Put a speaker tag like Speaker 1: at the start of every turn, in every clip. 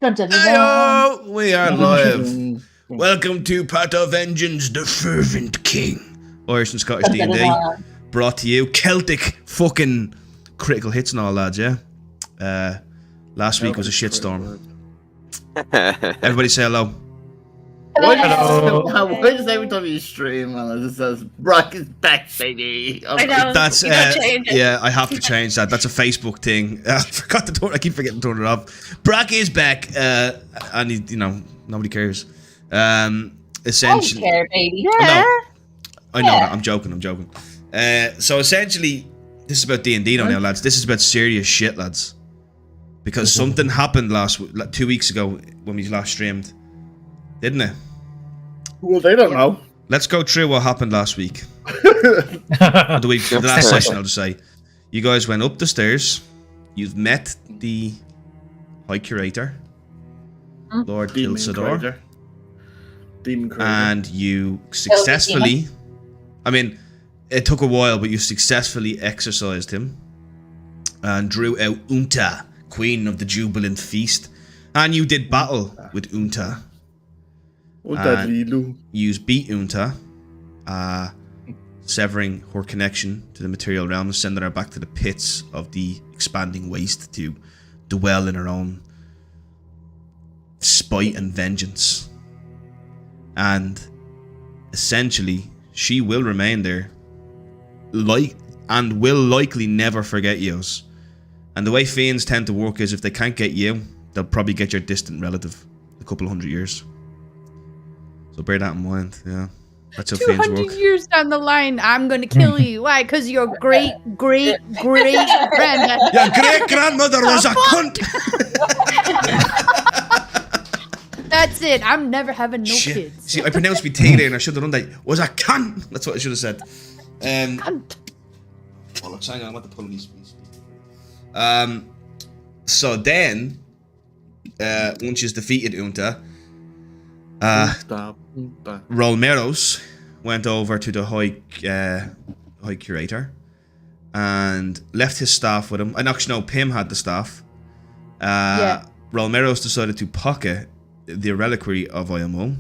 Speaker 1: Heyo! We are live. Welcome to Path of Vengeance, the Fervent King. Irish and Scottish D&D. Brought to you. Celtic fucking critical hits and all, lads, yeah? Last week was a shitstorm. Everybody say hello.
Speaker 2: Why does every time you stream, man, it says Brock is back, baby?
Speaker 3: I know.
Speaker 1: That's
Speaker 3: you gotta change it.
Speaker 1: yeah, I have to change that. That's a Facebook thing. I forgot to turn. I keep forgetting to turn it off. Brock is back, and he, nobody cares. Essentially,
Speaker 3: I don't care, baby.
Speaker 1: Yeah. I know that. I'm joking. So essentially, this is about D&D now, lads. This is about serious shit, lads. Because something happened 2 weeks ago when we last streamed, didn't it?
Speaker 2: Well, they don't know.
Speaker 1: Let's go through what happened last week. The last session, I'll just say. You guys went up the stairs. You've met the High Curator, Lord Ilsador.
Speaker 2: Demon Curator.
Speaker 1: And you successfully... I mean, it took a while, but you successfully exorcised him. And drew out Unta, Queen of the Jubilant Feast. And you did battle with Unta. You beat Unta, severing her connection to the material realm and sending her back to the pits of the expanding waste to dwell in her own spite and vengeance. And essentially, she will remain there, and will likely never forget yous. And the way fiends tend to work is if they can't get you, they'll probably get your distant relative a couple of 100 years. So bear that in mind, yeah. That's how fiends work.
Speaker 4: 200 years down the line, I'm going to kill you. Why? Because your great granddad.
Speaker 1: Your great-grandmother was a cunt!
Speaker 4: That's it. I'm never having no kids.
Speaker 1: See, I pronounced me T there and I should have done that. Was a cunt! That's what I should have said.
Speaker 4: Cunt.
Speaker 1: Oh, look, hang on, I'm at the pull these. So then, once you've defeated Unta, Rolmeros went over to the High Curator and left his staff with him. And actually, no, Pim had the staff. Rolmeros decided to pocket the reliquary of Iyumul,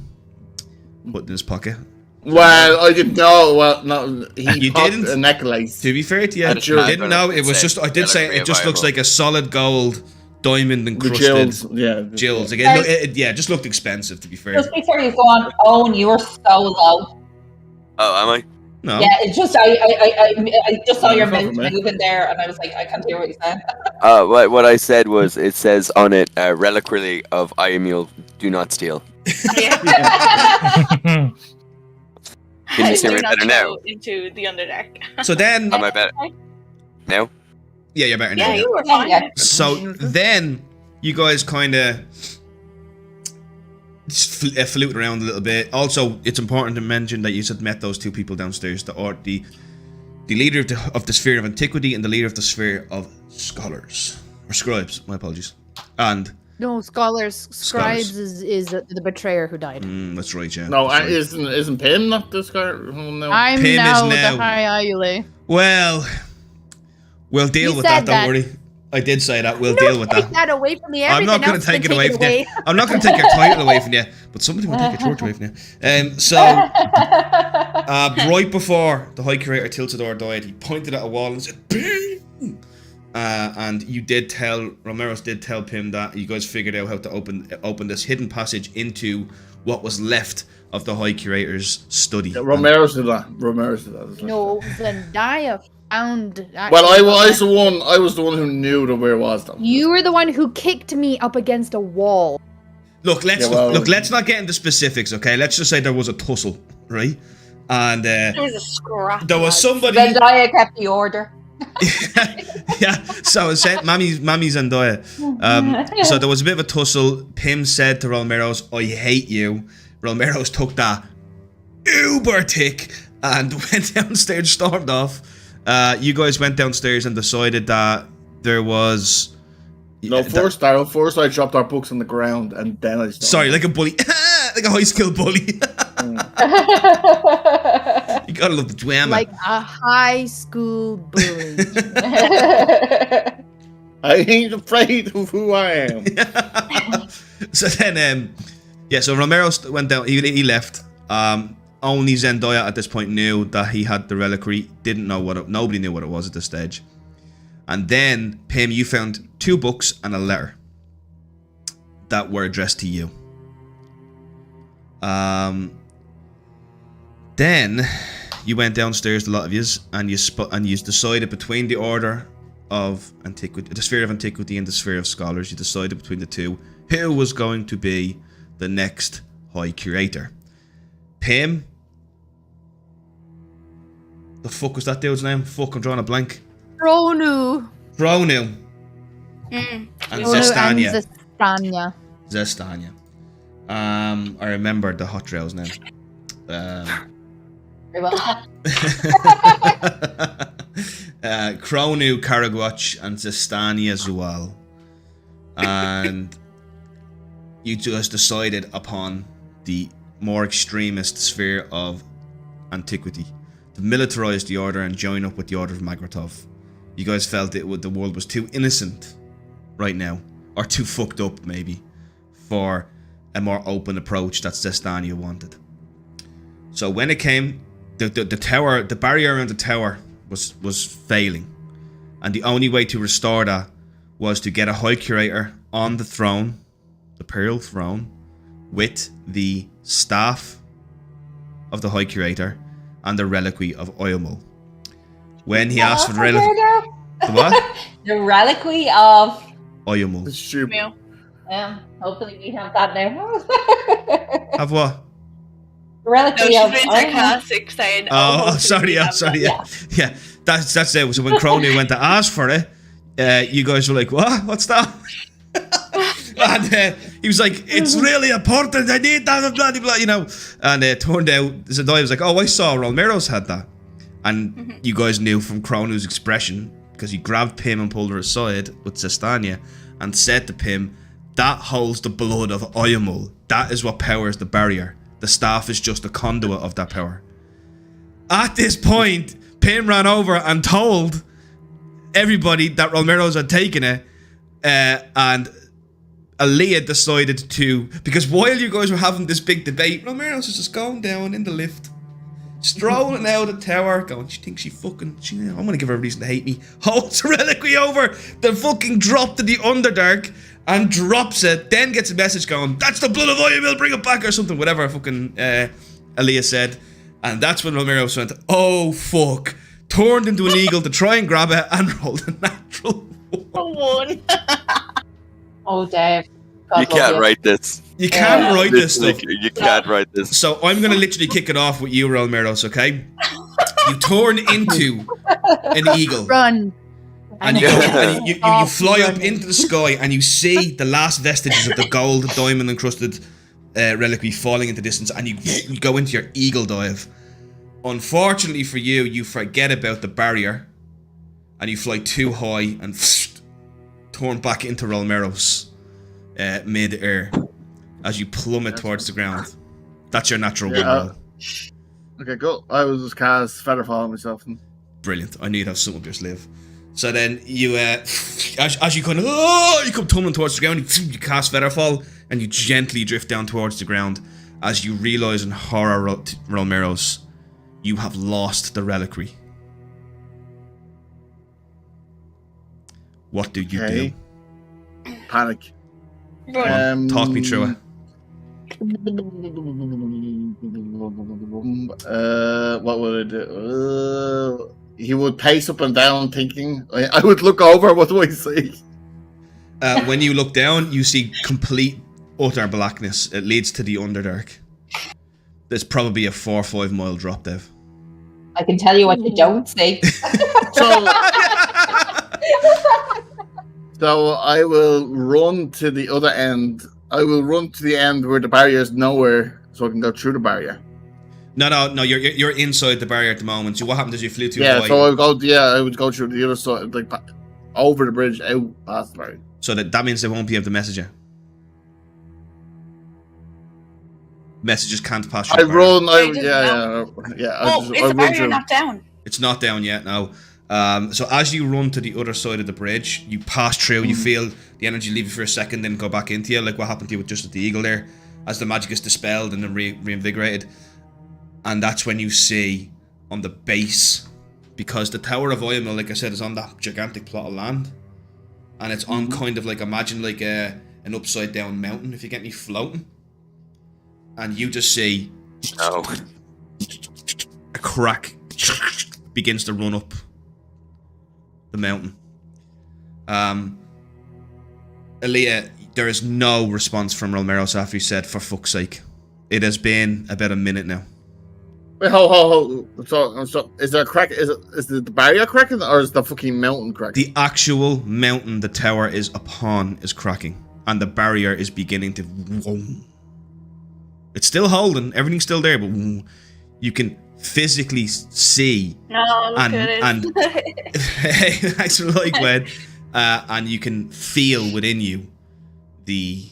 Speaker 1: put in his pocket.
Speaker 2: Well, I didn't know. Well, no,
Speaker 1: you
Speaker 2: didn't. A necklace.
Speaker 1: To be fair to you, I didn't know. It was just. I did say it just looks like a solid gold diamond encrusted jewels. Again, it just looked expensive. To be fair.
Speaker 3: Just before you go on, Owen, you were so low.
Speaker 5: Oh, am I?
Speaker 1: No.
Speaker 3: Yeah, it's just I just saw your mouth moving there, and I was like, I can't hear what you said.
Speaker 5: What I said was, it says on it, reliquary of Iyumul, do not steal. Can you see me better now?
Speaker 3: Into the Underdark.
Speaker 1: So then,
Speaker 5: am I better now?
Speaker 1: Yeah, you're better now.
Speaker 3: Yeah, you were fine. Yeah.
Speaker 1: So then, you guys kind of float around a little bit. Also, it's important to mention that you had met those two people downstairs, the leader of the sphere of antiquity and the leader of the sphere of scholars or scribes. My apologies. And
Speaker 4: no, scholars. Scribes is the betrayer who died.
Speaker 1: That's right, yeah.
Speaker 2: No, isn't Pim not this guy? No.
Speaker 4: I'm
Speaker 1: Pim
Speaker 4: now
Speaker 1: is now
Speaker 4: the High Iyumul.
Speaker 1: Well, we'll deal with that. Don't worry. I did say that. We'll deal with that.
Speaker 4: Take that away from me.
Speaker 1: I'm not going to take it away from you. I'm not going to take your title away from you, but somebody will take your torch away from you. So, right before the High Curator Tiltador died, he pointed at a wall and said, "Pim!" And Romeros did tell Pim that you guys figured out how to open this hidden passage into what was left of the High Curator's study.
Speaker 2: Yeah, Romeros did that.
Speaker 4: No, Zendaya found.
Speaker 2: Well, I was the one who knew where it was. Though.
Speaker 4: You were the one who kicked me up against a wall.
Speaker 1: Look, let's not get into specifics, okay? Let's just say there was a tussle, right? And
Speaker 3: there was a scrap.
Speaker 1: There was somebody.
Speaker 3: Zendaya kept the order.
Speaker 1: Yeah, so it said Mammy Zendaya. So there was a bit of a tussle. Pim said to Rolmeros, "I hate you." Rolmeros took that uber tick and went downstairs, stormed off. You guys went downstairs and decided that there was...
Speaker 2: No, first I dropped our books on the ground and then I started.
Speaker 1: Sorry, like a bully. Like a high school bully. You gotta love the drama.
Speaker 4: Like a high school bully.
Speaker 2: I ain't afraid of who I am.
Speaker 1: So then, so Romero went down. He left. Only Zendaya at this point knew that he had the reliquary. Didn't know nobody knew what it was at this stage. And then, Pim, you found 2 books and a letter that were addressed to you. Then you went downstairs, a lot of yous, and you decided between the Order of Antiquity, the Sphere of Antiquity, and the Sphere of Scholars. You decided between the two who was going to be the next High Curator. Pim. The fuck was that dude's name? Fuck, I'm drawing a blank.
Speaker 4: Bronu.
Speaker 1: And Zestania.
Speaker 4: And
Speaker 1: Zestania. I remember the hot drill's name.
Speaker 3: Very well.
Speaker 1: Kronu, Karagwatch, and Zestania Zual. And you just decided upon the more extremist sphere of antiquity to militarize the Order and join up with the Order of Magratov. You guys felt the world was too innocent right now, or too fucked up maybe, for a more open approach that Zestania wanted. So when it came, the tower, the barrier around the tower was failing, and the only way to restore that was to get a High Curator on the throne, the Imperial throne, with the staff of the High Curator and the reliquary of Iyumul. When he asked for the reliquary, the what?
Speaker 3: The reliquary of
Speaker 1: Iyumul.
Speaker 3: hopefully we have that now.
Speaker 1: Have what?
Speaker 3: The reliquary
Speaker 6: No,
Speaker 3: of
Speaker 6: she's being
Speaker 3: Iyumul.
Speaker 6: sarcastic, saying,
Speaker 1: Sorry. Yeah. That's it. So when Crony went to ask for it, you guys were like, "What? What's that?" And he was like, "It's really important. I need that, blah blah blah." You know. And it turned out Zendaya was like, "Oh, I saw Rolmero's had that," and you guys knew from Cronu's expression because he grabbed Pim and pulled her aside with Zestania and said to Pim, "That holds the blood of Iyumul. That is what powers the barrier. The staff is just a conduit of that power." At this point, Pim ran over and told everybody that Rolmero's had taken it, and Aaliyah decided to, because while you guys were having this big debate, Rolmero's was just going down in the lift, strolling out the tower, going, "She thinks I'm gonna give her a reason to hate me." Holds the reliquary over the fucking drop to the Underdark and drops it, then gets a message going, "That's the blood of Iyumul, bring it back," or something, whatever fucking Aaliyah said. And that's when Rolmero's went, "Oh fuck," turned into an eagle to try and grab it and rolled a natural one.
Speaker 3: Oh, Dave. God
Speaker 5: You can't write this.
Speaker 1: You can't write this stuff.
Speaker 5: You can't write this.
Speaker 1: So I'm going to literally kick it off with you, Rolmeros, okay? You turn into an eagle.
Speaker 4: Run.
Speaker 1: And you fly up into the sky and you see the last vestiges of the gold, diamond encrusted reliquary falling into distance, and you go into your eagle dive. Unfortunately for you, you forget about the barrier and you fly too high and turn back into Rolmeros mid-air as you plummet towards the ground. That's your natural one roll.
Speaker 2: Okay, cool. I will just cast Featherfall on myself.
Speaker 1: Brilliant. I need to have some of yours live. So then you, as you kind of, you come tumbling towards the ground, you cast Featherfall, and you gently drift down towards the ground as you realise in horror, Rolmeros, you have lost the reliquary. What do you do?
Speaker 2: Panic.
Speaker 1: Talk me through it.
Speaker 2: What would I do? He would pace up and down thinking. I would look over, what do I see?
Speaker 1: When you look down, you see complete, utter blackness. It leads to the Underdark. There's probably a 4 or 5 mile drop, Dev.
Speaker 3: I can tell you what you don't see.
Speaker 2: So I will run to the other end. I will run to the end where the barrier is nowhere, so I can go through the barrier.
Speaker 1: No. You're inside the barrier at the moment. So what happened is you flew too high.
Speaker 2: I would go through the other side, like over the bridge, out past the barrier.
Speaker 1: So that means they won't be able to message you. Messages can't pass you.
Speaker 2: I run.
Speaker 6: Is the barrier
Speaker 2: I
Speaker 6: not down?
Speaker 1: It's not down yet. No. So as you run to the other side of the bridge, you pass through, you feel the energy leave you for a second, then go back into you, like what happened to you with just the eagle there, as the magic is dispelled and then reinvigorated. And that's when you see on the base, because the Tower of Iyumul, like I said, is on that gigantic plot of land, and it's on kind of like, imagine like an upside down mountain, if you get me, floating, and you just see a crack begins to run up the mountain. Aaliyah, there is no response from Rolmeros after he said, "For fuck's sake." It has been about a minute now.
Speaker 2: Wait, hold. So, is there a crack? Is the barrier cracking, or is the fucking mountain cracking?
Speaker 1: The actual mountain the tower is upon is cracking, and the barrier is beginning to. It's still holding, everything's still there, but you can physically see.
Speaker 6: No, look at it.
Speaker 1: Thanks for like Gwen. And you can feel within you the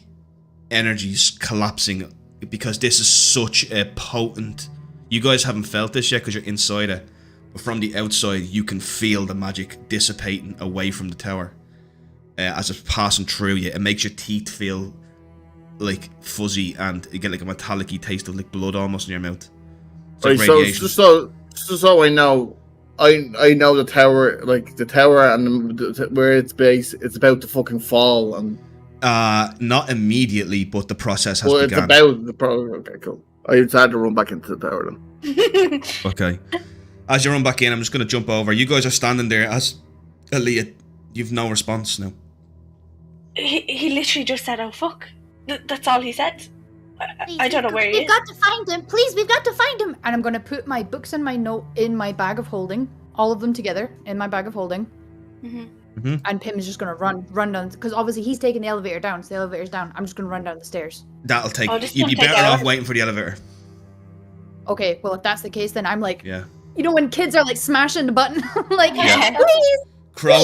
Speaker 1: energies collapsing, because this is such a potent. You guys haven't felt this yet because you're inside it, but from the outside you can feel the magic dissipating away from the tower as it's passing through you. It makes your teeth feel like fuzzy, and you get like a metallic-y taste of like blood almost in your mouth. It's like radiation.
Speaker 2: So I know, I know the tower, like the tower and where it's based, it's about to fucking fall, and
Speaker 1: not immediately, but the process has begun.
Speaker 2: It's about the okay, cool. I just had to run back into the tower then.
Speaker 1: Okay. As you run back in, I'm just going to jump over. You guys are standing there as Aaliyah. You've no response now.
Speaker 6: He literally just said, "Oh fuck." That's all he said. I don't know where he is.
Speaker 4: We've got to find him. Please, we've got to find him. And I'm going to put my books and my note in my bag of holding. All of them together in my bag of holding. And Pim is just going to run down. Because obviously he's taking the elevator down. So the elevator's down. I'm just going to run down the stairs.
Speaker 1: That'll take... You'd be better off waiting for the elevator.
Speaker 4: Okay, well, if that's the case, then I'm like...
Speaker 1: Yeah.
Speaker 4: You know when kids are like smashing the button? Like,
Speaker 1: Yeah.
Speaker 4: please,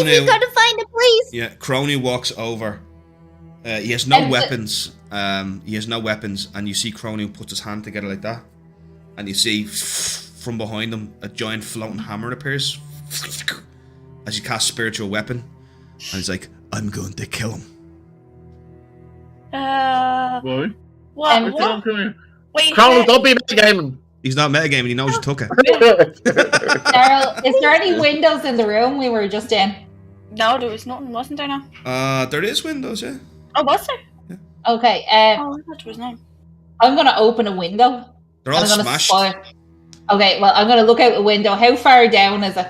Speaker 4: we've got to find him, please.
Speaker 1: Yeah, Crony walks over. He has no weapons. And you see Crony puts his hand together like that, and you see from behind him a giant floating hammer appears as you cast spiritual weapon, and he's like, "I'm going to kill him."
Speaker 2: What?
Speaker 6: What? Wait,
Speaker 2: Crowley, don't be metagaming.
Speaker 1: He's not metagaming. He knows you took it.
Speaker 3: Daryl, is there any windows in the room we were just in?
Speaker 6: No, there was nothing, wasn't there? No.
Speaker 1: There is windows, yeah.
Speaker 6: Oh, was there?
Speaker 1: Yeah.
Speaker 3: Okay.
Speaker 6: I thought there was none.
Speaker 3: I'm gonna open a window.
Speaker 1: They're all smashed.
Speaker 3: Okay, well, I'm gonna look out the window. How far down is it?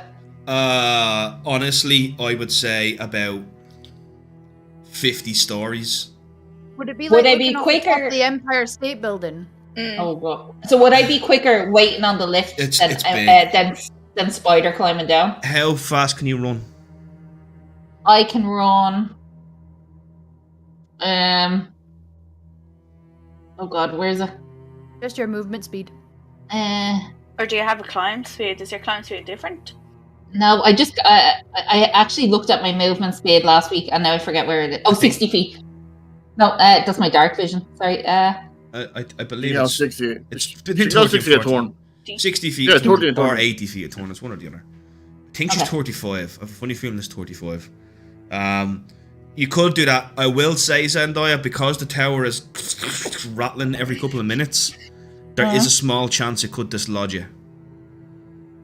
Speaker 1: Honestly, I would say about 50 stories.
Speaker 4: Would it be
Speaker 3: Would
Speaker 4: like
Speaker 3: I be
Speaker 4: looking up
Speaker 3: quicker?
Speaker 4: the Empire State Building?
Speaker 3: Oh god. So would I be quicker waiting on the lift than Spider climbing down?
Speaker 1: How fast can you run?
Speaker 3: I can run. Oh god, where's it?
Speaker 4: Just your movement speed.
Speaker 6: Or do you have a climb speed? Is your climb speed different?
Speaker 3: No, I just I actually looked at my movement speed last week and now I forget where it is. Oh, 60 feet. No, that's my dark vision. Sorry.
Speaker 1: I believe it's
Speaker 2: 60.
Speaker 1: It's
Speaker 2: She
Speaker 1: between
Speaker 2: goes
Speaker 1: 30
Speaker 2: 60
Speaker 1: and
Speaker 2: at
Speaker 1: 40.
Speaker 2: torn.
Speaker 1: 60 feet
Speaker 2: Yeah,
Speaker 1: at torn,
Speaker 2: 30 at
Speaker 1: or
Speaker 2: torn.
Speaker 1: 80 feet at torn. It's one or the other. I think she's 35. I have a funny feeling it's 35. You could do that. I will say, Zendaya, because the tower is rattling every couple of minutes, there is a small chance it could dislodge you.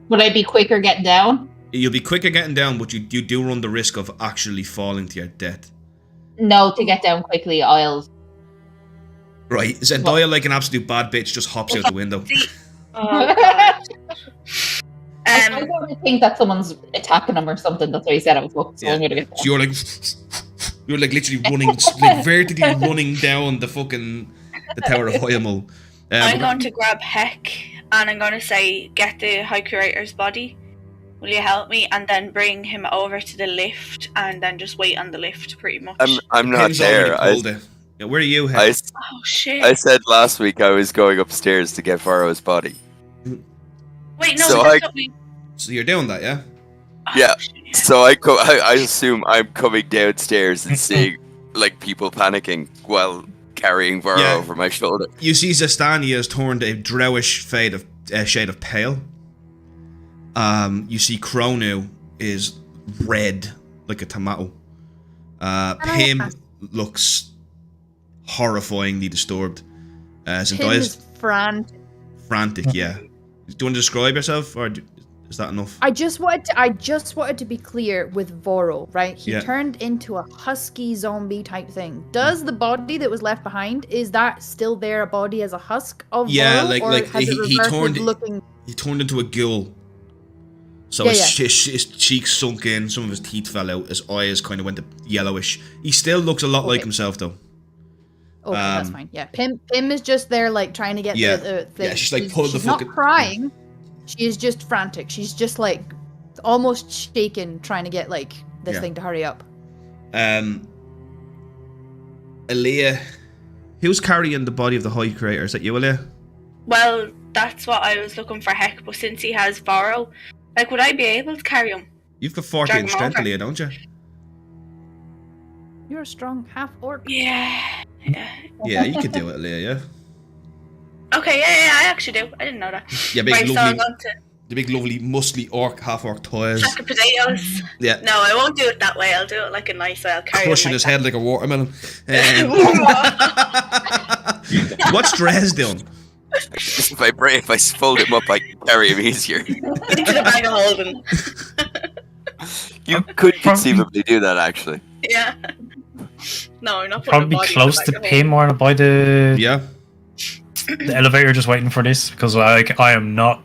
Speaker 3: Would I be quicker getting down?
Speaker 1: You'll be quicker getting down, but you do run the risk of actually falling to your death.
Speaker 3: No, to get down quickly, I'll...
Speaker 1: Right, Zendaya, like an absolute bad bitch, just hops out the window.
Speaker 6: Oh, God.
Speaker 3: I don't think that someone's attacking him or something. That's why he said I was fucked. So
Speaker 1: Yeah.
Speaker 3: I'm gonna get down.
Speaker 1: So you're like literally running, like vertically running down the Tower of Iyumul.
Speaker 6: I'm going to grab Heck and I'm going to say, get the High Curator's body. Will you help me? And then bring him over to the lift and then just wait on the lift pretty much.
Speaker 5: I'm not
Speaker 1: Pim's
Speaker 5: there.
Speaker 1: already pulled it. Yeah, where are you, Heck?
Speaker 6: Oh shit.
Speaker 5: I said last week I was going upstairs to get Varro's body.
Speaker 6: Wait, no,
Speaker 5: So
Speaker 6: that's what we...
Speaker 1: So you're doing that, yeah?
Speaker 5: Yeah. So I assume I'm coming downstairs and seeing like people panicking while carrying Varro over my shoulder.
Speaker 1: You see Zestania has turned a drowish shade of pale. You see Kronu is red like a tomato. Pim looks horrifyingly disturbed.
Speaker 4: Pim is
Speaker 1: frantic, yeah. Do you want to describe yourself, or is that enough?
Speaker 4: I just wanted to be clear with Voro, right? He turned into a husky zombie type thing. Does the body that was left behind, is that still there, a body as a husk of Voro? Or has
Speaker 1: he turned into a ghoul. So his cheeks sunk in, some of his teeth fell out, his eyes kind of went yellowish. He still looks a lot like himself, though.
Speaker 4: Okay, that's fine. Yeah, Pim is just there, like, trying to get the thing.
Speaker 1: Yeah, she's like, she's
Speaker 4: not crying. She is just frantic. She's just, like, almost shaken, trying to get, like, this thing to hurry up.
Speaker 1: Aaliyah, who's carrying the body of the High Creator? Is that you, Aaliyah?
Speaker 6: Well, that's what I was looking for Heck, but since he has Voro, like, would I be able to carry him?
Speaker 1: You've got 14 strength, Aaliyah, don't you?
Speaker 4: You're a strong half-orc.
Speaker 6: Yeah,
Speaker 1: you could do it, Aaliyah, yeah?
Speaker 6: Okay, yeah, I actually do. I didn't know that.
Speaker 1: Yeah, the big, lovely, muscly half-orc toys.
Speaker 6: Sack of potatoes.
Speaker 1: Yeah.
Speaker 6: No, I won't do it that way. I'll do it like a nice way. I'll carry
Speaker 1: crushing his head like a watermelon. What's Drez doing?
Speaker 5: If I fold him up, I can carry him easier.
Speaker 6: Into the bag of holding.
Speaker 5: You could conceivably do that, actually.
Speaker 6: Yeah. No, I'm not
Speaker 7: probably close to Pim or by the the elevator, just waiting for this, because I am not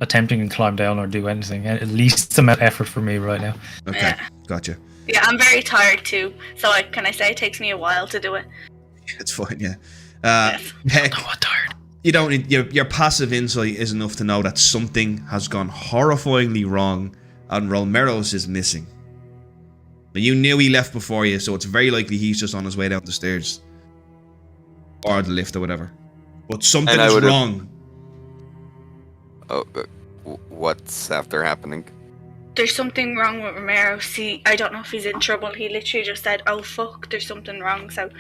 Speaker 7: attempting to climb down or do anything. At least amount of effort for me right now.
Speaker 1: Okay, gotcha.
Speaker 6: Yeah, I'm very tired too, so can I say it takes me a while to do it?
Speaker 1: It's fine, yeah. Heck,
Speaker 7: I'm tired.
Speaker 1: You don't need, your passive insight is enough to know that something has gone horrifyingly wrong and Rolmeros is missing. Now, you knew he left before you, so it's very likely he's just on his way down the stairs. Or the lift or whatever. But something is wrong.
Speaker 5: Oh, what's after happening?
Speaker 6: There's something wrong with Romero. See, I don't know if he's in trouble. He literally just said, "Oh fuck, there's something wrong." So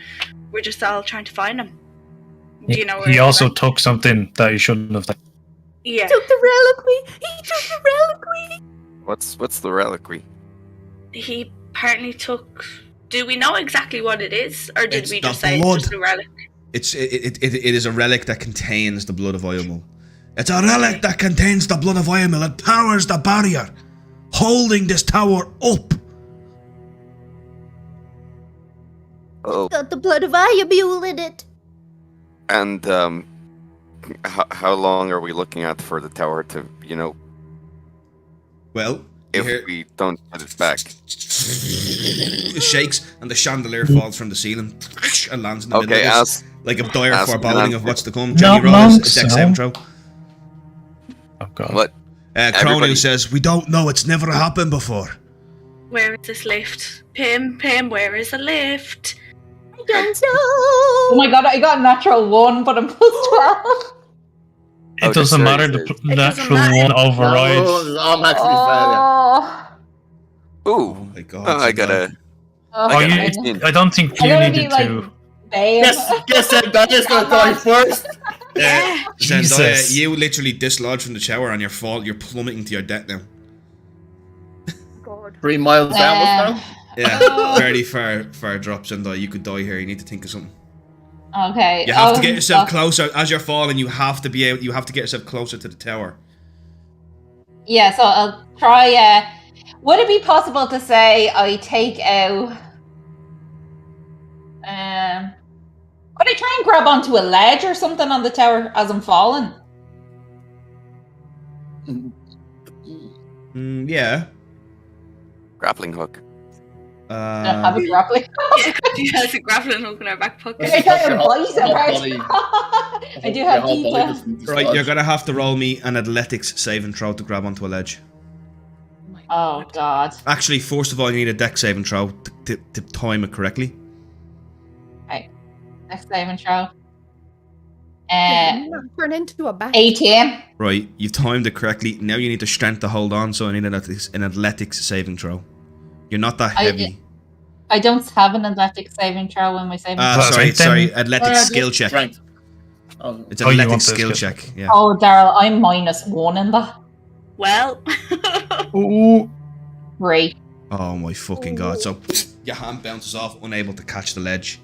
Speaker 6: we're just all trying to find him. Do you know where
Speaker 7: he also took something that he shouldn't have done.
Speaker 6: Yeah.
Speaker 4: He took the reliquary. He took the reliquary.
Speaker 5: What's the reliquary?
Speaker 6: He apparently took. Do we know exactly what it is, or did we just say
Speaker 1: blood.
Speaker 6: it's just a relic?
Speaker 1: It is a relic that contains the blood of Iyumul. It's a relic that contains the blood of Iyumul. It powers the barrier, holding this tower up.
Speaker 5: Oh.
Speaker 4: Got the blood of Iyumul in it.
Speaker 5: And how long are we looking at for the tower to,
Speaker 1: Well,
Speaker 5: if we don't get it back?
Speaker 1: It shakes and the chandelier falls from the ceiling and lands in the middle of us, like a dire foreboding of what's to come. Jenny rolls a dex saving throw.
Speaker 7: Oh god.
Speaker 5: What?
Speaker 1: Cronu says, "We don't know. It's never happened before."
Speaker 6: Where is this lift? Pim, where is the lift?
Speaker 4: I don't know.
Speaker 3: Oh my god, I got a natural 1, but I'm plus 12.
Speaker 7: It doesn't matter, the natural one overrides.
Speaker 2: I'm actually
Speaker 5: Ooh.
Speaker 1: Oh my god.
Speaker 5: I gotta...
Speaker 7: I don't think you needed to.
Speaker 2: Guess Zendaya's gonna die first.
Speaker 1: Zendaya, you literally dislodged from the shower and you're plummeting to your death now.
Speaker 4: God.
Speaker 2: 3 miles downwards now.
Speaker 1: Yeah, very far drop, Zendaya. You could die here. You need to think of something.
Speaker 3: Okay.
Speaker 1: You have to get yourself closer as you're falling. You have to get yourself closer to the tower.
Speaker 3: Yeah, so I'll try. Would it be possible to say I take out? Could I try and grab onto a ledge or something on the tower as I'm falling?
Speaker 1: Yeah.
Speaker 5: Grappling hook.
Speaker 3: I don't have a grappling hook.
Speaker 6: She has a grappling hook in her back pocket.
Speaker 3: I do have deep.
Speaker 1: Right, you're gonna have to roll me an athletics saving throw to grab onto a ledge.
Speaker 3: Oh god.
Speaker 1: Actually, first of all, you need a dex saving throw to time it correctly.
Speaker 3: Okay. Next saving throw.
Speaker 4: Turn into a bat.
Speaker 3: 18.
Speaker 1: Right, you've timed it correctly. Now you need the strength to hold on, so I need an athletics saving throw. You're not that heavy.
Speaker 3: I don't have an athletics saving throw in my saving throw.
Speaker 1: Sorry, athletics skill check.
Speaker 2: Strength.
Speaker 1: It's an athletics skill check. Yeah.
Speaker 3: Oh, Daryl, I'm -1 in that.
Speaker 6: Well.
Speaker 7: Ooh.
Speaker 3: Great.
Speaker 1: Oh my fucking god! So your hand bounces off, unable to catch the ledge.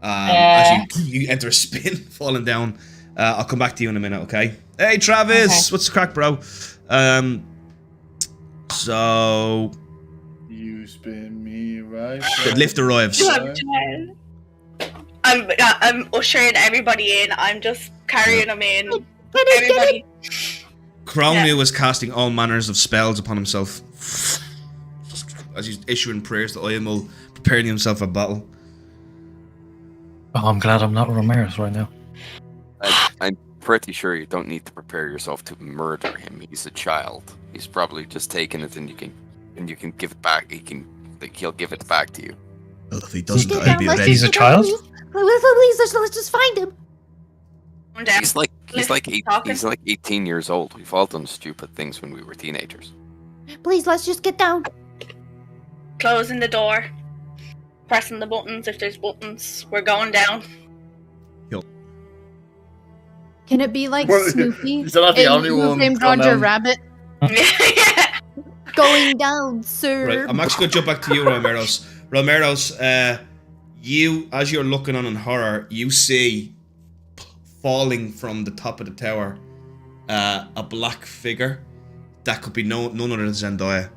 Speaker 1: As you enter a spin, falling down. I'll come back to you in a minute, okay? Hey, Travis, what's the crack, bro? So
Speaker 2: You spin me right.
Speaker 1: the lift arrives.
Speaker 6: I'm ushering everybody in. I'm just carrying them in. Everybody.
Speaker 1: Cromwell was casting all manners of spells upon himself as he's issuing prayers to Iyumul, preparing himself for battle.
Speaker 7: Oh, I'm glad I'm not Ramirez right now.
Speaker 5: I'm pretty sure you don't need to prepare yourself to murder him. He's a child. He's probably just taken it, and you can give it back. He'll give it back to you.
Speaker 1: Well, if he doesn't, I'll be ready.
Speaker 7: He's a child?
Speaker 4: Please, let's just find him.
Speaker 5: He's like 18 years old. We've all done stupid things when we were teenagers.
Speaker 4: Please, let's just get down.
Speaker 6: Closing the door. Pressing the buttons if there's buttons. We're going down.
Speaker 4: Can it be like
Speaker 2: Well,
Speaker 4: Snoopy?
Speaker 2: is that not the only one
Speaker 4: named
Speaker 2: going
Speaker 4: Roger
Speaker 2: down?
Speaker 4: Rabbit? Going down, sir.
Speaker 1: Right, I'm actually gonna jump back to you, Romeros. Romeros, you, as you're looking on in horror, you see falling from the top of the tower a black figure that could be none other than Zendaya.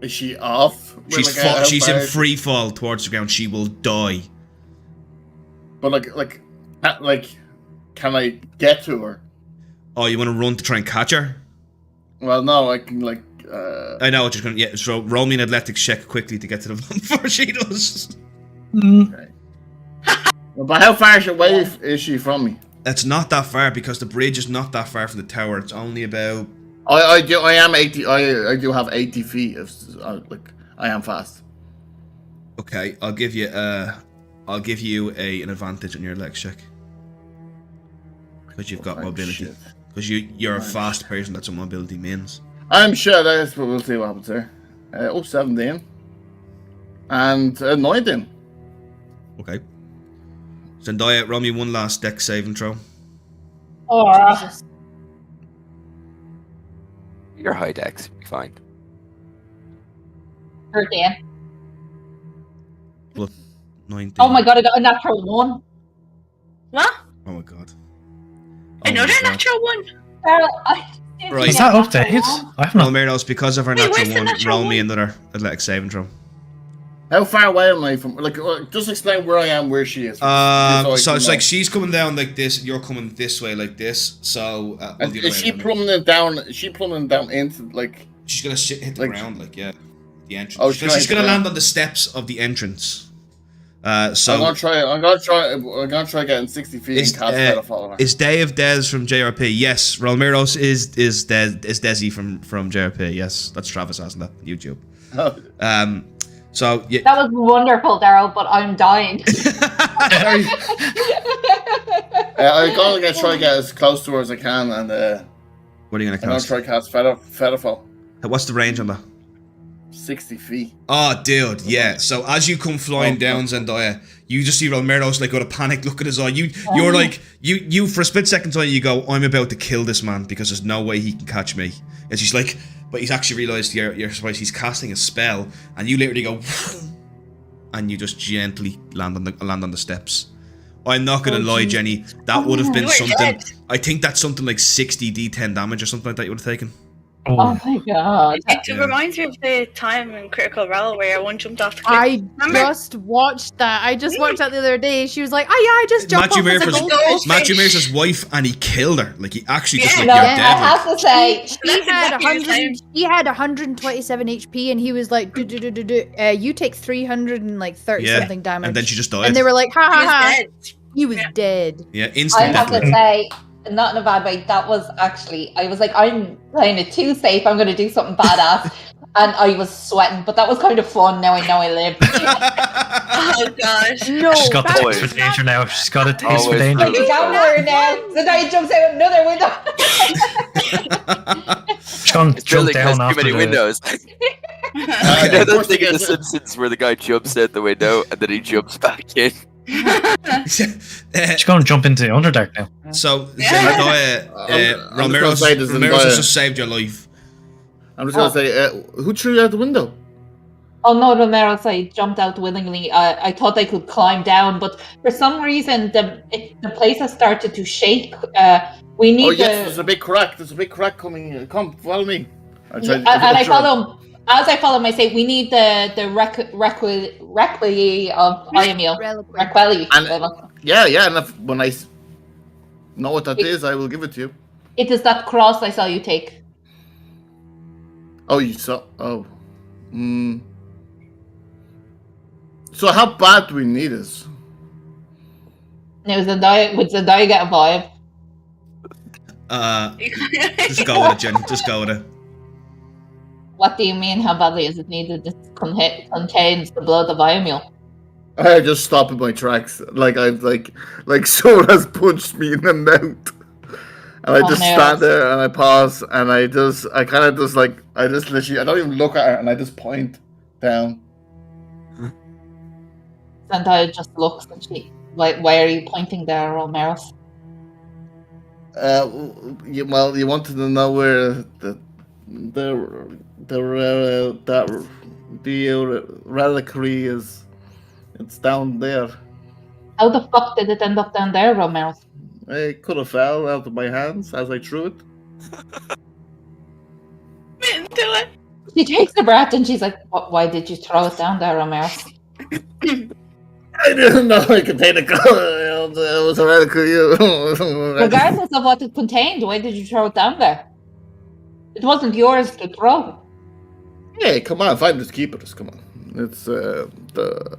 Speaker 2: Is she off?
Speaker 1: She's in free fall towards the ground. She will die.
Speaker 2: But like, can I get to her?
Speaker 1: Oh, you want to run to try and catch her?
Speaker 2: Well, no, I can
Speaker 1: I know what you're going to. Yeah, so roll me an athletics check quickly to get to the before she does.
Speaker 2: Okay. But how far away is she from me?
Speaker 1: It's not that far because the bridge is not that far from the tower. It's only about.
Speaker 2: I am 80. I do have 80 feet. I am fast.
Speaker 1: Okay, I'll give you an advantage on your legs check because you've got mobility. Because you're a fast person. That's what mobility means.
Speaker 2: I'm sure that's what we'll see what happens here. 17 and 19.
Speaker 1: Okay. Zendaya, roll me one last deck saving throw.
Speaker 3: Oh,
Speaker 5: Your high dex will be fine.
Speaker 3: 13.
Speaker 1: Plus 19.
Speaker 3: Oh my god, I got a natural 1.
Speaker 6: What?
Speaker 1: Oh my god.
Speaker 6: Another natural one?
Speaker 1: Right.
Speaker 7: Is that updated? I have not.
Speaker 1: Almeros, because of her
Speaker 6: Wait,
Speaker 1: natural
Speaker 6: where's the
Speaker 1: 1,
Speaker 6: natural
Speaker 1: roll me
Speaker 6: one?
Speaker 1: another athletics saving throw.
Speaker 2: How far away am I from? Just explain where I am, where she is.
Speaker 1: So it's like she's coming down like this, you're coming this way like this. So
Speaker 2: Is she plummeting down? Is she plummeting down into like?
Speaker 1: she's gonna hit the ground like the entrance.
Speaker 2: Oh,
Speaker 1: she's gonna land on the steps of the entrance. So
Speaker 2: I'm gonna try getting 60 feet and cast Pedophile.
Speaker 1: Is Day of Des from JRP? Yes. Rolmeros is Desi from JRP. Yes, that's Travis asking that on YouTube. So yeah.
Speaker 3: That was wonderful, Daryl, but I'm dying.
Speaker 2: I'm gonna try to get as close to her as I can, and
Speaker 1: What are you gonna
Speaker 2: I'm gonna
Speaker 1: cast?
Speaker 2: try to cast Pedophile.
Speaker 1: What's the range on that?
Speaker 2: 60 feet.
Speaker 1: Oh, dude, yeah. So as you come flying down, Zendaya, you just see Romero's like got a panic look at his eye. You're like you for a split second time you go, I'm about to kill this man because there's no way he can catch me. And she's like, but he's actually realised you're surprised he's casting a spell, and you literally go, and you just gently land on the steps. I'm not gonna lie, Jenny. That would have been something.
Speaker 6: Dead.
Speaker 1: I think that's something like 60 D10 damage or something like that you would have taken.
Speaker 3: Oh my god.
Speaker 6: It reminds me of the time in Critical Role where one jumped off the cliff.
Speaker 4: I
Speaker 6: Remember?
Speaker 4: just watched that. I just watched that the other day. She was like, "Oh yeah, I just jumped
Speaker 1: Matthew
Speaker 4: off as a goldfish."
Speaker 1: Matthew Mears' wife, and he killed her. Like he actually just like
Speaker 3: No,
Speaker 1: you're
Speaker 3: I
Speaker 1: dead.
Speaker 3: have to say,
Speaker 4: He
Speaker 6: That's
Speaker 4: had
Speaker 6: exactly the
Speaker 4: 100. He had 127 HP, and he was like, you take 330
Speaker 1: Yeah,
Speaker 4: something damage."
Speaker 1: and then she just died.
Speaker 4: And they were like, "Ha
Speaker 6: He
Speaker 4: ha
Speaker 6: was
Speaker 4: ha!"
Speaker 6: dead.
Speaker 4: He was
Speaker 6: Yeah.
Speaker 4: dead.
Speaker 1: Yeah,
Speaker 3: I
Speaker 1: instant
Speaker 3: have
Speaker 1: death.
Speaker 3: to say, not in a bad way, that was actually, I was like, I'm playing it too safe, I'm going to do something badass. And I was sweating, but that was kind of fun. Now I know I live.
Speaker 6: Oh gosh.
Speaker 4: No,
Speaker 7: She's got
Speaker 4: that
Speaker 7: the
Speaker 4: was
Speaker 7: taste for
Speaker 4: not-
Speaker 7: danger now. She's got a taste for
Speaker 5: Always
Speaker 7: danger.
Speaker 3: Like a gambler now. So now he jumps out another window.
Speaker 7: She's gone
Speaker 5: It's
Speaker 7: jump
Speaker 5: really
Speaker 7: down
Speaker 5: has too
Speaker 7: after
Speaker 5: many
Speaker 7: the...
Speaker 5: windows. You know that thing in The Simpsons where the guy jumps out the window and then he jumps back in?
Speaker 7: She's going to jump into Underdark now.
Speaker 1: So
Speaker 6: Yeah.
Speaker 1: Zendaya,
Speaker 2: I'm just
Speaker 1: Romero's
Speaker 2: gonna say this
Speaker 1: Romero's has
Speaker 2: Zendaya.
Speaker 1: just saved your life.
Speaker 2: I'm just gonna say, who threw you out the window?
Speaker 3: Oh no, Romero's, I jumped out willingly. I thought I could climb down, but for some reason the place has started to shake. We need.
Speaker 2: Oh yes, there's a big crack. There's a big crack coming. Come, follow me.
Speaker 3: I follow him. As I follow him, I say, we need the requiem of Iyumul. Requiem.
Speaker 2: Yeah. And when I know what that is, I will give it to you.
Speaker 3: It is that cross I saw you take.
Speaker 2: Oh, you saw. Oh. So how bad do we need this?
Speaker 3: Would Zendaya get a vibe?
Speaker 1: Just go with it, Jenny. Just go with it.
Speaker 3: What do you mean? How badly is it needed? This contains the blood of Iyumul.
Speaker 2: I just stop in my tracks, like someone has punched me in the mouth, and I just stand there and I pause and I literally, I don't even look at her and I just point down.
Speaker 3: Zendaya just looks and she, why are you pointing there, Romeros?
Speaker 2: Well, you wanted to know where the reliquary is. It's down there.
Speaker 3: How the fuck did it end up down there, Romeros?
Speaker 2: It could have fell out of my hands as I threw it.
Speaker 6: Didn't do it.
Speaker 3: She takes a breath and she's like, why did you throw it down there, Romeros?
Speaker 2: I didn't know it contained a color. It was a reliquary.
Speaker 3: Regardless of what it contained, why did you throw it down there? It wasn't yours to throw.
Speaker 2: Hey, come on, find the keepers. Come on. It's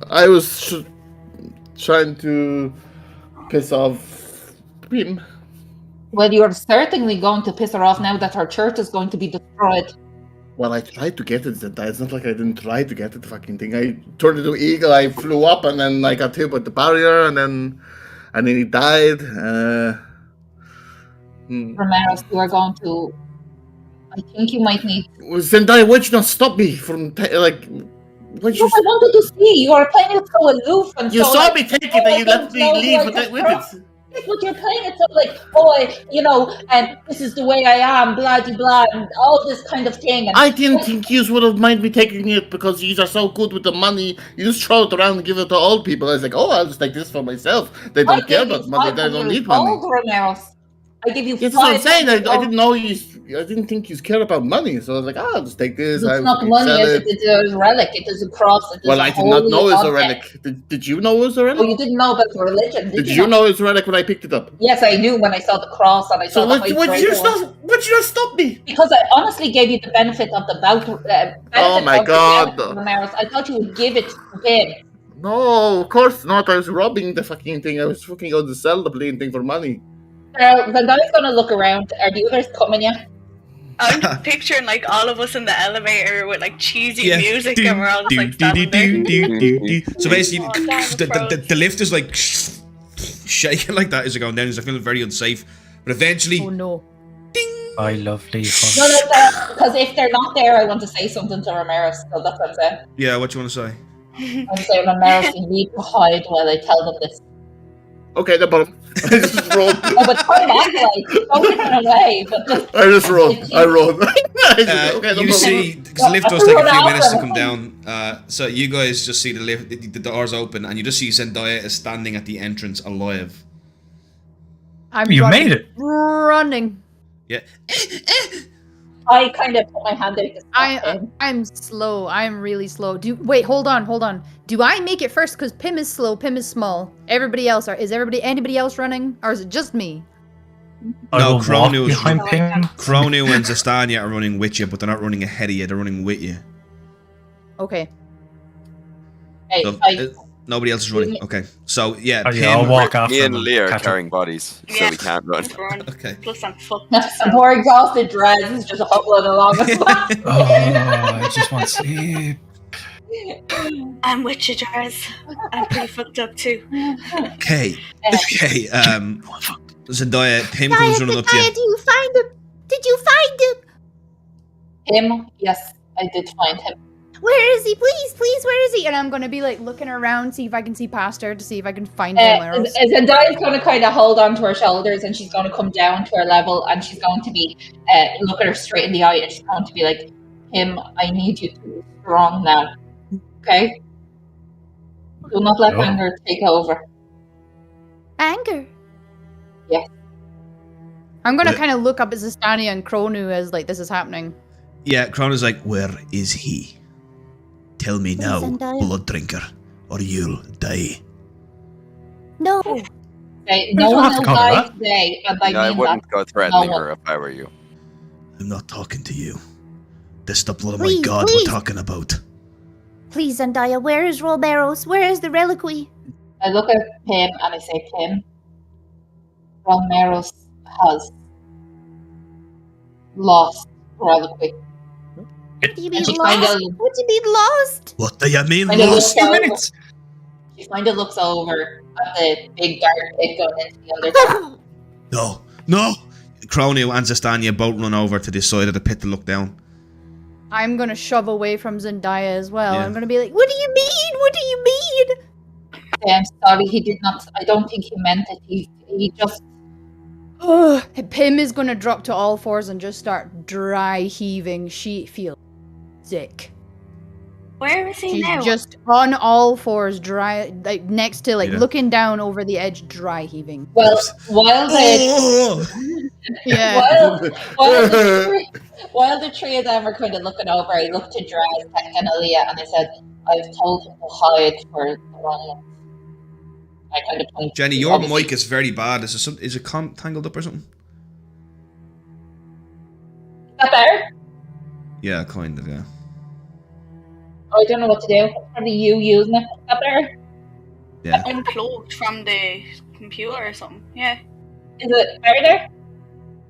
Speaker 2: I was trying to piss off him.
Speaker 3: Well, you're certainly going to piss her off now that her church is going to be destroyed.
Speaker 2: Well, I tried to get it. It's not like I didn't try to get it. The fucking thing. I turned into an eagle. I flew up, and then I got hit with the barrier, and then he died.
Speaker 3: Romeros, you are going to. I think you might need.
Speaker 2: Zendaya, why'd you not stop me from Why'd you?
Speaker 3: I wanted to see. You are playing it so aloof and
Speaker 2: you
Speaker 3: so.
Speaker 2: saw me take it, and you let me leave with it.
Speaker 3: But you're playing it so and this is the way I am, blah de blah, and all this kind of thing. And
Speaker 2: I didn't think you would have mind me taking it because you are so good with the money. You just throw it around and give it to old people. I was like, I'll just take this for myself. They don't care about money. They don't need money.
Speaker 3: I give you.
Speaker 2: That's what I'm saying. I didn't know you. I didn't think you cared about money. So I was like, I'll just take this.
Speaker 3: It's not money. It's a relic. It is a cross.
Speaker 2: Well, I did not know it was a relic. Did you know it was a relic?
Speaker 3: Oh, you didn't know about the religion.
Speaker 2: Did you know it was a relic when I picked it up?
Speaker 3: Yes, I knew when I saw the cross and I saw the.
Speaker 2: Would you not stop me?
Speaker 3: Because I honestly gave you the benefit of the
Speaker 2: oh my God!
Speaker 3: I thought you would give it to him.
Speaker 2: No, of course not. I was robbing the fucking thing. I was fucking going to sell the bleeding thing for money.
Speaker 3: The guy's gonna look around. Are the others coming yet?
Speaker 6: I'm just picturing all of us in the elevator with cheesy music and we're all just standing there.
Speaker 1: So basically, the lift is shaking like that as it going down. It's feeling very unsafe. But eventually,
Speaker 4: oh no!
Speaker 1: Ding!
Speaker 7: My lovely hush.
Speaker 3: No, because if they're not there, I want to say something to Ramirez. So that's what I'm saying.
Speaker 1: Yeah, what you want to say?
Speaker 3: I'm saying Ramirez, you need to hide while I tell them this.
Speaker 2: Okay, no problem. I just rolled.
Speaker 3: Oh, but turn that way. Don't run away. But just.
Speaker 2: I just rolled. I rolled.
Speaker 1: Okay, no you see, because the lift does take a few minutes to come down. So you guys just see the lift, the doors open, and you just see Zendaya is standing at the entrance alive.
Speaker 7: You made it.
Speaker 4: Running.
Speaker 1: Yeah.
Speaker 3: I kind of put my hand out.
Speaker 4: I'm slow. I'm really slow. Wait, hold on. Do I make it first? Because Pim is slow. Pim is small. Everybody else anybody else running, or is it just me?
Speaker 1: No, Kronu
Speaker 7: behind Pim.
Speaker 1: Kronu and Zastanya are running with you, but they're not running ahead of you. They're running with you.
Speaker 4: Okay.
Speaker 3: Hey,
Speaker 1: so, nobody else is running. Okay, so yeah,
Speaker 7: I'll walk after.
Speaker 5: Me and Leah are carrying bodies, so we can't run.
Speaker 1: Okay.
Speaker 6: Plus, I'm fucked.
Speaker 3: The poor exhausted Drez is just hobbling along as well.
Speaker 7: I just want sleep.
Speaker 6: I'm with you, Drez. I'm pretty fucked up too.
Speaker 1: Okay. Zendaya, Pim comes running up to you.
Speaker 4: Did you find him?
Speaker 3: Him? Yes, I did find him.
Speaker 4: Where is he? Please, where is he? And I'm gonna be looking around, see if I can see past her to see if I can find him.
Speaker 3: Zendaya's gonna kind of hold on to her shoulders, and she's gonna come down to her level, and she's going to be look at her straight in the eye, and she's going to be like, Him, I need you to be strong now. Okay? Do not let anger take over.
Speaker 4: Anger?
Speaker 3: Yes.
Speaker 4: I'm gonna kind of look up at Zastania and Kronu as like this is happening.
Speaker 1: Yeah, Kronu's like, where is he? Tell me now,
Speaker 4: Zendaya.
Speaker 1: blood drinker, or you'll die.
Speaker 4: No.
Speaker 3: Okay, no one will die
Speaker 7: that.
Speaker 3: today, and I
Speaker 5: Yeah, I
Speaker 3: mean
Speaker 5: wouldn't
Speaker 3: that.
Speaker 5: go threatening
Speaker 3: No
Speaker 5: her if I were you.
Speaker 1: I'm not talking to you. This is the blood of
Speaker 4: Please,
Speaker 1: my god
Speaker 4: please.
Speaker 1: we're talking about.
Speaker 4: Please, Zendaya, where is Rolberos? Where is the reliquary?
Speaker 3: I look at Pim and I say, Pim, Romeros has lost reliquary.
Speaker 4: What do you mean
Speaker 3: And she
Speaker 4: lost?
Speaker 3: kinda-
Speaker 4: What do you mean lost?
Speaker 1: What do you mean,
Speaker 3: Kinda
Speaker 1: lost?
Speaker 3: looks over-
Speaker 7: minutes.
Speaker 3: She kind of looks over at the big dark pit going into the Underdark.
Speaker 1: No, no! Kronu and Zastania both run over to this side of the pit to look down.
Speaker 4: I'm gonna shove away from Zendaya as well.
Speaker 1: Yeah.
Speaker 4: I'm gonna be like, what do you mean? What do you mean?
Speaker 3: I'm sorry, he did not. I don't think he meant it. He just.
Speaker 4: Pim is gonna drop to all fours and just start dry heaving. She feels sick.
Speaker 6: Where is he
Speaker 4: She's
Speaker 6: now?
Speaker 4: just on all fours, dry, like next to, like
Speaker 1: Yeah.
Speaker 4: looking down over the edge, dry heaving.
Speaker 3: Well, while the
Speaker 1: Oh!
Speaker 4: Yeah.
Speaker 3: while the three of them were kind of looking over, I looked to Draz and Aaliyah and I said, "I've told him to hide for the wrong." I kind of pointed.
Speaker 1: Jenny, your
Speaker 3: obviously-
Speaker 1: mic is very bad. Is it tangled up or something?
Speaker 3: Is that better?
Speaker 1: Yeah, kind of, yeah.
Speaker 3: I don't know what to do. It's probably you using it. Is that better?
Speaker 1: Yeah.
Speaker 6: Unplugged from the computer or something. Yeah.
Speaker 3: Is it better there?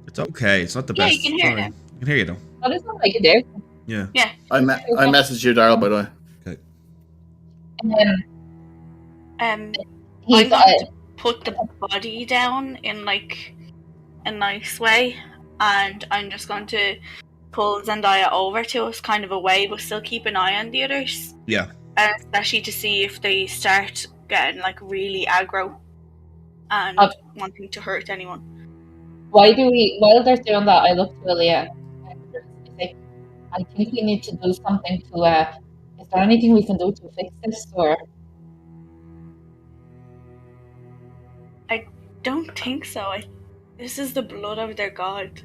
Speaker 1: It's okay. It's not the
Speaker 6: Yeah,
Speaker 1: best.
Speaker 6: you can
Speaker 1: It's
Speaker 6: hear
Speaker 1: alright. I can hear you though.
Speaker 3: That is what I can do.
Speaker 1: Yeah.
Speaker 2: I messaged you, Daryl, by the way.
Speaker 1: Okay.
Speaker 3: He's
Speaker 6: I'm going to put the body down in like a nice way, and I'm just going to pull Zendaya over to us, kind of away, but still keep an eye on the others.
Speaker 1: Yeah.
Speaker 6: Especially to see if they start getting like really aggro and wanting to hurt anyone.
Speaker 3: while they're doing that, I look to Aaliyah. I think we need to do something to. Is there anything we can do to fix this, or?
Speaker 6: Don't think so. This is the blood of their god.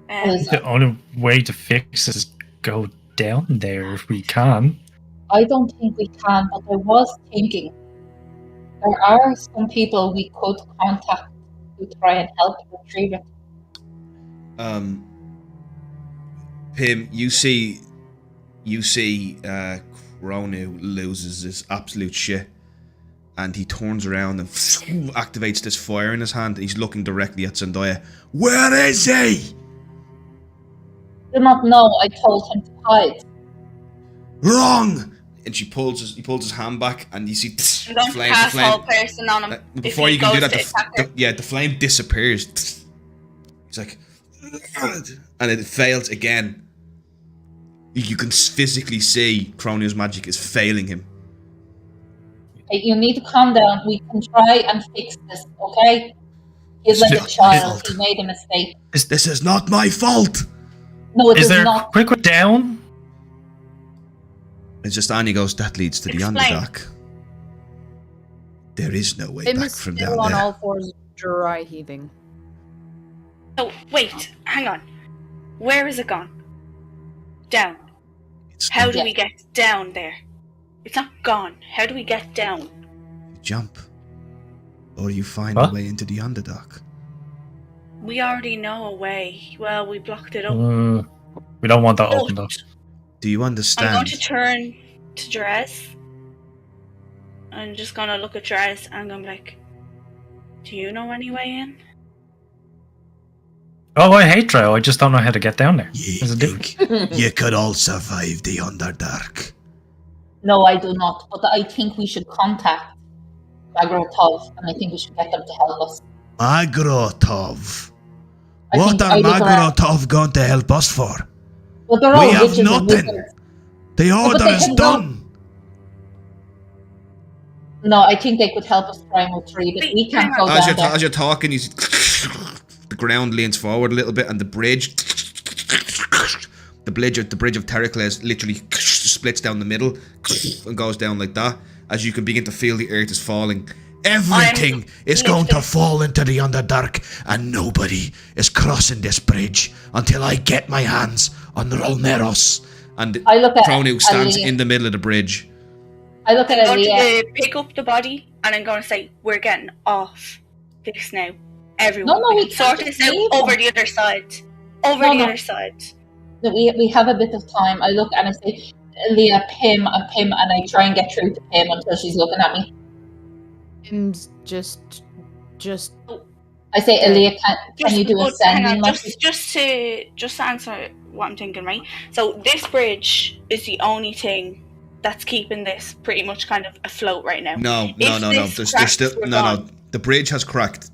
Speaker 7: The only way to fix this is go down there if we can.
Speaker 3: I don't think we can, but I was thinking there are some people we could contact to try and help retrieve it.
Speaker 1: Pim, you see Kronu loses his absolute shit, and he turns around and activates this fire in his hand. He's looking directly at Zendaya. Where is he?
Speaker 3: Do not know. I told him to hide.
Speaker 1: Wrong. And he pulls his hand back, and you see
Speaker 6: I'm going to cast whole person on him.
Speaker 1: Before you can do that, the flame disappears. He's like, and it fails again. You can physically see Kronu's magic is failing him.
Speaker 3: Hey, you need to calm down. We can try and fix this, okay? He's like a child. He made a mistake.
Speaker 1: This is not my fault.
Speaker 3: No, it
Speaker 7: Is
Speaker 3: is
Speaker 7: there
Speaker 3: not.
Speaker 7: quick down?
Speaker 1: It's just Annie goes, that leads to the
Speaker 6: Explain.
Speaker 1: Underdark. There is no way
Speaker 4: Pim
Speaker 1: back
Speaker 4: is
Speaker 1: from
Speaker 4: still
Speaker 1: down
Speaker 4: on
Speaker 1: there.
Speaker 4: all fours, dry heaving.
Speaker 6: Oh, wait, hang on. Where is it gone? Down.
Speaker 1: It's
Speaker 6: How
Speaker 1: not-
Speaker 6: do we get down there? It's not gone. How do we get down?
Speaker 1: You jump. Or you find
Speaker 7: Huh?
Speaker 1: a way into the Underdark.
Speaker 6: We already know a way. Well, we blocked it up.
Speaker 7: We don't want that opened up.
Speaker 1: Do you
Speaker 6: I'm going
Speaker 1: understand?
Speaker 6: to turn to Drez. I'm just going to look at Drez and I'm going to be like, do you know any way in?
Speaker 7: Oh, I hate Drow. I just don't know how to get down there.
Speaker 1: You
Speaker 7: There's a
Speaker 1: think you could all survive the Underdark?
Speaker 3: No, I do not. But I think we should contact Agrotov, and I think we should get them to help us.
Speaker 1: Agrotov.
Speaker 3: I
Speaker 1: What
Speaker 3: think
Speaker 1: are
Speaker 3: either Agrotov-
Speaker 1: Magrotov going to help us for?
Speaker 3: But they're all
Speaker 1: We have
Speaker 3: witches and
Speaker 1: nothing.
Speaker 3: wizards.
Speaker 1: The order
Speaker 3: they
Speaker 1: is
Speaker 3: can go-
Speaker 1: done.
Speaker 3: No, I think they could help us try and retrieve it. We can't go
Speaker 1: As
Speaker 3: down there.
Speaker 1: you're talking, the ground leans forward a little bit, and the bridge the bridge of Terracles literally splits down the middle and goes down like that. As you can begin to feel the earth is falling. Everything is going to fall into the Underdark, and nobody is crossing this bridge until I get my hands on Rolmeros. And Cronu stands in the middle of the bridge.
Speaker 3: I look at
Speaker 6: I'm going
Speaker 3: Aaliyah.
Speaker 6: to pick up the body, and I'm going to say, we're getting off this now. Everyone.
Speaker 3: No, we
Speaker 6: can sort
Speaker 3: can't
Speaker 6: this out
Speaker 3: leave
Speaker 6: over
Speaker 3: them.
Speaker 6: the other side. Over the other side.
Speaker 3: We have a bit of time. I look and I say, Aaliyah, Pim, and I try and get through to Pim until she's looking at me.
Speaker 4: Pim's just.
Speaker 3: I say, Aaliyah, can you do a sending message?
Speaker 6: Just to answer what I'm thinking, right? So this bridge is the only thing that's keeping this pretty much kind of afloat right now.
Speaker 1: No. There's still no. The bridge has cracked.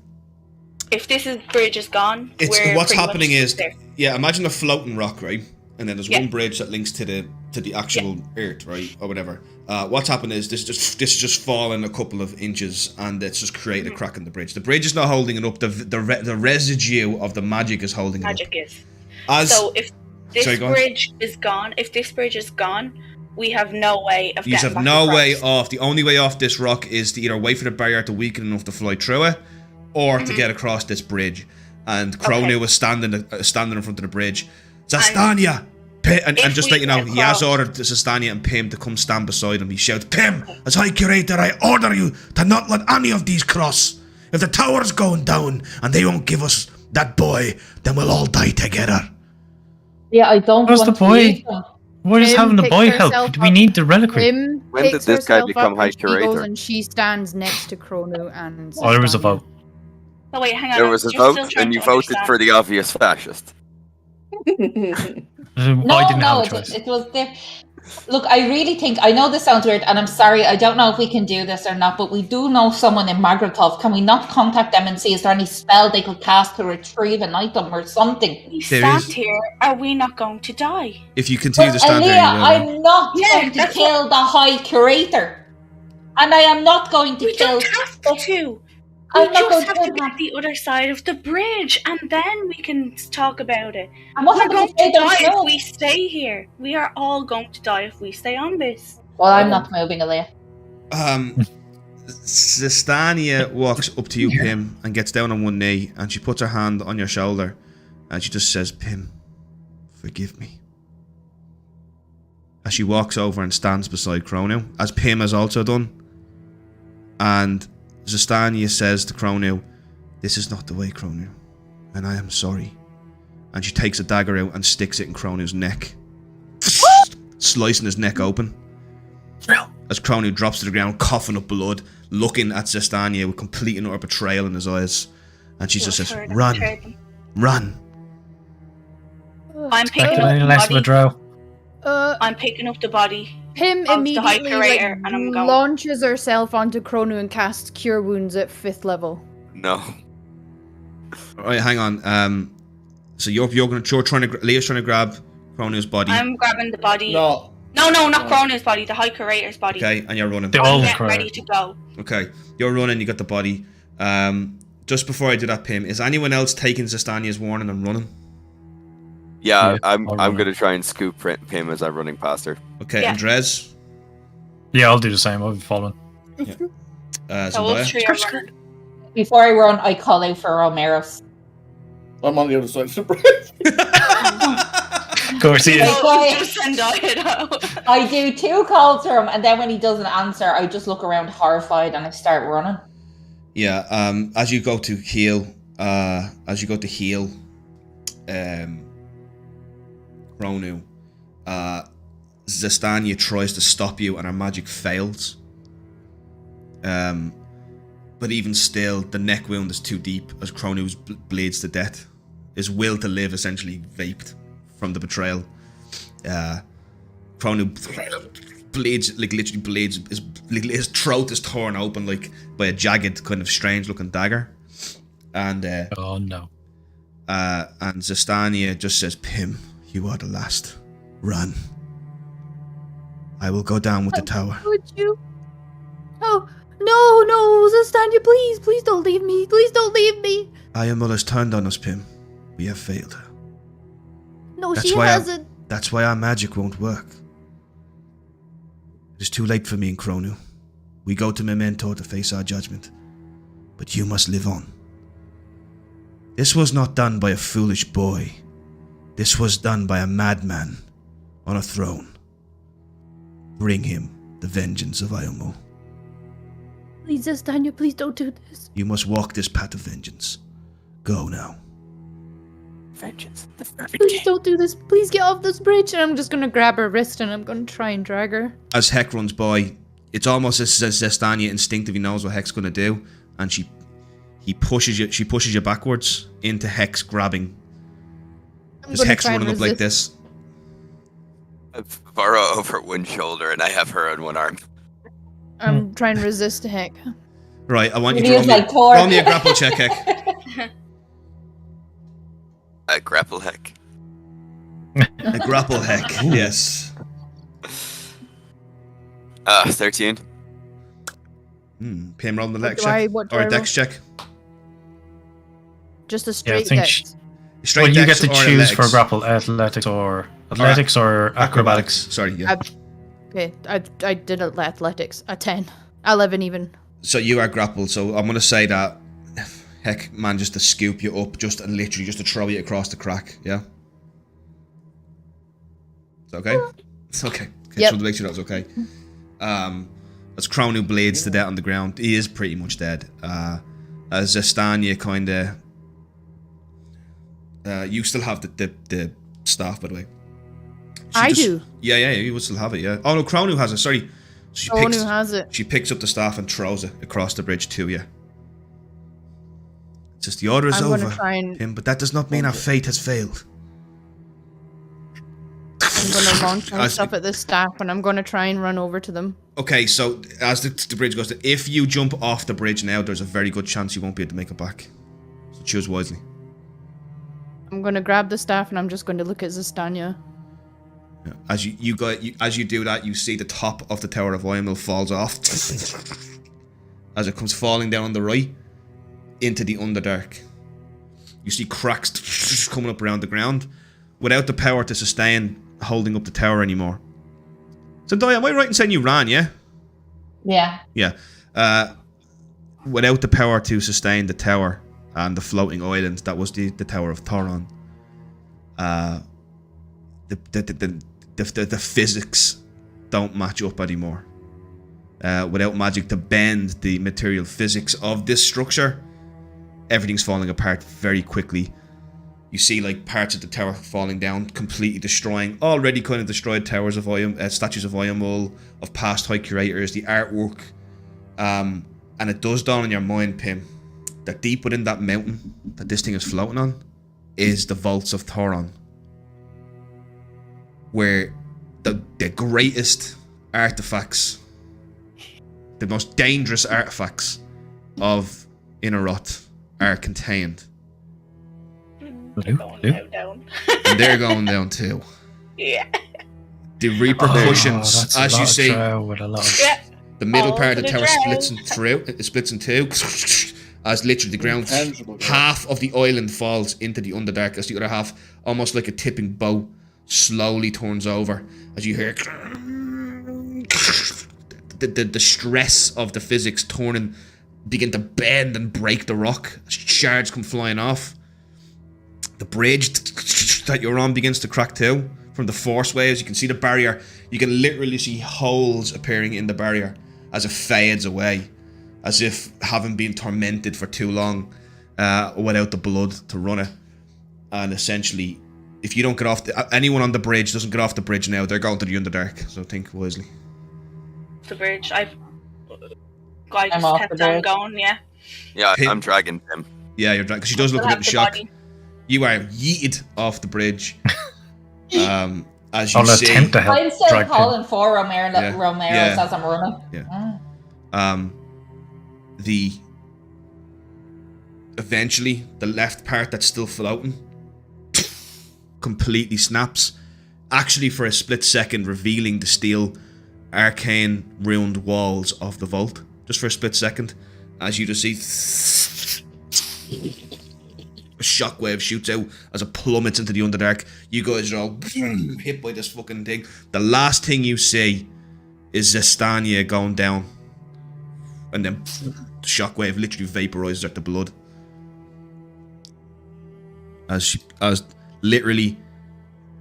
Speaker 6: If this bridge is gone,
Speaker 1: What's happening is imagine a floating rock, right? And then there's one bridge that links to the actual earth, right, or whatever. What's happened is this is just fallen a couple of inches, and it's just created a crack in the bridge. The bridge is not holding it up. The residue of the magic is holding it up.
Speaker 6: Magic is. So if this bridge is gone, we have no way of getting back across. You have no way off. The only way off this rock is to either wait for the barrier to weaken enough to fly through it, or to get across this bridge. And Cronu was standing in front of the bridge. Zastania! And just to let you know, he has ordered Zastania and Pim to come stand beside him. He shouts, Pim, as High Curator, I order you to not let any of these cross. If the tower's going down and they won't give us that boy, then we'll all die together.
Speaker 3: Yeah, I don't
Speaker 7: What's the boy? What is having the boy help? We need the reliquary.
Speaker 5: When did this guy become High Curator?
Speaker 4: And she stands next to Cronu and...
Speaker 7: Oh, there was a vote.
Speaker 6: Oh wait, hang on.
Speaker 5: There was a vote, and you voted for the obvious fascist.
Speaker 7: I didn't have a choice.
Speaker 3: It was Look, I really think, I know this sounds weird, and I'm sorry, I don't know if we can do this or not, but we do know someone in Magratov. Can we not contact them and see, is there any spell they could cast to retrieve an item or something?
Speaker 6: We stand here, are we not going to die?
Speaker 1: If you continue to stand there, you will.
Speaker 3: I'm not going to kill the High Curator. And I am not going to kill...
Speaker 6: We don't have to. We just have to get the other side of the bridge, and then we can talk about it.
Speaker 3: And what
Speaker 6: We're going to die if we stay here. We are all going to die if we stay on this.
Speaker 3: Well, I'm not moving, Aaliyah.
Speaker 1: Zastania walks up to you, Pim, and gets down on one knee, and she puts her hand on your shoulder, and she just says, Pim, forgive me. As she walks over and stands beside Cronu, as Pim has also done. And Zastania says to Cronu, this is not the way, Cronu, and I am sorry. And she takes a dagger out and sticks it in Cronu's neck, slicing his neck open. As Cronu drops to the ground, coughing up blood, looking at Zastania with complete and utter betrayal in his eyes. And she just says, run, run.
Speaker 6: I'm picking up the body. I'm picking up the body.
Speaker 4: Pim immediately launches herself onto Cronu and casts Cure Wounds at 5th level.
Speaker 5: No.
Speaker 1: Alright, hang on. So Leah's trying to grab Cronu's body.
Speaker 6: I'm grabbing the body. No, not Cronu's body, the High Curator's body.
Speaker 1: Okay, and you're running.
Speaker 6: I'm getting ready to go.
Speaker 1: Okay, you're running, you got the body. Just before I do that, Pim, is anyone else taking Zastania's warning and running?
Speaker 5: Yeah, I'm gonna try and scoop Pim as I'm running past her.
Speaker 1: Okay, and Drez?
Speaker 7: Yeah, I'll do the same. I'll be following.
Speaker 1: Zendaya?
Speaker 3: Before I run, I call out for Romeros.
Speaker 2: I'm on the other side of the bridge.
Speaker 7: Of course he is.
Speaker 3: I do 2 calls for him, and then when he doesn't answer, I just look around horrified and I start running.
Speaker 1: Yeah, as you go to heal, Cronu, Zastania tries to stop you and her magic fails. But even still, the neck wound is too deep as Cronu bleeds to death. His will to live essentially vaped from the betrayal. Cronu bleeds, like literally bleeds. His throat is torn open like by a jagged, kind of strange looking dagger. And
Speaker 7: oh no.
Speaker 1: And Zastania just says, Pim, you are the last. Run. I will go down with the tower.
Speaker 4: Would you? Oh, no, Zastania, please don't leave me. Please don't leave me.
Speaker 1: Iyumul has turned on us, Pim. We have failed her.
Speaker 4: No, she hasn't.
Speaker 1: That's why our magic won't work. It is too late for me and Kronu. We go to Memento to face our judgment. But you must live on. This was not done by a foolish boy. This was done by a madman on a throne. Bring him the vengeance of Iyumul.
Speaker 4: Please, Zestania, please don't do this.
Speaker 1: You must walk this path of vengeance. Go now.
Speaker 5: Vengeance.
Speaker 4: Please don't do this. Please get off this bridge. And I'm just going to grab her wrist and I'm going to try and drag her.
Speaker 1: As Heck runs by, it's almost as Zestania instinctively knows what Heck's going to do, and she pushes you backwards into Heck's grabbing. Just Heck's running up like this.
Speaker 5: I borrow over one shoulder and I have her on one arm.
Speaker 4: I'm trying to resist Heck.
Speaker 1: Right, I want you to roll me a grapple check, Heck.
Speaker 5: A grapple Heck.
Speaker 1: A grapple Heck, yes.
Speaker 5: 13.
Speaker 1: Pim, roll the dex check. Or a dex check.
Speaker 4: Just a straight dex.
Speaker 1: Straight
Speaker 7: well, you get
Speaker 1: dex
Speaker 7: to
Speaker 1: or
Speaker 7: choose
Speaker 1: athletics.
Speaker 7: for grapple athletics or acrobatics.
Speaker 1: Sorry, yeah.
Speaker 4: Okay, I did athletics. A 10. 11 even.
Speaker 1: So you are grappled, so I'm going to say that Heck manages to scoop you up and literally just to throw you across the crack, yeah? Is that okay? It's okay. Okay,
Speaker 4: yep.
Speaker 1: so to make sure that was okay. As Kronu bleeds to death on the ground, he is pretty much dead. As Zestania kind of... you still have the staff, by the way.
Speaker 4: I do.
Speaker 1: Yeah, you would still have it, yeah. Oh no, Kronu has it, sorry. So
Speaker 4: Kronu has it.
Speaker 1: She picks up the staff and throws it across the bridge to you. It's just the order is over, Pim, but that does not mean our fate has failed.
Speaker 4: I'm going to launch my stuff at this staff and I'm going to try and run over to them.
Speaker 1: Okay, so as the bridge goes, if you jump off the bridge now, there's a very good chance you won't be able to make it back. So choose wisely.
Speaker 4: I'm going to grab the staff and I'm just going to look at Zestania.
Speaker 1: Yeah. As you do that, you see the top of the Tower of Iyumul falls off as it comes falling down on the right into the Underdark. You see cracks coming up around the ground without the power to sustain holding up the tower anymore. So, Daya, am I right in saying you ran? Yeah.
Speaker 3: Yeah.
Speaker 1: Without the power to sustain the tower and the floating island that was the Tower of Thoro'n, the physics don't match up anymore. Without magic to bend the material physics of this structure, everything's falling apart very quickly. You see like parts of the tower falling down, completely destroying already kind of destroyed towers of statues of Iyumul, of past high curators, the artwork. And it does dawn on your mind, Pim, that deep within that mountain that this thing is floating on is the vaults of Thoro'n, where the greatest artifacts, the most dangerous artifacts of Innerrot are contained.
Speaker 6: They're going down.
Speaker 1: And they're going down too.
Speaker 6: Yeah.
Speaker 1: The repercussions, as you see,
Speaker 6: Yeah.
Speaker 1: the middle part of the tower splits in two, as literally the ground, half of the island falls into the Underdark, as the other half, almost like a tipping boat, slowly turns over, as you hear the stress of the physics begin to bend and break the rock. Shards come flying off. The bridge that you're on begins to crack too from the force waves. You can see the barrier. You can literally see holes appearing in the barrier as it fades away, as if having been tormented for too long without the blood to run it. And essentially, if you don't get off, anyone on the bridge doesn't get off the bridge now, they're going to the Underdark. So think wisely.
Speaker 6: The bridge.
Speaker 3: I'm off the bridge.
Speaker 6: Going, yeah.
Speaker 5: Yeah, I'm dragging him.
Speaker 1: Yeah, you're dragging, because she does look a bit in shock. You are yeeted off the bridge. As you see,
Speaker 7: attempt to help.
Speaker 3: I'm still calling for Romero as I'm running.
Speaker 1: Yeah. Eventually, the left part that's still floating completely snaps. Actually, for a split second, revealing the steel, arcane, ruined walls of the vault. Just for a split second, as you just see shockwave shoots out as it plummets into the Underdark. You guys are all hit by this fucking thing. The last thing you see is Zestania going down. And then the shockwave literally vaporizes out the blood. As literally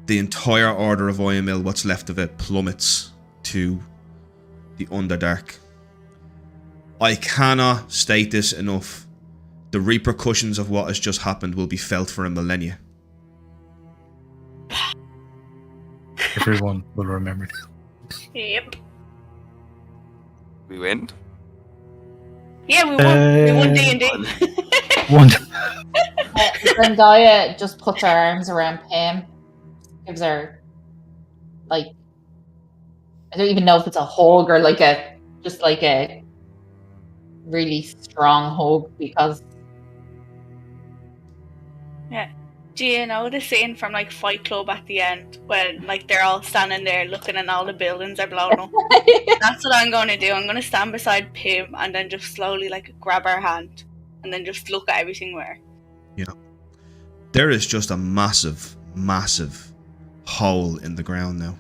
Speaker 1: the entire Order of Iyumul, what's left of it, plummets to the Underdark. I cannot state this enough. The repercussions of what has just happened will be felt for a millennia.
Speaker 7: Everyone will remember it.
Speaker 6: Yep.
Speaker 5: We win?
Speaker 6: Yeah, we won. We won D&D.
Speaker 7: One.
Speaker 3: Zendaya just puts her arms around Pam. Gives her, like, I don't even know if it's a hug or like a really strong hug, because
Speaker 6: yeah. Do you know the scene from like Fight Club at the end when like they're all standing there looking and all the buildings are blown up? That's what I'm going to do. I'm going to stand beside Pim and then just slowly like grab her hand and then just look at everything with her.
Speaker 1: Yeah. There is just a massive, massive hole in the ground now.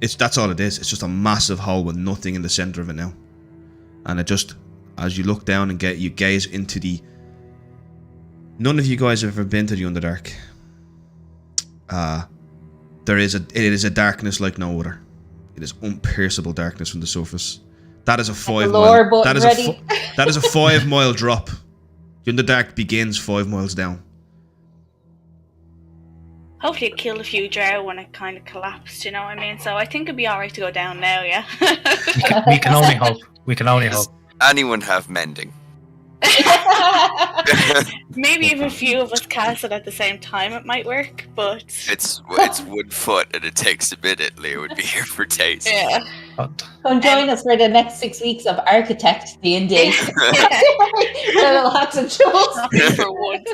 Speaker 1: That's all it is. It's just a massive hole with nothing in the center of it now. And it just, as you look down and you gaze into the... None of you guys have ever been to the Underdark. It is a darkness like no other. It is unpierceable darkness from the surface. That is a 5 mile. That is a 5 mile drop. The Underdark begins 5 miles down.
Speaker 6: Hopefully it killed a few drow when it kind of collapsed, you know what I mean? So I think it'd be alright to go down now, yeah?
Speaker 7: We can only hope. We can only hope.
Speaker 5: Anyone have mending?
Speaker 6: Maybe if a few of us cast it at the same time it might work, but...
Speaker 5: It's wood foot and it takes a minute. Leah would be here for days.
Speaker 6: Yeah.
Speaker 3: Come join us for the next 6 weeks of Architect D&D. Little hats and shovels.
Speaker 6: For wood.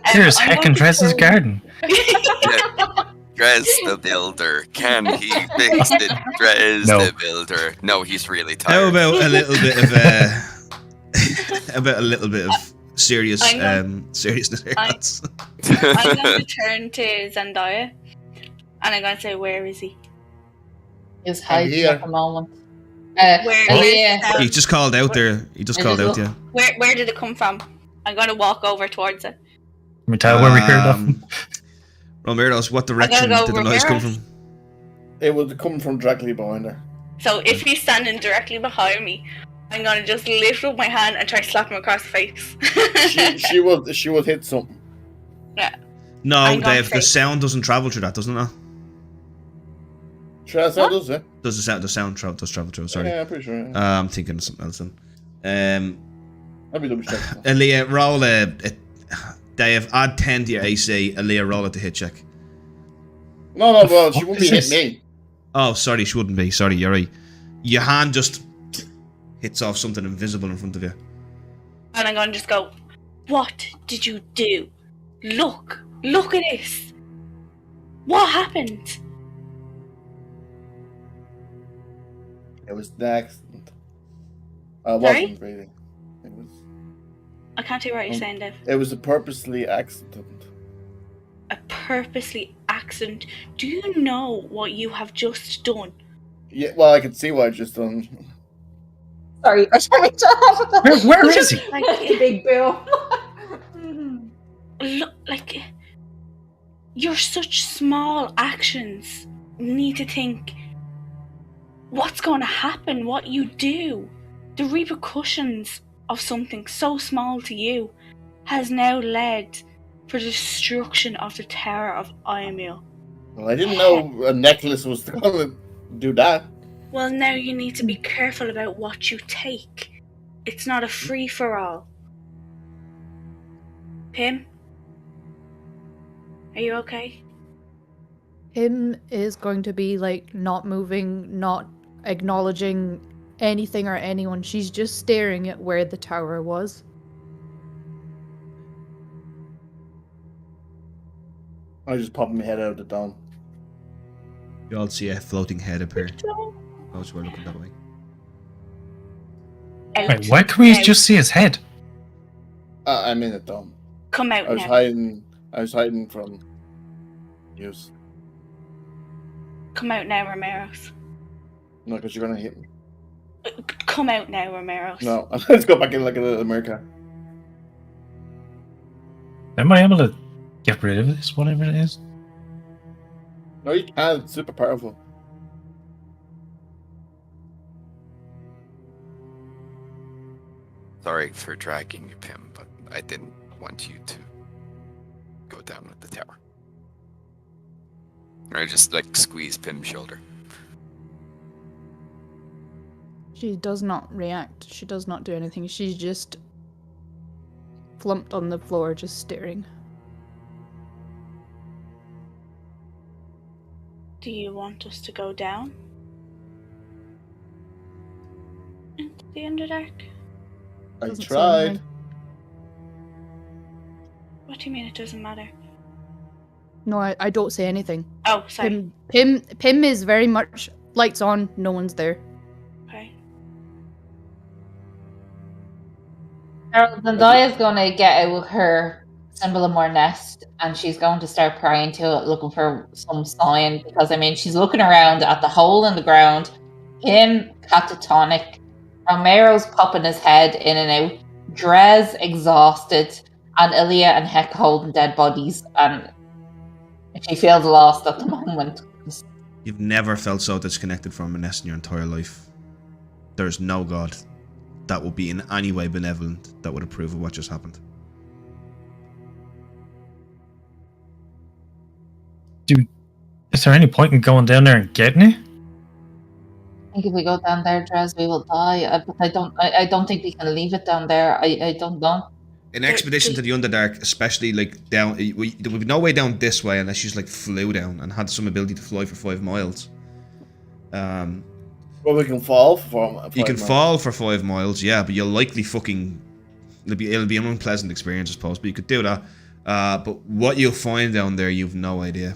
Speaker 7: Here's Heckin' Dress's garden.
Speaker 5: Dress the builder. Can he fix it? Dress the builder. No, he's really tired.
Speaker 1: How about a little bit of seriousness here, lads?
Speaker 6: I'm going to turn to Zendaya and I'm going to say, where is he?
Speaker 3: He's hiding at the moment.
Speaker 1: He just called out there. He just called out, yeah.
Speaker 6: Where did it come from? I'm going to walk over towards it.
Speaker 7: Can we tell where we heard that?
Speaker 1: Romero's, what direction did the noise come from?
Speaker 2: It would come from directly behind her.
Speaker 6: So if he's standing directly behind me, I'm gonna just lift up my hand and try to slap him across the face.
Speaker 2: she would hit something.
Speaker 6: Yeah.
Speaker 1: No, Dave, the sound doesn't travel through that, doesn't it?
Speaker 2: Sure, that sound does it?
Speaker 1: Does the sound does travel through? Sorry.
Speaker 2: Yeah, I'm pretty sure. Yeah.
Speaker 1: I'm thinking of something else then.
Speaker 2: I'll be double checking.
Speaker 1: Aaliyah, roll Dave, add 10 to your AC. Aaliyah, roll it to hit check.
Speaker 2: No, well, she wouldn't be hitting me.
Speaker 1: Oh, sorry, she wouldn't be. Sorry, you're right. Your hand just hits off something invisible in front of you.
Speaker 6: And I'm gonna just go, what did you do? Look at this. What happened?
Speaker 2: It was the accident. I wasn't breathing. It was.
Speaker 6: I can't hear what you're saying, Dev.
Speaker 2: It was a purposely accident.
Speaker 6: A purposely accident? Do you know what you have just done?
Speaker 2: Yeah, well, I can see what I just done.
Speaker 3: Sorry, I tried to
Speaker 7: Where is he?
Speaker 6: Like,
Speaker 3: big bill.
Speaker 6: Look, like, your such small actions. You need to think, what's going to happen? What you do? The repercussions of something so small to you has now led for the destruction of the Tower of Iyumul.
Speaker 2: Well, I didn't know a necklace was going to do that.
Speaker 6: Well, now you need to be careful about what you take. It's not a free-for-all. Pim? Are you okay?
Speaker 4: Pim is going to be, like, not moving, not acknowledging anything or anyone. She's just staring at where the tower was.
Speaker 2: I just popped my head out of the dome.
Speaker 1: You all see a floating head appear. Oh, so we're looking that way.
Speaker 7: Wait, why can we just see his head?
Speaker 2: I'm in the dome.
Speaker 6: Come out now.
Speaker 2: I was hiding from news.
Speaker 6: Come out now, Romeros.
Speaker 2: No, because you're gonna hit me.
Speaker 6: Come out now, Romeros.
Speaker 2: No, let's go back in like a little America.
Speaker 7: Am I able to get rid of this, whatever it is?
Speaker 2: No, you can't. It's super powerful.
Speaker 5: Sorry for dragging you, Pim, but I didn't want you to go down with the tower. I just squeeze Pim's shoulder.
Speaker 4: She does not react. She does not do anything. She's just flumped on the floor, just staring.
Speaker 6: Do you want us to go down into the Underdark?
Speaker 2: I
Speaker 4: Doesn't say
Speaker 2: tried.
Speaker 4: anything.
Speaker 6: What do you mean it doesn't matter?
Speaker 4: No, I don't say anything.
Speaker 6: Oh, sorry.
Speaker 4: Pim is very much lights on, no one's there.
Speaker 6: Okay.
Speaker 3: Zendaya's going to get out her symbol of more nest, and she's going to start prying to it, looking for some sign, because she's looking around at the hole in the ground. Pim catatonic, Romero's popping his head in and out, Drez exhausted, and Ilya and Heck holding dead bodies, and she feels lost at the moment.
Speaker 1: You've never felt so disconnected from a nest in your entire life. There's no god that would be in any way benevolent that would approve of what just happened.
Speaker 7: Dude, is there any point in going down there and getting it?
Speaker 3: I think if we go down there, Drez, we will die. But I don't think we can leave it down there. I don't know.
Speaker 1: An expedition to the Underdark, especially down, there would be no way down this way unless you just flew down and had some ability to fly for 5 miles.
Speaker 2: Well, we can fall for 5 miles.
Speaker 1: You can fall for 5 miles, yeah, but you'll likely it'll be an unpleasant experience, I suppose. But you could do that. But what you'll find down there, you've no idea.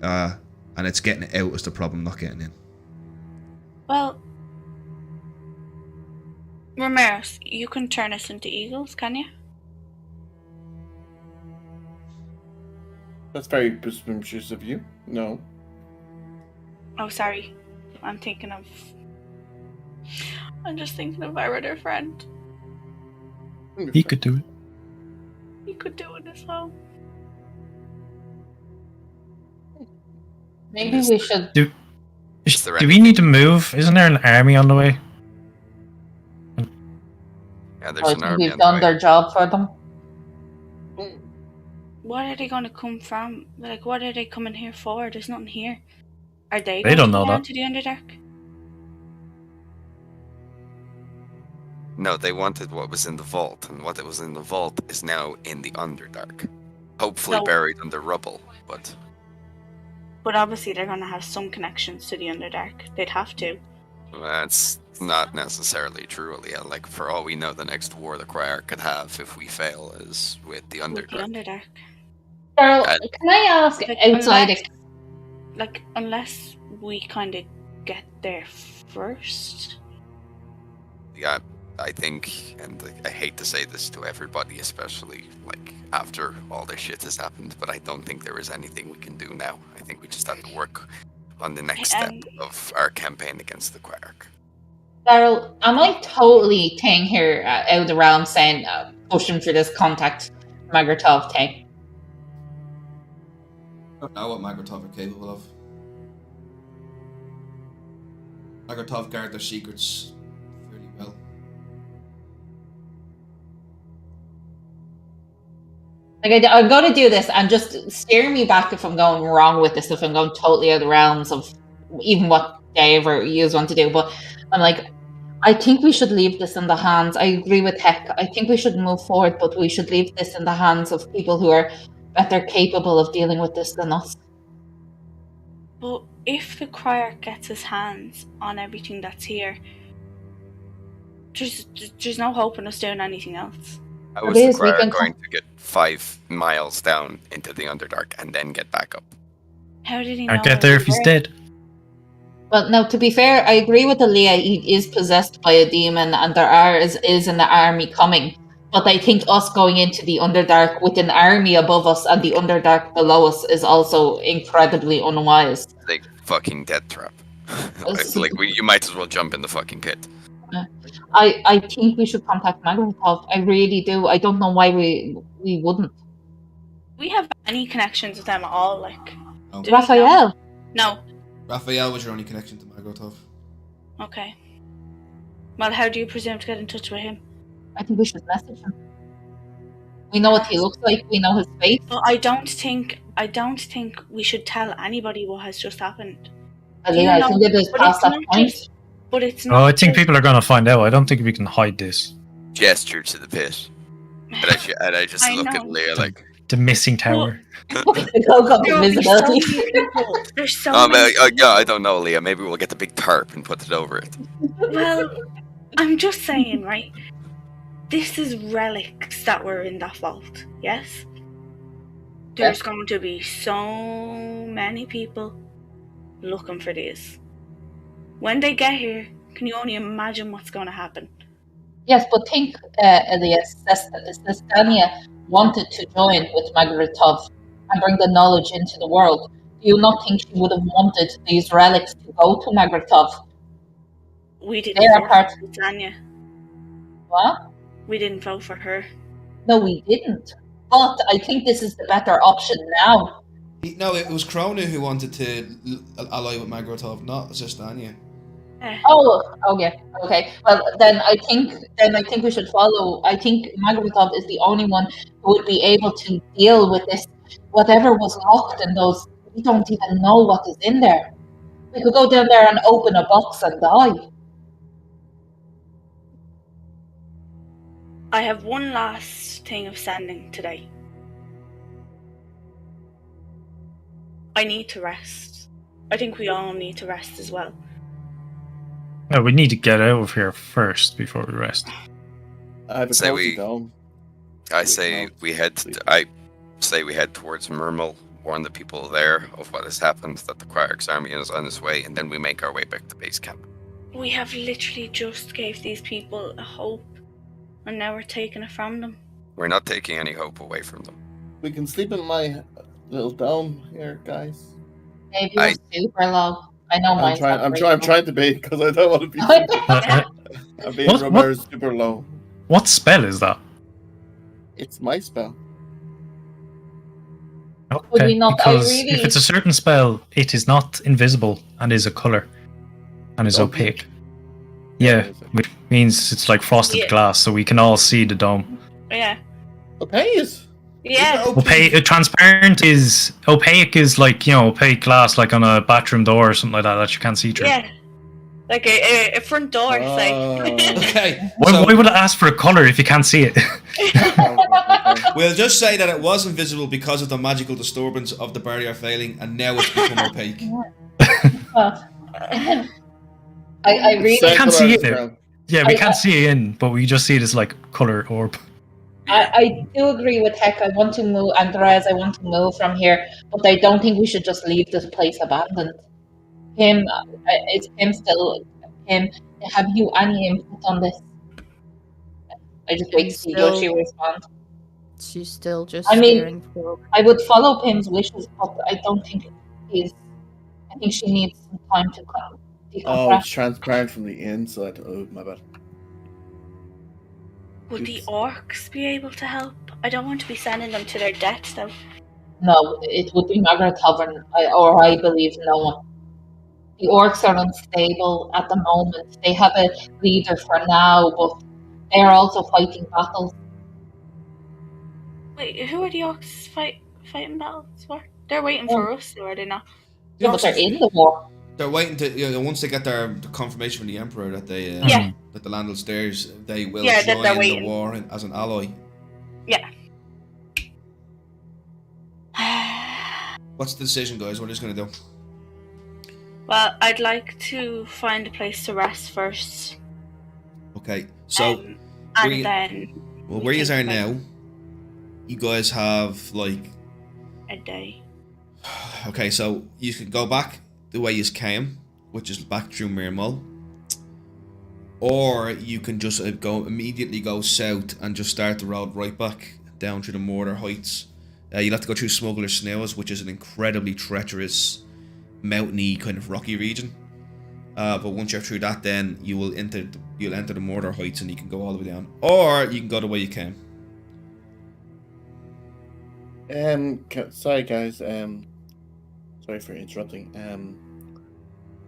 Speaker 1: And it's getting out is the problem, not getting in.
Speaker 6: Well, Romeros, you can turn us into eagles, can you?
Speaker 2: That's very presumptuous of you. No.
Speaker 6: Oh, sorry. I'm just thinking of our other friend.
Speaker 7: He could do it.
Speaker 6: He could do it as well.
Speaker 3: Maybe we should.
Speaker 7: Do we need to move? Isn't there an army on the way?
Speaker 5: Yeah, there's an army
Speaker 3: We've
Speaker 5: on the
Speaker 3: done
Speaker 5: way.
Speaker 3: their job for them.
Speaker 6: What are they going to come from? What are they coming here for? There's nothing here. Are they
Speaker 7: They don't
Speaker 6: going
Speaker 7: know
Speaker 6: down
Speaker 7: that.
Speaker 6: to the Underdark?
Speaker 5: No, they wanted what was in the vault, and what was in the vault is now in the Underdark. Hopefully
Speaker 6: So-
Speaker 5: buried under rubble, but...
Speaker 6: But obviously they're going to have some connections to the Underdark. They'd have to.
Speaker 5: That's not necessarily true, Leah. For all we know, the next war the Criarch could have if we fail is with the
Speaker 6: With the
Speaker 5: Underdark.
Speaker 6: Underdark.
Speaker 3: Carol, can I ask outside?
Speaker 6: Unless we kind of get there first.
Speaker 5: Yeah, I think, and I hate to say this to everybody, especially after all this shit has happened, but I don't think there is anything we can do now. I think we just have to work on the next step of our campaign against the Criarch.
Speaker 3: Daryl, am I totally thing here out of the realm saying pushing for this contact Magratov thing?
Speaker 1: I don't know what Magratov are capable of. Magratov guard their secrets fairly well.
Speaker 3: I'm going to do this and just steer me back if I'm going wrong with this, if I'm going totally out of the realms of even what Dave or you want to do. But I'm I think we should leave this in the hands. I agree with Heck. I think we should move forward, but we should leave this in the hands of people who are better capable of dealing with this than us.
Speaker 6: But if the Criarch gets his hands on everything that's here, there's no hope in us doing anything else.
Speaker 5: How is the Criarch going to get 5 miles down into the Underdark and then get back up?
Speaker 6: How did he know?
Speaker 7: Can't get there if he's dead.
Speaker 3: Well, now, to be fair, I agree with Aaliyah. He is possessed by a demon, and there is an army coming. But I think us going into the Underdark with an army above us and the Underdark below us is also incredibly unwise.
Speaker 5: Like fucking death trap. You might as well jump in the fucking pit.
Speaker 3: I think we should contact Magratov. I really do. I don't know why we wouldn't.
Speaker 6: We have any connections with them at all, like?
Speaker 1: No.
Speaker 3: Raphael?
Speaker 6: No.
Speaker 1: Raphael was your only connection to Magratov.
Speaker 6: Okay. Well, how do you presume to get in touch with him?
Speaker 3: I think we should message him. We know what he looks like. We know his face.
Speaker 6: Well, I don't think we should tell anybody what has just happened.
Speaker 3: I think it is past that point.
Speaker 6: But it's not.
Speaker 7: Oh, I think people are going to find out. I don't think we can hide this.
Speaker 5: Gesture to the pit. And I just look at Leah like...
Speaker 7: The missing tower.
Speaker 6: There's so many.
Speaker 5: I don't know, Leah. Maybe we'll get the big tarp and put it over it.
Speaker 6: Well, I'm just saying, right? This is relics that were in that vault, yes? There's going to be so many people looking for these. When they get here, can you only imagine what's going to happen?
Speaker 3: Yes, but think, Elias, Sestania wanted to join with Magratov and bring the knowledge into the world. Do you not think she would have wanted these relics to go to Magratov?
Speaker 6: We didn't vote for Sestania.
Speaker 3: What?
Speaker 6: We didn't vote for her.
Speaker 3: No, we didn't. But I think this is the better option now.
Speaker 1: No, it was Krona who wanted to ally with Magratov, not Sestania.
Speaker 3: Oh, okay. Well, then I think we should follow. I think Magratov is the only one who would be able to deal with this. Whatever was locked in those, we don't even know what is in there. We could go down there and open a box and die.
Speaker 6: I have one last thing of sending today. I need to rest. I think we all need to rest as well.
Speaker 7: No, we need to get out of here first before we rest.
Speaker 2: I say we
Speaker 5: head towards Mermul, warn the people there of what has happened, that the Criarch's army is on its way, and then we make our way back to base camp.
Speaker 6: We have literally just gave these people a hope, and now we're taking it from them.
Speaker 5: We're not taking any hope away from them.
Speaker 2: We can sleep in my little dome here, guys.
Speaker 3: Maybe you're super low. I know mine.
Speaker 2: I'm trying to be, because I don't want to be. I'm being super low.
Speaker 7: What spell is that?
Speaker 2: It's my spell.
Speaker 7: Okay, because if it's a certain spell, it is not invisible and is a color and is opaque. Yeah, which means it's like frosted glass, so we can all see the dome.
Speaker 6: Yeah.
Speaker 2: Opaque?
Speaker 6: Yeah.
Speaker 7: Transparent is opaque is like, opaque glass, like on a bathroom door or something like that you can't see through.
Speaker 6: Yeah. Like a front door,
Speaker 1: Okay.
Speaker 7: Why would it ask for a color if you can't see it?
Speaker 1: We'll just say that it was invisible because of the magical disturbance of the barrier failing, and now it's become opaque.
Speaker 3: I really
Speaker 7: can't see it. Yeah, we can't see it in, but we just see it as like color orb.
Speaker 3: I do agree with Heck. I want to move, Andreas. I want to move from here, but I don't think we should just leave this place abandoned. Is Kim still Kim? Have you any input on this? I just wait to see Yoshi respond.
Speaker 4: She's still just staring for.
Speaker 3: I would follow Pim's wishes, but I don't think he's. I think she needs some time to come.
Speaker 2: Oh, it's transparent from the inside. Oh, my bad.
Speaker 6: Would the orcs be able to help? I don't want to be sending them to their deaths, though.
Speaker 3: No, it would be Magratov, or I believe no one. The orcs are unstable at the moment. They have a leader for now, but they are also fighting battles.
Speaker 6: Wait, who are the orcs fighting battles for? They're waiting for us, or are they not?
Speaker 3: Yeah, but they're in the war.
Speaker 1: They're waiting to, once they get their confirmation from the Emperor that they that the Landel Stairs, they will join the war as an ally.
Speaker 6: Yeah.
Speaker 1: What's the decision, guys? What are you just going to do?
Speaker 6: Well, I'd like to find a place to rest first.
Speaker 1: Okay, so
Speaker 6: where you
Speaker 1: are now, you guys have like
Speaker 6: a day.
Speaker 1: Okay, so you can go back the way you came, which is back through Mermul. Or you can just immediately go south and just start the road right back down through the Mortar Heights. You'll have to go through Smuggler's Snails, which is an incredibly treacherous, mountainy kind of rocky region. But once you're through that, then you'll enter the Mortar Heights and you can go all the way down. Or you can go the way you came.
Speaker 2: Sorry guys. Sorry for interrupting.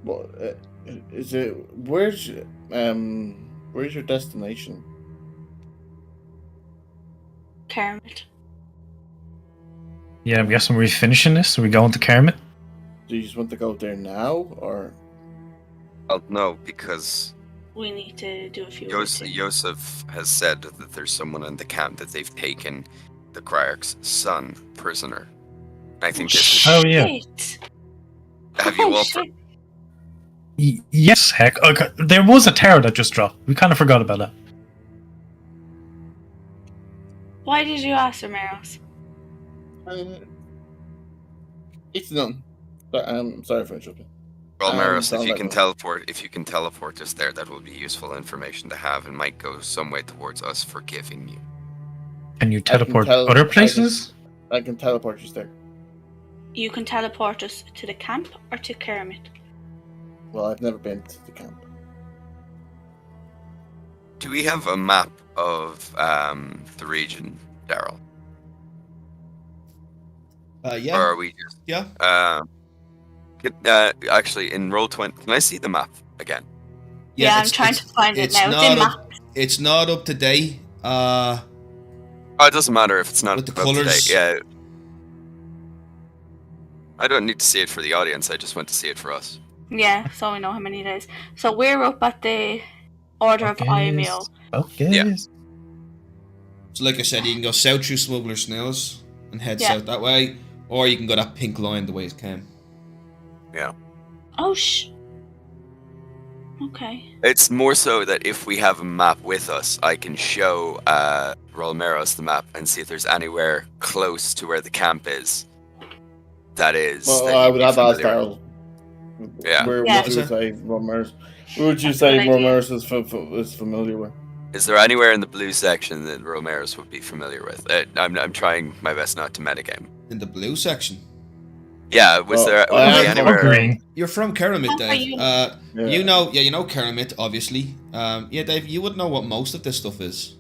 Speaker 2: What is it? Where's your destination?
Speaker 6: Kermit.
Speaker 7: Yeah, I'm guessing we're finishing this. Are we going to Kermit?
Speaker 2: Do you just want to go there now, or?
Speaker 5: Well, no, because
Speaker 6: we need to do a few.
Speaker 5: Yosef has said that there's someone in the camp that they've taken the Criarch's son prisoner. I think this is...
Speaker 7: Oh, yeah.
Speaker 5: Have you all...
Speaker 7: Yes, heck. Okay. There was a tower that just dropped. We kind of forgot about that.
Speaker 6: Why did you ask, Romeros?
Speaker 2: It's none. But I'm sorry for interrupting.
Speaker 5: Well, Maris, if you can teleport us there, that will be useful information to have and might go some way towards us forgiving you.
Speaker 7: Can you teleport other places?
Speaker 2: I can teleport you there.
Speaker 6: You can teleport us to the camp or to Kermit.
Speaker 2: Well, I've never been to the camp.
Speaker 5: Do we have a map of the region, Daryl?
Speaker 1: Yeah.
Speaker 5: Or are we just...
Speaker 1: Yeah.
Speaker 5: Actually, in Roll20, can I see the map again?
Speaker 6: Yeah, I'm trying to find it now. It's in map.
Speaker 1: It's not up to date.
Speaker 5: It doesn't matter if it's not
Speaker 1: with the
Speaker 5: up
Speaker 1: colours.
Speaker 5: to date. Yeah. I don't need to see it for the audience. I just want to see it for us.
Speaker 6: Yeah, so we know how many days. So we're up at the Order of Iyumul.
Speaker 7: Okay.
Speaker 5: Yeah.
Speaker 1: So like I said, you can go south through Smuggler's Snails and head south that way, or you can go that pink line the way it came.
Speaker 5: Yeah.
Speaker 6: Oh, okay.
Speaker 5: It's more so that if we have a map with us, I can show Rolmeros the map and see if there's anywhere close to where the camp is. That is.
Speaker 2: Well, I would have asked Daryl.
Speaker 5: Yeah.
Speaker 2: Where would you say Rolmeros? Where would you say Rolmeros is familiar with?
Speaker 5: Is there anywhere in the blue section that Rolmeros would be familiar with? I'm trying my best not to metagame.
Speaker 1: In the blue section?
Speaker 5: Yeah, was there anywhere?
Speaker 7: Green.
Speaker 1: You're from Keramit, Dave. You know Keramit, obviously. Dave, you would know what most of this stuff is.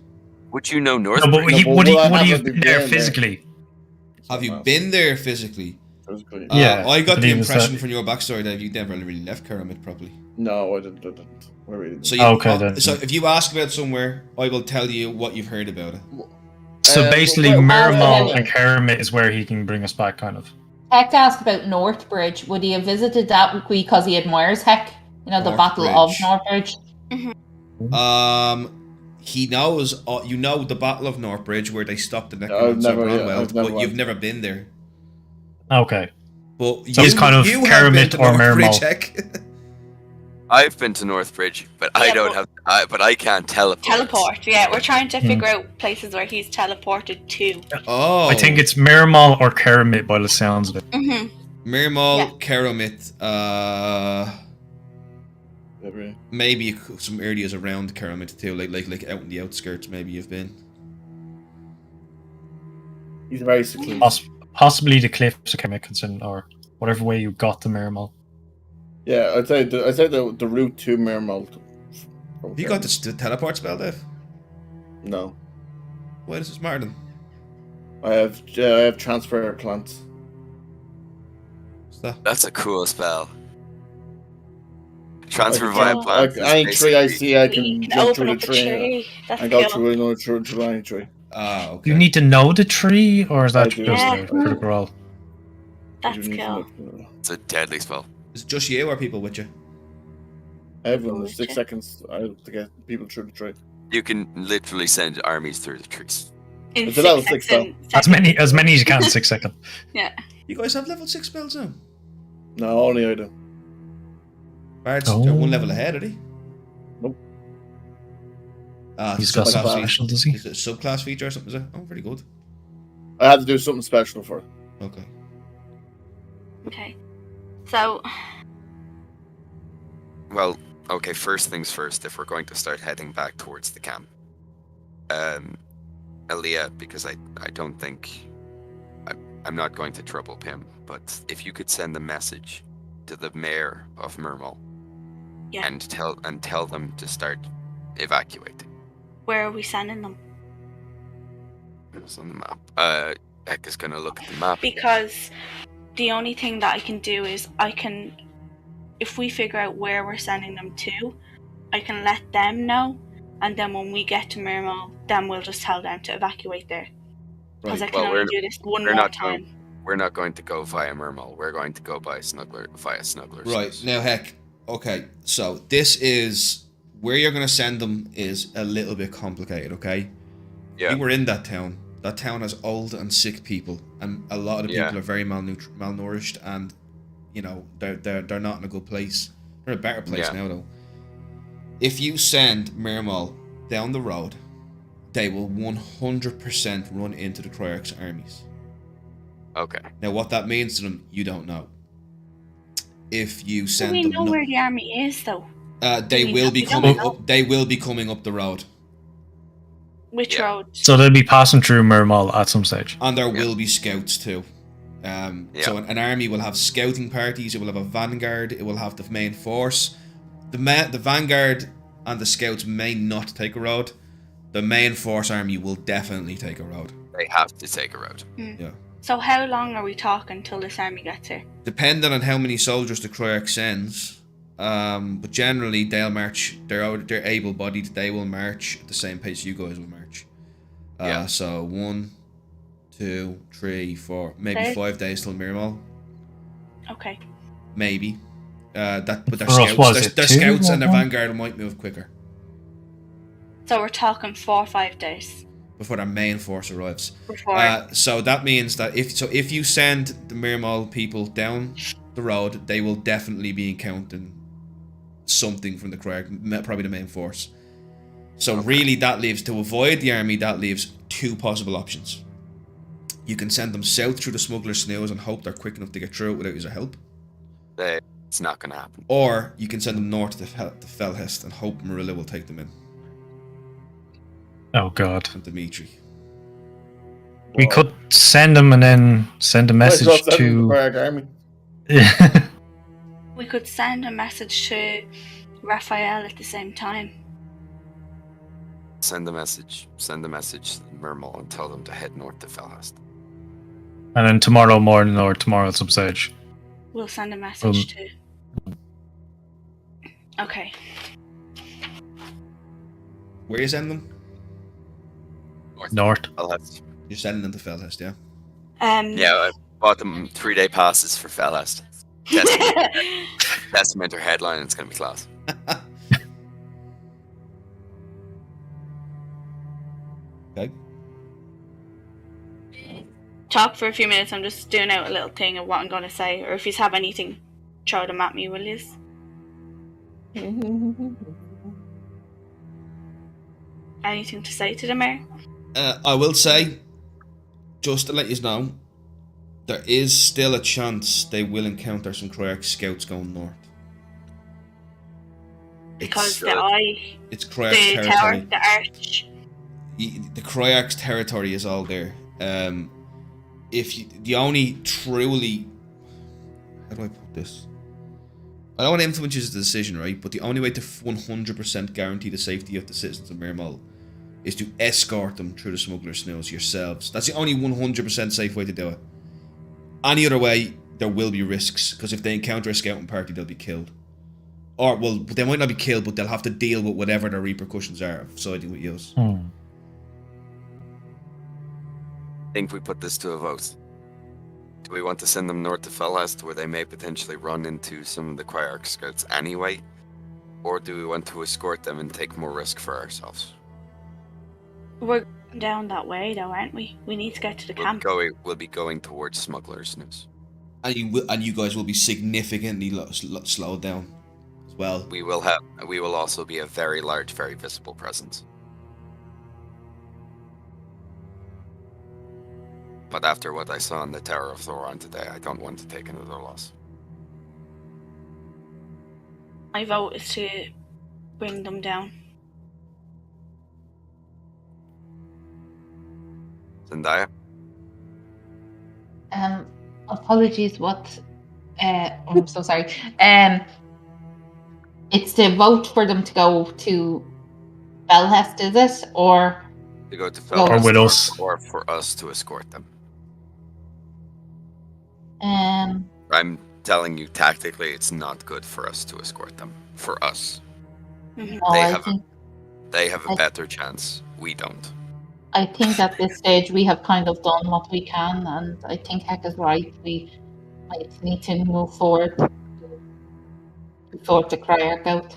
Speaker 5: Would you know North?
Speaker 7: No, but would he have been there
Speaker 2: there
Speaker 7: physically?
Speaker 1: Have you been there physically?
Speaker 7: Yeah.
Speaker 1: I got the impression from your backstory that you never really left Keramit properly.
Speaker 2: No, I didn't.
Speaker 1: So if you ask about somewhere, I will tell you what you've heard about it.
Speaker 7: So basically, Mermul and Keramit is where he can bring us back, kind of.
Speaker 3: Heck asked about Northbridge. Would he have visited that because he admires Heck? You know, the Battle of Northbridge?
Speaker 6: Mm-hmm.
Speaker 1: He knows, the Battle of Northbridge where they stopped the Necromancer, but you've never been there.
Speaker 7: Okay.
Speaker 1: But
Speaker 7: so he's kind of Keramit or Mermul.
Speaker 5: I've been to Northbridge, but I don't have. But I can't teleport.
Speaker 6: Teleport, yeah. We're trying to figure out places where he's teleported to.
Speaker 1: Oh.
Speaker 7: I think it's Mermul or Keramit by the sounds of it.
Speaker 6: Mm-hmm.
Speaker 1: Mermul, Keramit, maybe some areas around Keramit too, like out in the outskirts. Maybe you've been.
Speaker 2: He's very secluded.
Speaker 7: Possibly the cliffs of Keramit, or whatever way you got to Mermul.
Speaker 2: Yeah, I'd say the route to Mermul.
Speaker 1: Have you got the teleport spell, Dave?
Speaker 2: No.
Speaker 1: Why is this Martin?
Speaker 2: I have transfer plants.
Speaker 1: What's that?
Speaker 5: That's a cool spell. Transfer via plants.
Speaker 2: Any tree I see, I can jump through the
Speaker 6: tree.
Speaker 2: And go through another through any tree.
Speaker 1: Okay.
Speaker 7: You need to know the tree, or is that just for the roll?
Speaker 6: That's cool.
Speaker 5: It's a deadly spell.
Speaker 1: Is it just you or people with you?
Speaker 2: Everyone, 6 seconds to get people through the tree.
Speaker 5: You can literally send armies through the trees.
Speaker 6: In
Speaker 2: it's level 6 though.
Speaker 7: As many as you can in 6 seconds.
Speaker 6: Yeah.
Speaker 1: You guys have level 6 spells now?
Speaker 2: No, only I do.
Speaker 1: Bards are one level ahead, are they?
Speaker 2: Nope.
Speaker 7: He's got something special, does he?
Speaker 1: Is it a subclass feature or something? Is it? Oh, very good.
Speaker 2: I had to do something special for it.
Speaker 1: Okay.
Speaker 6: Okay. So.
Speaker 5: Well, Okay, first things first, if we're going to start heading back towards the camp, Aaliyah, because I don't think... I'm not going to trouble Pim, but if you could send a message to the mayor of Mermul and tell them to start evacuating.
Speaker 6: Where are we sending them?
Speaker 5: It's on the map. Ek is going to look at the map.
Speaker 6: Because the only thing that I can do is if we figure out where we're sending them to, I can let them know, and then when we get to Mermul, then we'll just tell them to evacuate there. Because I can only do this one more time.
Speaker 5: We're not going to go via Mermul. We're going to go via Snuggler.
Speaker 1: Right, now heck, okay, so this is... Where you're going to send them is a little bit complicated, okay?
Speaker 5: Yeah.
Speaker 1: We were in that town. That town has old and sick people, and a lot of the people are very malnourished, and, you know, they're not in a good place. They're in a better place now, though. If you send Mermul down the road, they will 100% run into the Criarch's armies.
Speaker 5: Okay.
Speaker 1: Now, what that means to them, you don't know. If you send them...
Speaker 6: Do we know where the army is, though?
Speaker 1: They will be coming up. They will be coming up the road.
Speaker 6: Which road?
Speaker 7: So they'll be passing through Mermul at some stage.
Speaker 1: And there will be scouts too. So an army will have scouting parties. It will have a vanguard. It will have the main force. The vanguard and the scouts may not take a road. The main force army will definitely take a road.
Speaker 5: They have to take a road.
Speaker 1: Yeah.
Speaker 6: So how long are we talking till this army gets here?
Speaker 1: Depending on how many soldiers the Criarch sends, but generally they'll march. They're able-bodied. They will march at the same pace you guys will march. So 1, 2, 3, 4, maybe 5 days till Mermul.
Speaker 6: Okay.
Speaker 1: Maybe. But their scouts. Their scouts and their vanguard might move quicker.
Speaker 6: So we're talking 4 or 5 days
Speaker 1: before their main force arrives. So that means that if you send the Mermul people down the road, they will definitely be encountering something from the Criarch, probably the main force. So really, that leaves, to avoid the army, that leaves 2 possible options. You can send them south through the smuggler's snows and hope they're quick enough to get through it without your help.
Speaker 5: It's not going to happen.
Speaker 1: Or you can send them north to Felhest and hope Marilla will take them in.
Speaker 7: Oh god.
Speaker 1: And Dimitri.
Speaker 7: We could send them and then send a message to...
Speaker 6: We could send a message to Raphael at the same time.
Speaker 5: Send a message to Mermul and tell them to head north to Felhest.
Speaker 7: And then tomorrow morning or tomorrow at some stage,
Speaker 6: we'll send a message to... Okay.
Speaker 1: Where you send them?
Speaker 7: North.
Speaker 5: Felhest.
Speaker 1: You're sending them to Felhest, yeah?
Speaker 5: Yeah, I bought them 3-day passes for Felhest. That's their headline, and it's going to be class.
Speaker 1: Okay.
Speaker 6: Talk for a few minutes. I'm just doing out a little thing of what I'm going to say. Or if you have anything, throw them at me, will you? Anything to say to the mayor?
Speaker 1: I will say, just to let you know, there is still a chance they will encounter some Criarch scouts going north.
Speaker 6: Because
Speaker 1: it's Criarch territory.
Speaker 6: Tower, the arch.
Speaker 1: The Criarch's territory is all there. The only truly... How do I put this? I don't want to influence the decision, right? But the only way to 100% guarantee the safety of the citizens of Mermul is to escort them through the smuggler's snows yourselves. That's the only 100% safe way to do it. Any other way, there will be risks, because if they encounter a scouting party, they'll be killed. Or, well, they might not be killed, but they'll have to deal with whatever their repercussions are of siding with you.
Speaker 5: I think we put this to a vote. Do we want to send them north to Felhest, where they may potentially run into some of the Criarch scouts anyway? Or do we want to escort them and take more risk for ourselves?
Speaker 6: We're down that way, though, aren't we? We need to get to the camp.
Speaker 5: We'll be going towards smugglers' news.
Speaker 1: And you guys will be significantly slowed down as well.
Speaker 5: We will also be a very large, very visible presence. But after what I saw in the Tower of Thoro'n today, I don't want to take another loss.
Speaker 6: My vote is to bring them down.
Speaker 5: Zendaya?
Speaker 3: Apologies, what? I'm so sorry. It's to vote for them to go to Belhest, is it? Or
Speaker 5: To go to
Speaker 7: Or with us.
Speaker 5: or for us to escort them.
Speaker 3: I'm
Speaker 5: telling you, tactically, it's not good for us to escort them. For us.
Speaker 6: Mm-hmm.
Speaker 5: They have a better chance. We don't.
Speaker 3: I think at this stage we have kind of done what we can, and I think Heck is right. We might need to move forward to sort the Criarch out.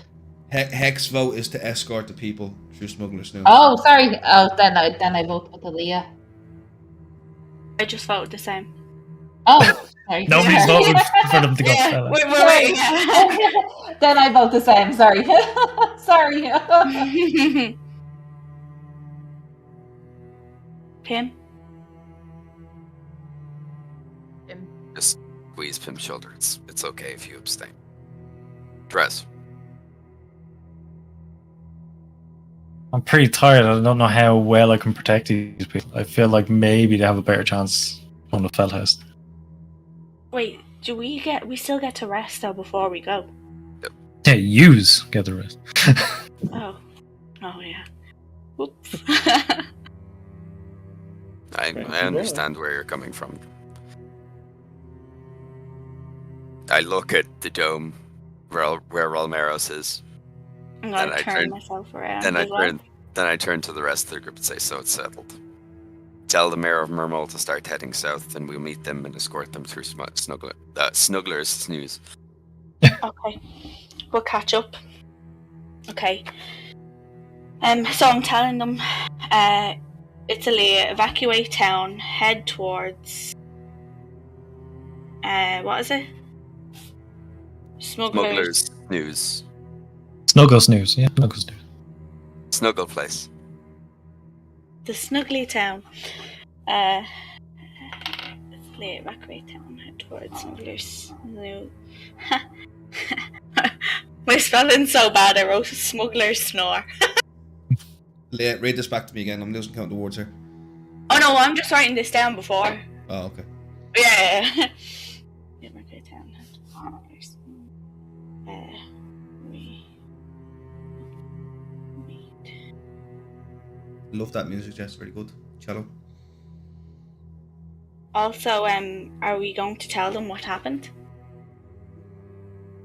Speaker 1: Heck's vote is to escort the people through smugglers' news.
Speaker 3: Oh, sorry. Oh, then I vote with Aaliyah.
Speaker 6: I just voted the same.
Speaker 3: Oh, sorry.
Speaker 7: Nobody's voted for them to go to Bella.
Speaker 6: We're waiting.
Speaker 3: Then I vote the same. Sorry. Sorry.
Speaker 6: Pim?
Speaker 5: Just squeeze Pim's shoulder. It's okay if you abstain. Dress.
Speaker 7: I'm pretty tired. I don't know how well I can protect these people. I feel like maybe they have a better chance on the Fellhouse.
Speaker 6: Wait, we still get to rest though before we go?
Speaker 7: Yeah, yous get the rest.
Speaker 6: Oh yeah. Whoops.
Speaker 5: I understand where you're coming from. I look at the dome where Rolmeros is.
Speaker 6: I'm gonna turn myself around.
Speaker 5: Then I turn to the rest of the group and say, so it's settled. Tell the mayor of Mermul to start heading south, and we'll meet them and escort them through Snuggler's snooze.
Speaker 6: Okay, we'll catch up. Okay. So I'm telling them, Italy, evacuate town, head towards. What is it? Smuggler's
Speaker 5: Snooze.
Speaker 7: Snuggle snooze, yeah, snuggle snooze.
Speaker 5: Snuggle place.
Speaker 6: The snuggly town. Italy, evacuate town, head towards Smuggler's snooze. My spelling's so bad, I wrote Smuggler's snore.
Speaker 1: Leah, read this back to me again. I'm losing count of the words here.
Speaker 6: Oh no, I'm just writing this down before.
Speaker 1: Oh, okay.
Speaker 6: Yeah. Evacuate town, head towards
Speaker 1: Love that music, Jess. Very good. Cello.
Speaker 6: Also, are we going to tell them what happened?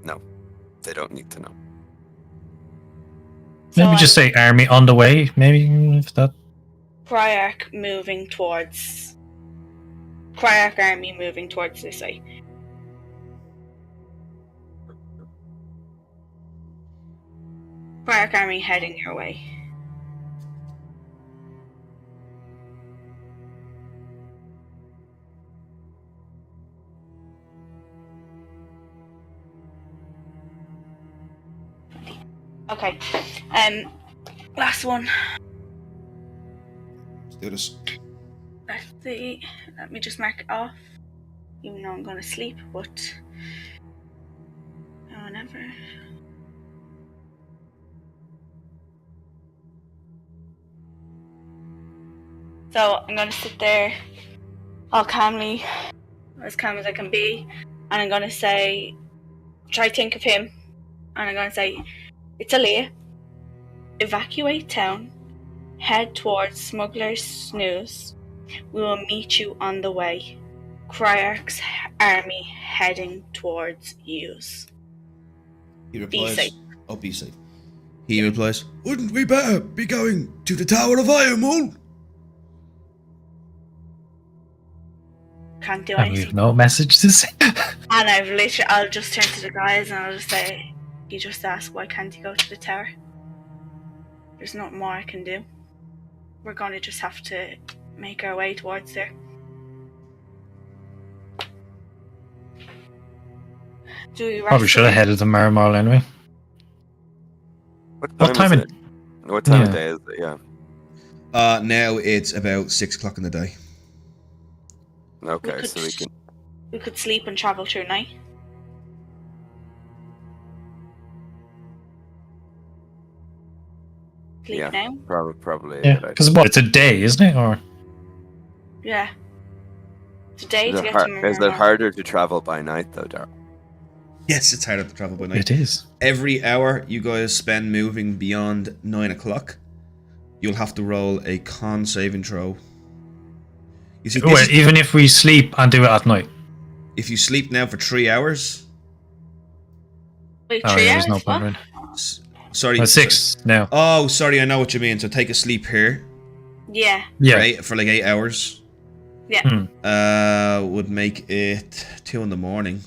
Speaker 5: No, they don't need to know.
Speaker 7: Maybe just say army on the way, maybe, if that...
Speaker 6: Criarch army moving towards this way. Criarch army heading your way. Okay. Last one.
Speaker 1: Let's do this.
Speaker 6: Let me just mark it off. Even though I'm gonna sleep, but whenever. So I'm gonna sit there all calmly, as calm as I can be, and I'm gonna say, try to think of him, and I'm gonna say, Italy, evacuate town, head towards Smuggler's Snooze. We will meet you on the way. Criarch's army heading towards yous.
Speaker 1: He replies,
Speaker 6: Be safe.
Speaker 1: Oh, be safe. He replies, wouldn't we better be going to the Tower of Iyumul?
Speaker 6: Can't do
Speaker 7: And we
Speaker 6: anything.
Speaker 7: have no message to say.
Speaker 6: And I'll just turn to the guys and I'll just say, you just ask, why can't you go to the tower? There's nothing more I can do. We're going to just have to make our way towards there. Do we
Speaker 7: Probably should have headed to Mermul anyway. What time
Speaker 5: is it? What time of day is it? Yeah.
Speaker 1: Now it's about 6 o'clock in the day.
Speaker 5: Okay,
Speaker 6: we could sleep and travel through night. Sleep now?
Speaker 5: Probably.
Speaker 7: Yeah, because it's a day, isn't it? Or
Speaker 6: yeah, it's a day to get to Mermul.
Speaker 5: Is it harder to travel by night though, Daryl?
Speaker 1: Yes, it's harder to travel by night.
Speaker 7: It is.
Speaker 1: Every hour you guys spend moving beyond 9 o'clock, you'll have to roll a con saving throw. You see,
Speaker 7: even if we sleep and do it at night.
Speaker 1: If you sleep now for 3 hours.
Speaker 6: Wait, 3 hours?
Speaker 7: No point,
Speaker 1: sorry.
Speaker 7: 6 now.
Speaker 1: Oh, sorry, I know what you mean. So take a sleep here.
Speaker 6: Yeah.
Speaker 1: For like 8 hours.
Speaker 6: Yeah.
Speaker 1: Would make it 2 in the morning.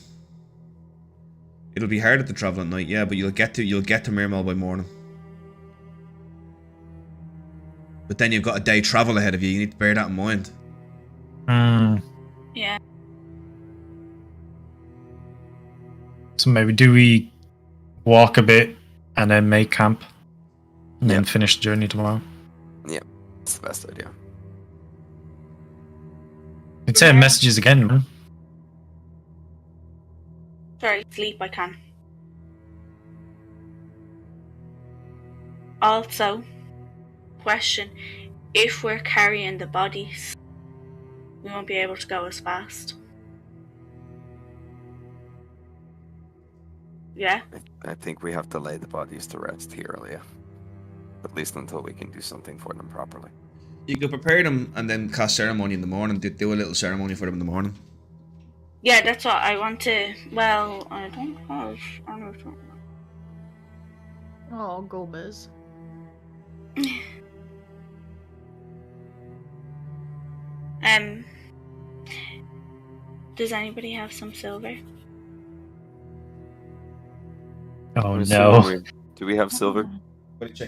Speaker 1: It'll be harder to travel at night, yeah, but you'll get to Mermul by morning. But then you've got a day travel ahead of you. You need to bear that in mind.
Speaker 6: Yeah.
Speaker 7: So maybe do we walk a bit and then make camp and then finish the journey tomorrow?
Speaker 5: Yeah, that's the best idea.
Speaker 7: I'd send messages again, man.
Speaker 6: Sorry, sleep, I can. Also, question, if we're carrying the bodies, we won't be able to go as fast. Yeah?
Speaker 5: I think we have to lay the bodies to rest here, Leah. At least until we can do something for them properly.
Speaker 1: You could prepare them and then cast ceremony in the morning. Do a little ceremony for them in the morning.
Speaker 6: Yeah, that's what I want to. Well, I don't have anything.
Speaker 4: Oh, Gomez.
Speaker 6: Does anybody have some silver?
Speaker 7: Oh no.
Speaker 5: Do we have silver?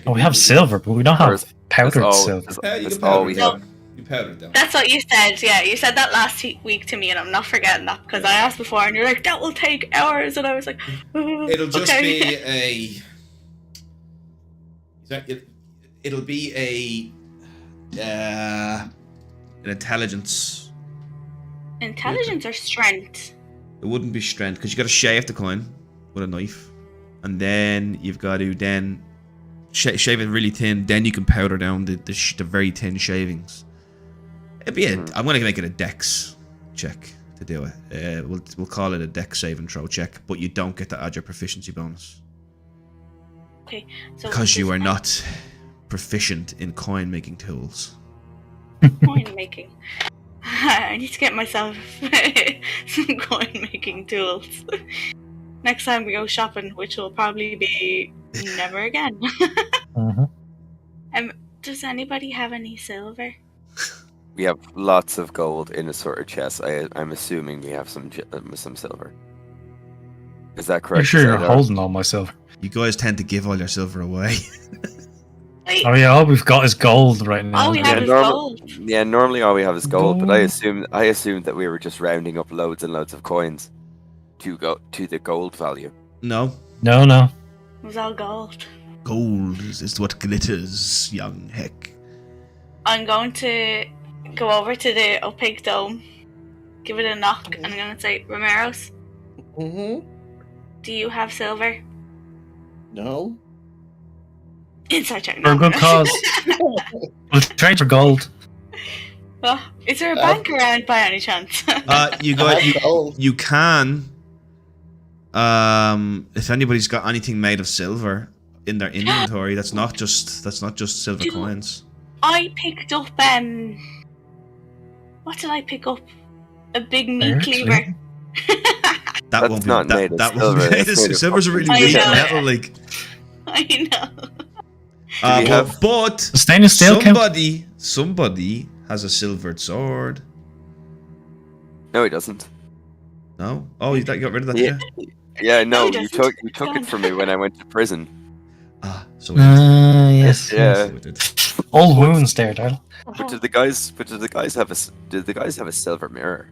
Speaker 7: Oh, we have silver, but we don't have powdered silver.
Speaker 5: That's all we have.
Speaker 1: You powdered them.
Speaker 6: That's what you said, yeah. You said that last week to me, and I'm not forgetting that because I asked before, and you're like, "That will take hours," and I was like,
Speaker 1: "It'll just be It'll be an intelligence.
Speaker 6: Intelligence or strength?
Speaker 1: It wouldn't be strength because you got to shave the coin with a knife, and then you've got to shave it really thin. Then you can powder down the very thin shavings. It'd be I'm gonna make it a dex check to do it. We'll call it a dex save and throw check, but you don't get to add your proficiency bonus.
Speaker 6: Okay, so
Speaker 1: because you are not proficient in coin making tools.
Speaker 6: Coin making. I need to get myself some coin making tools. Next time we go shopping, which will probably be never again. Does anybody have any silver?
Speaker 5: We have lots of gold in a sort of chest. I'm assuming we have some silver. Is that correct?
Speaker 7: I'm sure you're holding all my silver.
Speaker 1: You guys tend to give all your silver away.
Speaker 7: Oh yeah, all we've got is gold right now.
Speaker 6: All we have is gold.
Speaker 5: Yeah, normally all we have is gold, but I assumed that we were just rounding up loads and loads of coins to the gold value.
Speaker 1: No.
Speaker 7: It
Speaker 6: was all gold.
Speaker 1: Gold is what glitters, young heck.
Speaker 6: I'm going to go over to the opaque dome, give it a knock, and I'm going to say, Romeros, do you have silver?
Speaker 2: No.
Speaker 6: Inside check.
Speaker 7: For a good cause. We'll trade for gold.
Speaker 6: Is there a bank around by any chance?
Speaker 1: You can. If anybody's got anything made of silver in their inventory, that's not just silver coins.
Speaker 6: I picked up what did I pick up? A big meat cleaver.
Speaker 1: That won't be made of silver. Silver's a really weak metal, like.
Speaker 6: I know.
Speaker 1: But
Speaker 7: stainless steel
Speaker 1: somebody has a silvered sword.
Speaker 5: No, he doesn't.
Speaker 1: No? Oh, you got rid of that?
Speaker 5: Yeah, no, you took it from me when I went to prison.
Speaker 1: So
Speaker 7: yes.
Speaker 5: Yeah.
Speaker 7: All wounds there, Darryl.
Speaker 5: But did the guys have a silver mirror?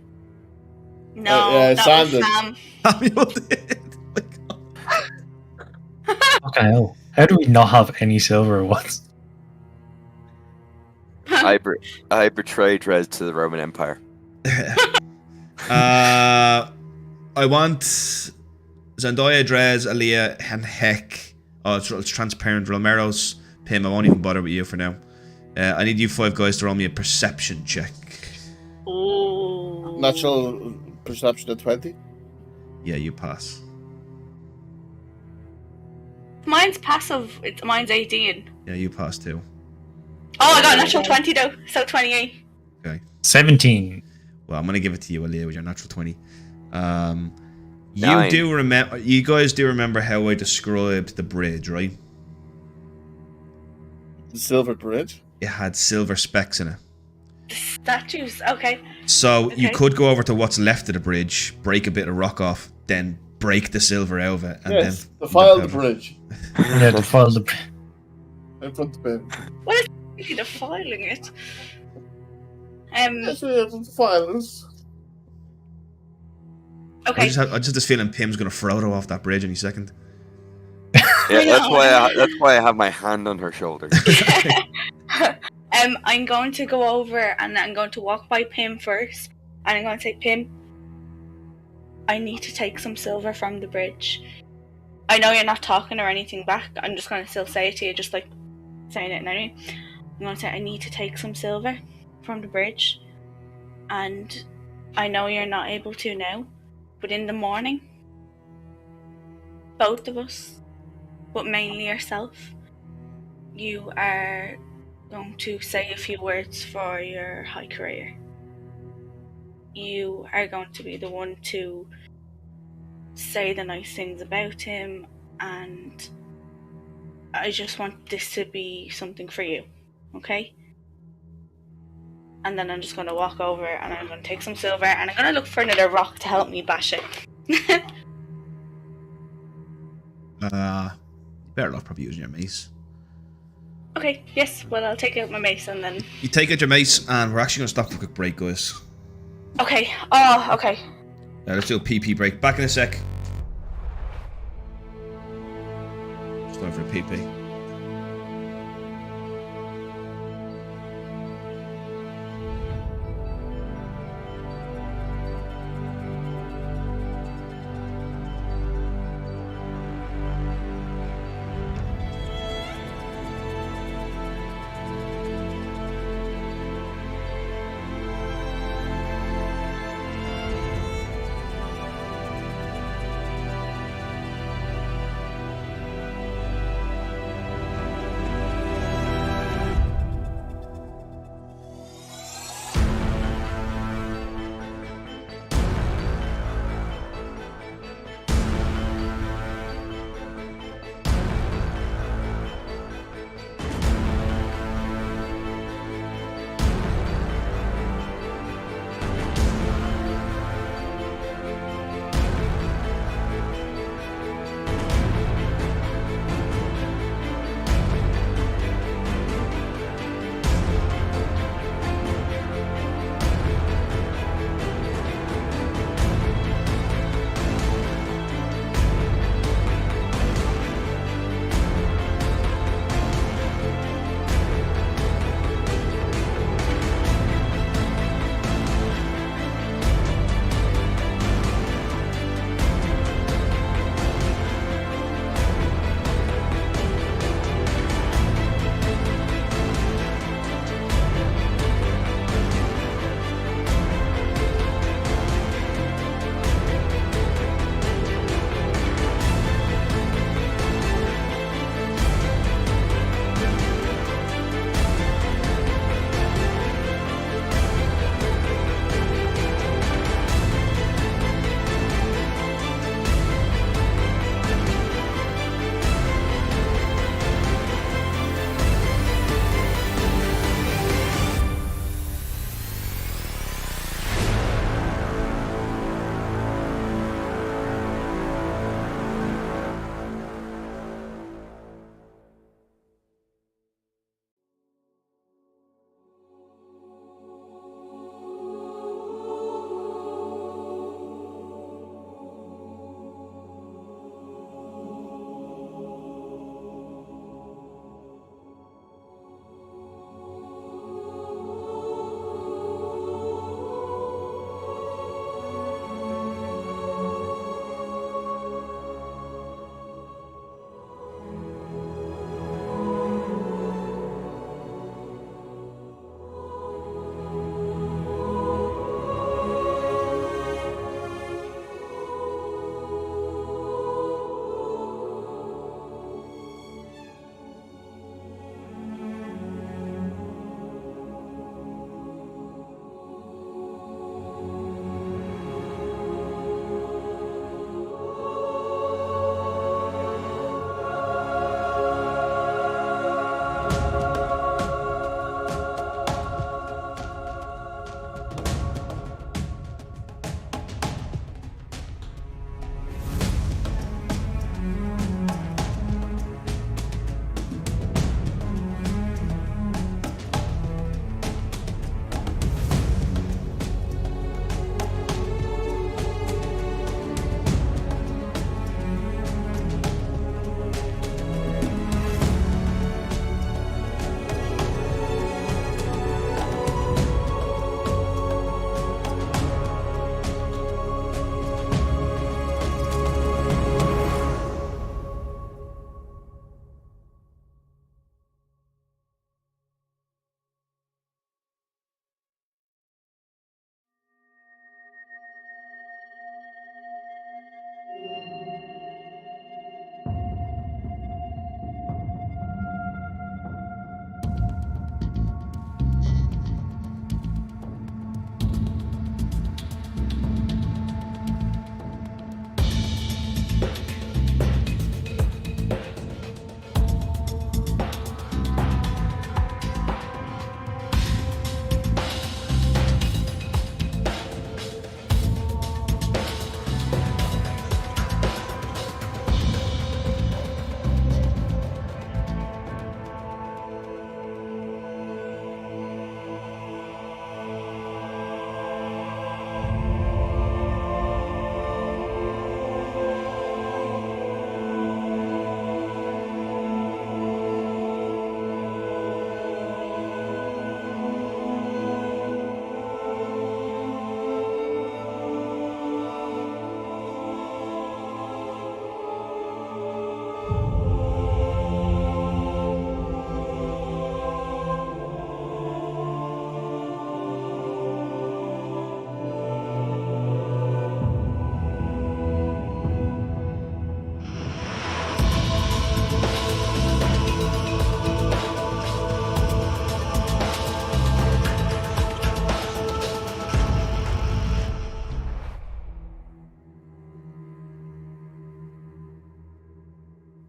Speaker 6: No, that was Sam.
Speaker 1: Samuel did.
Speaker 7: Okay, hell. How do we not have any silver ones?
Speaker 5: I betrayed Red to the Roman Empire.
Speaker 1: I want Zendaya, Drez, Aaliyah, and Heck. Oh, it's transparent. Romero's Pim, I won't even bother with you for now. I need you 5 guys to roll me a perception check.
Speaker 6: Ooh.
Speaker 2: Natural perception at 20.
Speaker 1: Yeah, you pass.
Speaker 6: Mine's passive. Mine's 18.
Speaker 1: Yeah, you pass too.
Speaker 6: Oh, I got a natural 20 though, so 28.
Speaker 1: Okay.
Speaker 7: 17.
Speaker 1: Well, I'm gonna give it to you, Aaliyah, with your natural 20. You
Speaker 5: 9.
Speaker 1: do remember? You guys do remember how I described the bridge, right?
Speaker 2: The silver bridge.
Speaker 1: It had silver specks in it.
Speaker 6: Statues. Okay.
Speaker 1: So you
Speaker 6: Okay.
Speaker 1: could go over to what's left of the bridge, break a bit of rock off, then break the silver out of it, and
Speaker 2: Yes,
Speaker 1: then
Speaker 2: defile the bridge.
Speaker 7: Yeah, defile the bridge.
Speaker 2: In front of him.
Speaker 6: What is he defiling it?
Speaker 2: Yes, we have some defilers.
Speaker 6: Okay.
Speaker 1: I just have this feeling Pim's gonna Frodo off that bridge any second.
Speaker 5: Yeah, that's why I have my hand on her shoulder.
Speaker 6: I'm going to go over and I'm going to walk by Pim first, and I'm going to say, Pim, I need to take some silver from the bridge. I know you're not talking or anything back. I'm just going to still say it to you, just like saying it anyway. I'm going to say, I need to take some silver from the bridge, and I know you're not able to now, but in the morning, both of us, but mainly yourself, you are going to say a few words for your high career. You are going to be the one to say the nice things about him, and I just want this to be something for you, okay? And then I'm just going to walk over and I'm going to take some silver and I'm going to look for another rock to help me bash it.
Speaker 1: Better off probably using your mace.
Speaker 6: Okay, yes, well I'll take out my mace and then...
Speaker 1: You take out your mace, and we're actually gonna stop for a quick break, guys.
Speaker 6: Okay, oh, okay.
Speaker 1: Let's do a PP break. Back in a sec. Just time for a PP.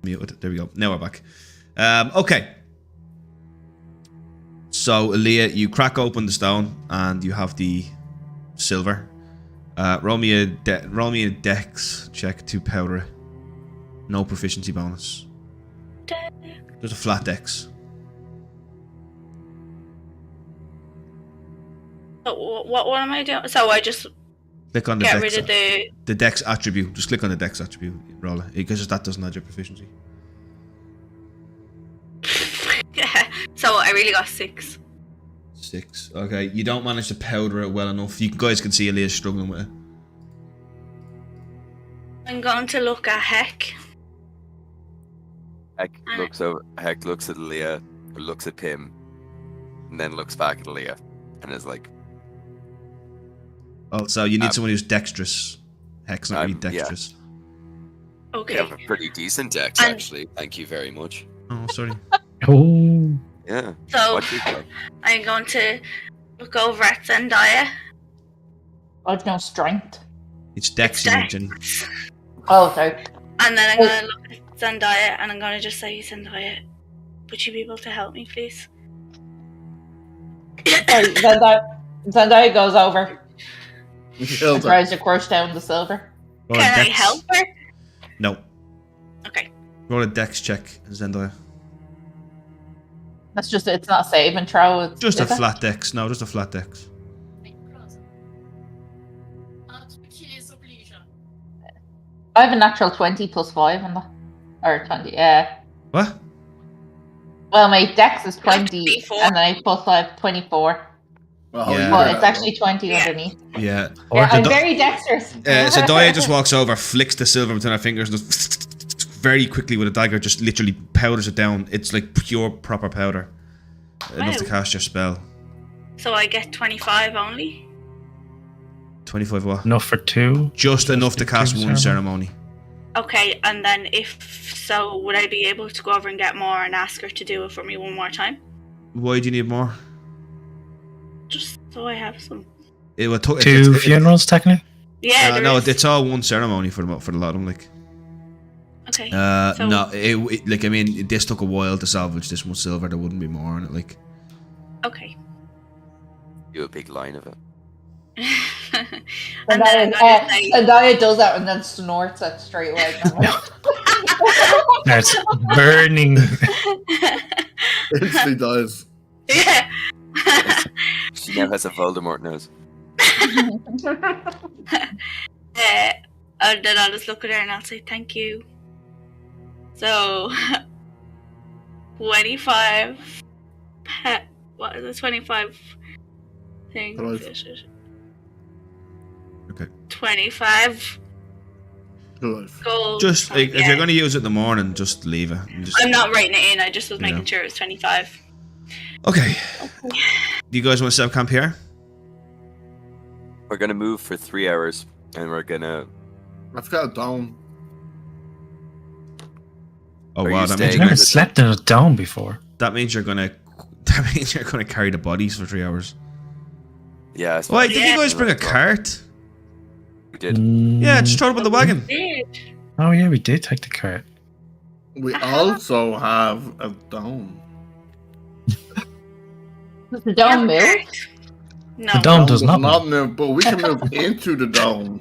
Speaker 1: muted. There we go. Now we're back. Okay. So, Aaliyah, you crack open the stone and you have the silver. Roll me a dex check to powder it. No proficiency bonus. There's a flat dex.
Speaker 6: What am I doing? So I just
Speaker 1: click on the
Speaker 6: get
Speaker 1: dex,
Speaker 6: rid of
Speaker 1: the dex attribute. Just click on the dex attribute. Roll it because that doesn't add your proficiency.
Speaker 6: Yeah. So I really got 6.
Speaker 1: 6. Okay, you don't manage to powder it well enough. You guys can see Aaliyah struggling with it.
Speaker 6: I'm going to look at Heck.
Speaker 5: Heck looks at Aaliyah, looks at Pim, and then looks back at Aaliyah, and is like,
Speaker 1: "Oh, so you need someone who's dexterous. Heck's not really dexterous."
Speaker 6: Yeah. Okay.
Speaker 5: You have a pretty decent dex, actually. Thank you very much.
Speaker 1: Oh, sorry.
Speaker 7: Oh.
Speaker 5: Yeah.
Speaker 6: So I'm going to look over at Zendaya.
Speaker 3: I've no strength.
Speaker 1: It's dex, Jenny.
Speaker 3: Oh, sorry.
Speaker 6: And then I'm going to look at Zendaya and I'm going to just say, Zendaya, would you be able to help me, please?
Speaker 3: Sorry, Zendaya goes over. And tries to crush down the silver.
Speaker 6: Can I help her?
Speaker 1: No.
Speaker 6: Okay.
Speaker 1: Roll a dex check, Zendaya.
Speaker 3: That's just, it's not a save and throw.
Speaker 1: Just a flat dex. No, just a flat dex.
Speaker 3: I have a natural 20 plus 5 on that. Or 20, yeah.
Speaker 1: What?
Speaker 3: Well, my dex is 20
Speaker 6: 24.
Speaker 3: and then I plus 5, 24.
Speaker 1: Yeah.
Speaker 3: But it's actually 20 underneath.
Speaker 1: Yeah.
Speaker 3: I'm very dexterous.
Speaker 1: So Daya just walks over, flicks the silver between her fingers, and just very quickly with a dagger, just literally powders it down. It's like pure, proper powder. Enough to cast your spell.
Speaker 6: So I get 25 only?
Speaker 1: 25 what?
Speaker 7: Enough for 2?
Speaker 1: Just enough to cast one ceremony.
Speaker 6: Okay, and then if so, would I be able to go over and get more and ask her to do it for me one more time?
Speaker 1: Why do you need more?
Speaker 6: Just so I have some.
Speaker 1: It will
Speaker 7: 2 funerals, technically?
Speaker 6: Yeah,
Speaker 1: no, it's all one ceremony for the lot of them, like.
Speaker 6: Okay.
Speaker 1: No, like, I mean, this took a while to salvage this one silver. There wouldn't be more on it, like.
Speaker 6: Okay.
Speaker 5: Do a big line of it.
Speaker 3: And then Zendaya does that and then snorts it straight away.
Speaker 7: That's burning.
Speaker 2: Instantly dies.
Speaker 6: Yeah.
Speaker 5: She now has a Voldemort nose.
Speaker 6: And then I'll just look at her and I'll say thank you. So 25 what is it? 25 things.
Speaker 1: Okay.
Speaker 6: 25 gold.
Speaker 1: Just like, if you're going to use it in the morning, just leave it.
Speaker 6: I'm not writing it in. I just was making sure it was 25.
Speaker 1: Okay. Do you guys want to set up camp here?
Speaker 5: We're gonna move for 3 hours, and we're gonna.
Speaker 2: I've got a dome.
Speaker 1: Oh wow!
Speaker 7: I've never slept in a dome before.
Speaker 1: That means you're gonna. That means you're gonna carry the bodies for 3 hours.
Speaker 5: Yeah.
Speaker 1: Wait, did you guys bring a cart?
Speaker 5: We did.
Speaker 1: Yeah, just throw it up in the wagon.
Speaker 7: Oh yeah, we did take the cart.
Speaker 2: We also have a dome.
Speaker 3: Does the dome move?
Speaker 6: No.
Speaker 7: The dome does not
Speaker 2: move, but we can move into the dome.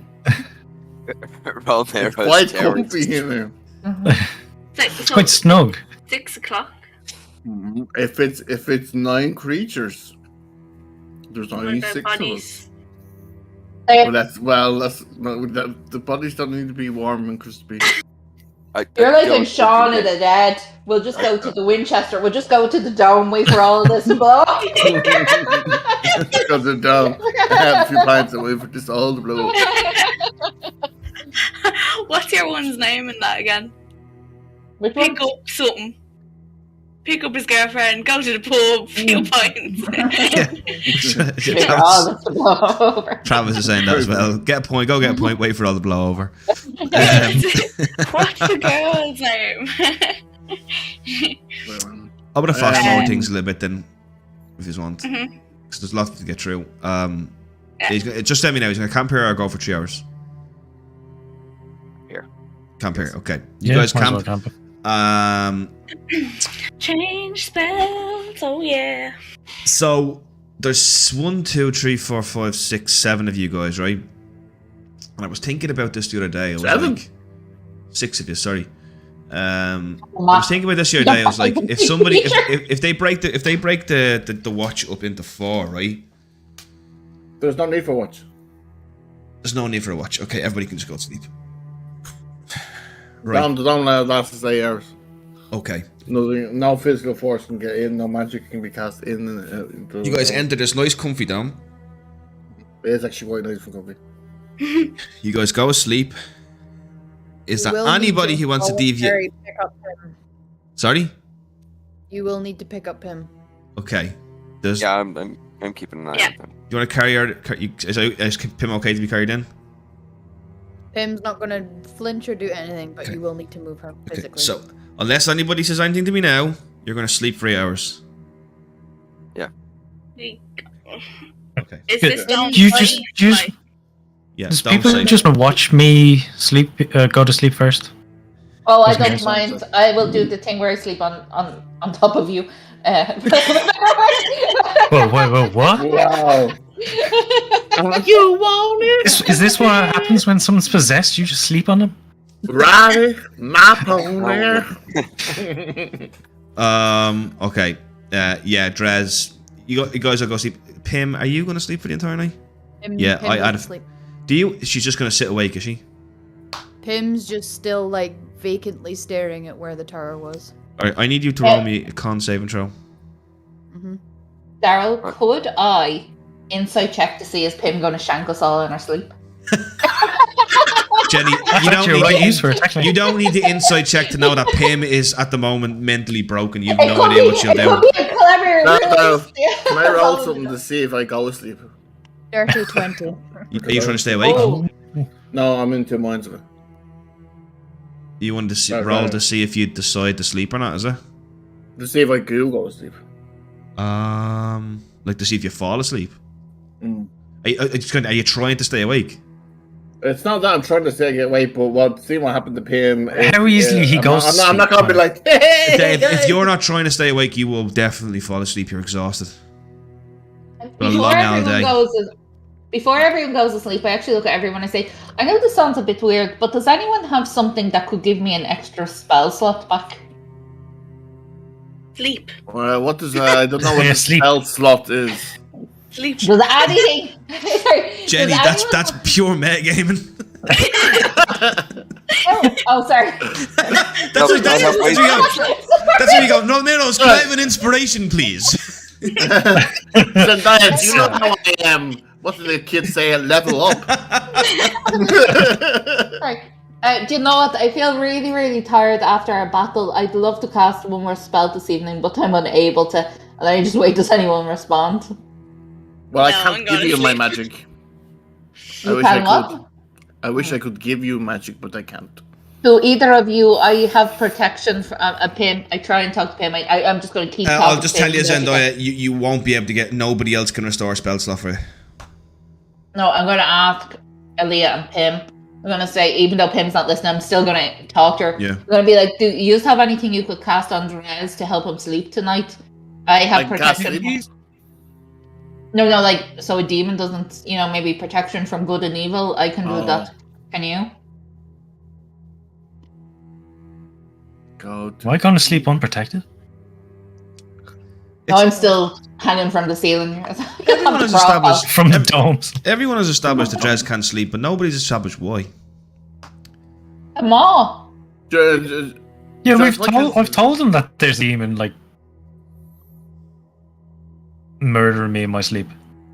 Speaker 5: It's
Speaker 2: quite comfy in there.
Speaker 7: It's quite snug.
Speaker 6: 6 o'clock.
Speaker 2: If it's 9 creatures, there's only 6 of us. The bodies don't need to be warm and crispy.
Speaker 3: You're like in Shaun of the Dead. We'll just go to the Winchester. We'll just go to the dome, wait for all of this to blow up.
Speaker 2: Go to the dome. Have a few pints and wait for this all to blow up.
Speaker 6: What's your one's name in that again?
Speaker 3: Which
Speaker 6: Pick
Speaker 3: one?
Speaker 6: up something. Pick up his girlfriend, go to the pub, few pints.
Speaker 1: Travis is saying that as well. Get a point, go get a point, wait for all the blow over.
Speaker 6: What's the girl's name?
Speaker 1: I'm gonna fast forward things a little bit then, if you want. Because there's lots to get through. Just let me know, he's gonna camp here or go for 3 hours?
Speaker 5: Here.
Speaker 1: Camp here, okay. You guys camp.
Speaker 6: Change spells. Oh yeah.
Speaker 1: So there's 1, 2, 3, 4, 5, 6, 7 of you guys, right? And I was thinking about this the other day. I was
Speaker 2: 7?
Speaker 1: like, 6 of you. Sorry. I was thinking about this the other day. I was like, if somebody, if they break the watch up into 4, right?
Speaker 2: There's no need for watch.
Speaker 1: There's no need for a watch. Okay, everybody can just go to sleep. Right.
Speaker 2: Don't last 8 hours.
Speaker 1: Okay.
Speaker 2: No physical force can get in. No magic can be cast in.
Speaker 1: You guys enter this nice, comfy dome.
Speaker 2: It is actually quite nice for comfy.
Speaker 1: You guys go asleep. Is there anybody who wants to deviate?
Speaker 4: Pick up him.
Speaker 1: Sorry?
Speaker 4: You will need to pick up him.
Speaker 1: Okay.
Speaker 5: Yeah, I'm keeping an eye on him.
Speaker 1: You want to carry her? Is Pim okay to be carried in?
Speaker 4: Pim's not going to flinch or do anything, but you will need to move her physically.
Speaker 1: Okay, so, unless anybody says anything to me now, you're going to sleep for 8 hours.
Speaker 5: Yeah.
Speaker 1: Okay.
Speaker 6: Is this dome
Speaker 7: You
Speaker 6: safe?
Speaker 7: just
Speaker 1: Yeah,
Speaker 7: does
Speaker 1: don't
Speaker 7: people
Speaker 1: say.
Speaker 7: just watch me sleep, go to sleep first?
Speaker 3: Oh, I
Speaker 7: Doesn't
Speaker 3: don't mind. I will do the thing where I sleep on top of you.
Speaker 7: Whoa, what?
Speaker 2: Wow. You want it?
Speaker 7: Is this what happens when someone's possessed? You just sleep on them?
Speaker 2: Ride my pony.
Speaker 1: Okay. Yeah, Drez. You guys will go sleep. Pim, are you going to sleep for the entire night?
Speaker 4: Pim
Speaker 1: I'd
Speaker 4: sleep.
Speaker 1: Do you? She's just going to sit awake, is she?
Speaker 4: Pim's just still like vacantly staring at where the tower was.
Speaker 1: Alright, I need you to roll me a con save and throw.
Speaker 3: Daryl, could I insight check to see is Pim going to shank us all in our sleep?
Speaker 1: Jenny, you don't need the inside check to know that Pim is at the moment mentally broken. You've no idea what she'll do.
Speaker 2: Can I roll something to see if I go to sleep?
Speaker 4: Dirty 20.
Speaker 1: Are you trying to stay awake?
Speaker 3: Oh.
Speaker 2: No, I'm in 2 minds of it.
Speaker 1: You wanted to roll to see if you decide to sleep or not, is it?
Speaker 2: To see if I do go to sleep.
Speaker 1: Like to see if you fall asleep.
Speaker 2: Mm.
Speaker 1: Are you trying to stay awake?
Speaker 2: It's not that I'm trying to stay awake, but seeing what happened to Pim.
Speaker 7: How easily he goes to sleep.
Speaker 2: I'm not gonna be like, hey,
Speaker 1: if you're not trying to stay awake, you will definitely fall asleep. You're exhausted.
Speaker 3: Before everyone goes to sleep, I actually look at everyone and say, I know this sounds a bit weird, but does anyone have something that could give me an extra spell slot back?
Speaker 6: Sleep.
Speaker 2: What does I don't know what the spell slot is.
Speaker 6: Sleep.
Speaker 3: Does anything?
Speaker 1: Jenny, that's pure metagaming.
Speaker 3: Sorry.
Speaker 1: That's where you go. No, Miros, can I have an inspiration, please?
Speaker 2: Zendaya, do you know how I am? What do the kids say? Level up.
Speaker 3: Right. Do you know what? I feel really, really tired after our battle. I'd love to cast one more spell this evening, but I'm unable to. And I just wait. Does anyone respond?
Speaker 2: Well, I can't give you my magic. I wish I could give you magic, but I can't.
Speaker 3: So either of you, I have protection for a Pim. I try and talk to Pim. I'm just going to keep.
Speaker 1: I'll just tell you, Zendaya, you won't be able to get. Nobody else can restore a spell slot for you.
Speaker 3: No, I'm going to ask Aaliyah and Pim. I'm going to say, even though Pim's not listening, I'm still going to talk to her.
Speaker 1: Yeah.
Speaker 3: I'm going to be like, do you have anything you could cast on Drez to help him sleep tonight? I have protection. No, like, so a demon doesn't, maybe protection from good and evil. I can do that. Can you?
Speaker 7: Am I going to sleep unprotected?
Speaker 3: No, I'm still hanging from the ceiling.
Speaker 1: Everyone has established
Speaker 7: from the domes.
Speaker 1: Everyone has established that Drez can't sleep, but nobody's established why.
Speaker 3: Ma.
Speaker 7: Yeah, I've told them that there's a demon murdering me in my sleep.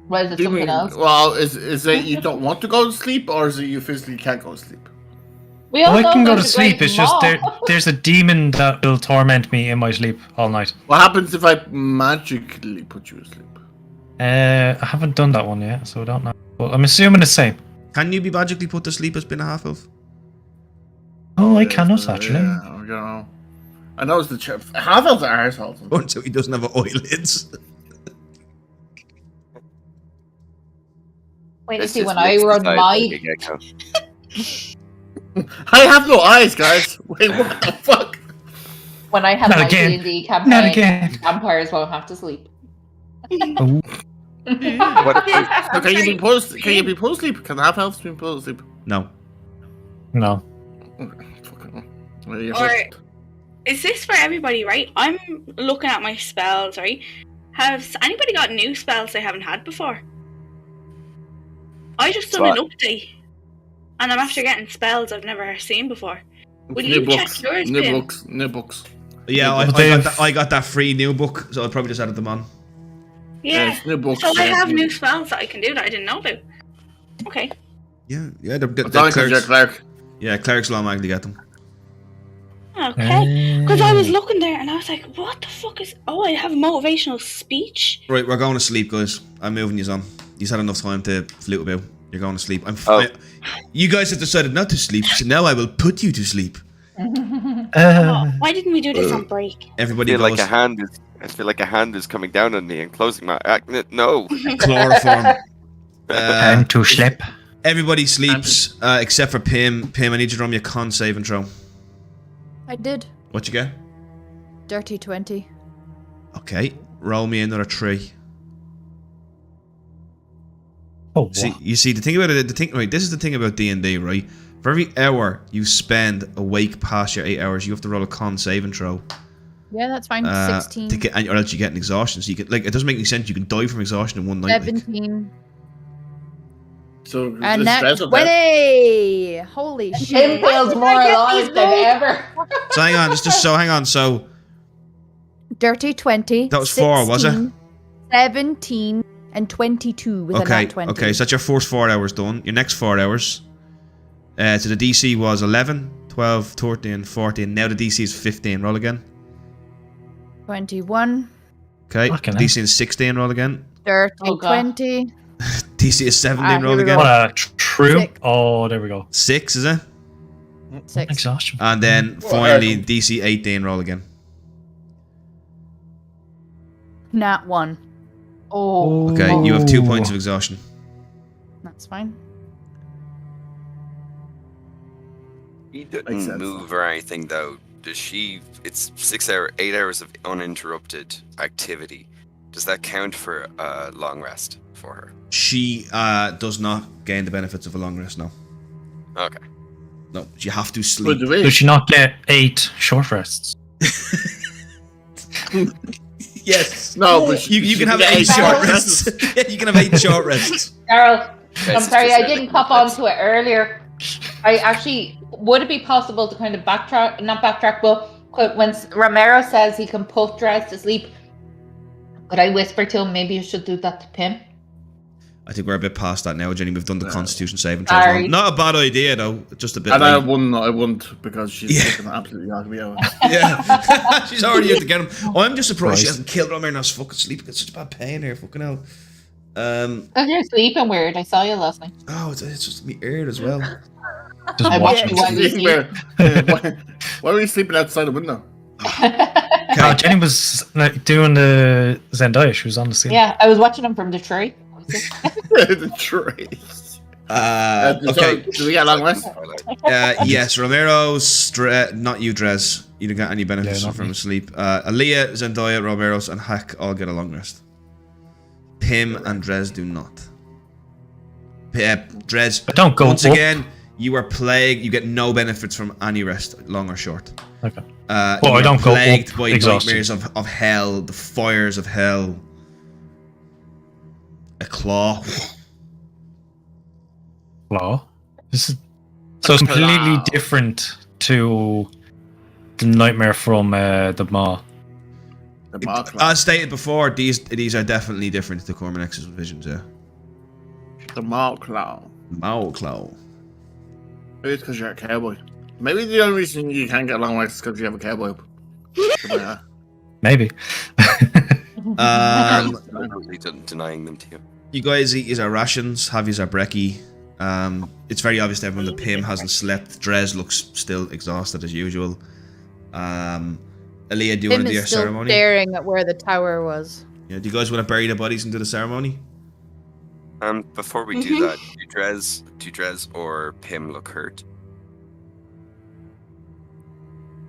Speaker 3: Well, is it something else?
Speaker 2: Well, is it you don't want to go to sleep, or is it you physically can't go to sleep?
Speaker 7: I can go to sleep. It's just there's a demon that will torment me in my sleep all night.
Speaker 2: What happens if I magically put you to sleep?
Speaker 7: I haven't done that one yet, so I don't know. But I'm assuming the same.
Speaker 1: Can you be magically put to sleep as being a half elf?
Speaker 7: Oh, I cannot actually.
Speaker 2: Yeah, I don't know. I know it's the half elves are assholes.
Speaker 1: Until he doesn't have eyelids.
Speaker 3: Wait to see when I run my.
Speaker 2: I have no eyes, guys. Wait, what the fuck?
Speaker 3: When I have
Speaker 7: Not
Speaker 3: my
Speaker 7: again.
Speaker 3: D&D
Speaker 7: Not
Speaker 3: campaign,
Speaker 7: again.
Speaker 3: vampires won't have to sleep.
Speaker 7: Oh,
Speaker 2: So can you be post sleep? Can half elves be post sleep?
Speaker 1: No.
Speaker 7: no.
Speaker 2: Okay. Fucking. Well, you're
Speaker 6: Or
Speaker 2: fucked.
Speaker 6: is this for everybody, right? I'm looking at my spells, right? Has anybody got new spells they haven't had before? I just done an update, and I'm after getting spells I've never seen before. Will you check yours, Pim?
Speaker 2: New books.
Speaker 1: Yeah, I got that free new book, so I probably just added them on.
Speaker 6: Yeah.
Speaker 2: New books.
Speaker 6: So I have new spells that I can do that I didn't know about. Okay.
Speaker 1: Yeah, they're
Speaker 2: Clerics. Cleric.
Speaker 1: Yeah, clerics will automatically get them.
Speaker 6: Okay. Because I was looking there and I was like, what the fuck is... Oh, I have motivational speech.
Speaker 1: Right, we're going to sleep, guys. I'm moving you on. You've had enough time to flute about. You're going to sleep. You guys have decided not to sleep, so now I will put you to sleep.
Speaker 6: Why didn't we do this on break?
Speaker 1: Everybody
Speaker 5: I feel
Speaker 1: goes...
Speaker 5: like a hand is coming down on me and closing my... No.
Speaker 1: Chloroform.
Speaker 7: Time to sleep.
Speaker 1: Everybody sleeps, except for Pim. Pim, I need you to run me a con save and throw.
Speaker 4: I did.
Speaker 1: What you get?
Speaker 4: Dirty 20.
Speaker 1: Okay, roll me another 3.
Speaker 7: Oh,
Speaker 1: See, you see, the thing about it, right, this is the thing about D&D, right? For every hour you spend awake past your 8 hours, you have to roll a con save and throw.
Speaker 4: Yeah, that's fine. 16.
Speaker 1: Or else you get an exhaustion. So you can, like, it doesn't make any sense. You can die from exhaustion in one night.
Speaker 4: 17.
Speaker 2: So
Speaker 4: And that's 20! Holy shit.
Speaker 3: Pim feels more alive than ever.
Speaker 1: So hang on, hang on. So
Speaker 4: Dirty 20.
Speaker 1: that was 4, was it?
Speaker 4: 17 and 22 with a nat 20.
Speaker 1: Okay, so that's your first 4 hours done. Your next 4 hours. So the DC was 11, 12, 13, 14. Now the DC is 15. Roll again.
Speaker 4: 21.
Speaker 1: Okay,
Speaker 7: Fucking
Speaker 1: DC is 16. Roll again.
Speaker 4: Dirty
Speaker 3: Oh, God.
Speaker 4: 20.
Speaker 1: DC is 17.
Speaker 4: Ah,
Speaker 1: Roll
Speaker 4: here we
Speaker 1: again.
Speaker 4: go.
Speaker 7: What true?
Speaker 4: 6.
Speaker 7: Oh, there we go.
Speaker 1: 6, is it?
Speaker 4: 6.
Speaker 7: Exhaustion.
Speaker 1: And then finally DC 18. Roll again.
Speaker 4: Nat 1.
Speaker 3: Oh.
Speaker 1: Okay, you have 2 points of exhaustion.
Speaker 4: That's fine.
Speaker 5: He didn't move or anything, though. Does she... It's 8 hours of uninterrupted activity. Does that count for a long rest for her?
Speaker 1: She does not gain the benefits of a long rest, no.
Speaker 5: Okay.
Speaker 1: No, you have to sleep.
Speaker 7: Does she not get 8 short rests?
Speaker 1: Yes.
Speaker 2: No, but
Speaker 1: you can have 8 short rests. Yeah, you can have 8 short rests.
Speaker 3: Carol, I'm sorry, I didn't pop onto it earlier. I actually... Would it be possible to kind of backtrack, not backtrack, but when Romero says he can put Dres to sleep, could I whisper to him, maybe you should do that to Pim?
Speaker 1: I think we're a bit past that now, Jenny. We've done the Constitution saving
Speaker 3: Sorry.
Speaker 1: throw. Not a bad idea, though. Just a bit
Speaker 2: And
Speaker 1: late.
Speaker 2: I wouldn't because she's fucking absolutely not me out.
Speaker 1: Yeah. She's already out to get him. I'm just surprised she hasn't killed Romero and I was fucking sleeping. It's such a bad pain here, fucking hell.
Speaker 3: Because you're sleeping weird. I saw you last night.
Speaker 1: Oh, it's just me ear as well.
Speaker 7: Just
Speaker 3: I
Speaker 7: watch
Speaker 3: watched
Speaker 7: me.
Speaker 3: you while you sleep.
Speaker 2: Why were you sleeping outside the window?
Speaker 7: No, Jenny was like, doing the Zendaya. She was on the scene.
Speaker 3: Yeah, I was watching him from the tree.
Speaker 2: The tree.
Speaker 1: Okay.
Speaker 2: Do we get a long rest?
Speaker 1: Yes, Romero's, not you, Dres. You don't get any benefits
Speaker 7: not
Speaker 1: from
Speaker 7: me.
Speaker 1: sleep. Aaliyah, Zendaya, Romero's, and Hack all get a long rest. Pim and Dres do not. Dres,
Speaker 7: But don't go
Speaker 1: once
Speaker 7: up.
Speaker 1: again, you are plagued. You get no benefits from any rest, long or short.
Speaker 7: Okay.
Speaker 1: You
Speaker 7: I
Speaker 1: are
Speaker 7: don't go
Speaker 1: plagued
Speaker 7: up
Speaker 1: by
Speaker 7: exhausted.
Speaker 1: nightmares of hell, the fires of hell. A claw.
Speaker 7: Law. This is so it's completely different to the nightmare from the Maw.
Speaker 2: The Maw Claw.
Speaker 1: As stated before, these are definitely different to Cormanex's visions. Yeah.
Speaker 2: The Maw Claw.
Speaker 1: Maw claw.
Speaker 2: Maybe it's because you're a cowboy. Maybe the only reason you can't get a long rest is because you have a cowboy up.
Speaker 7: Maybe.
Speaker 5: I'm totally denying them to you.
Speaker 1: You guys eat our rations, have our brekkie. It's very obvious to everyone that Pim hasn't slept. Dres looks still exhausted as usual. Aaliyah, do you want to do your
Speaker 4: still
Speaker 1: ceremony?
Speaker 4: staring at where the tower was.
Speaker 1: Yeah, do you guys want to bury the bodies and do the ceremony?
Speaker 5: Before we do that, do Dres or Pim look hurt?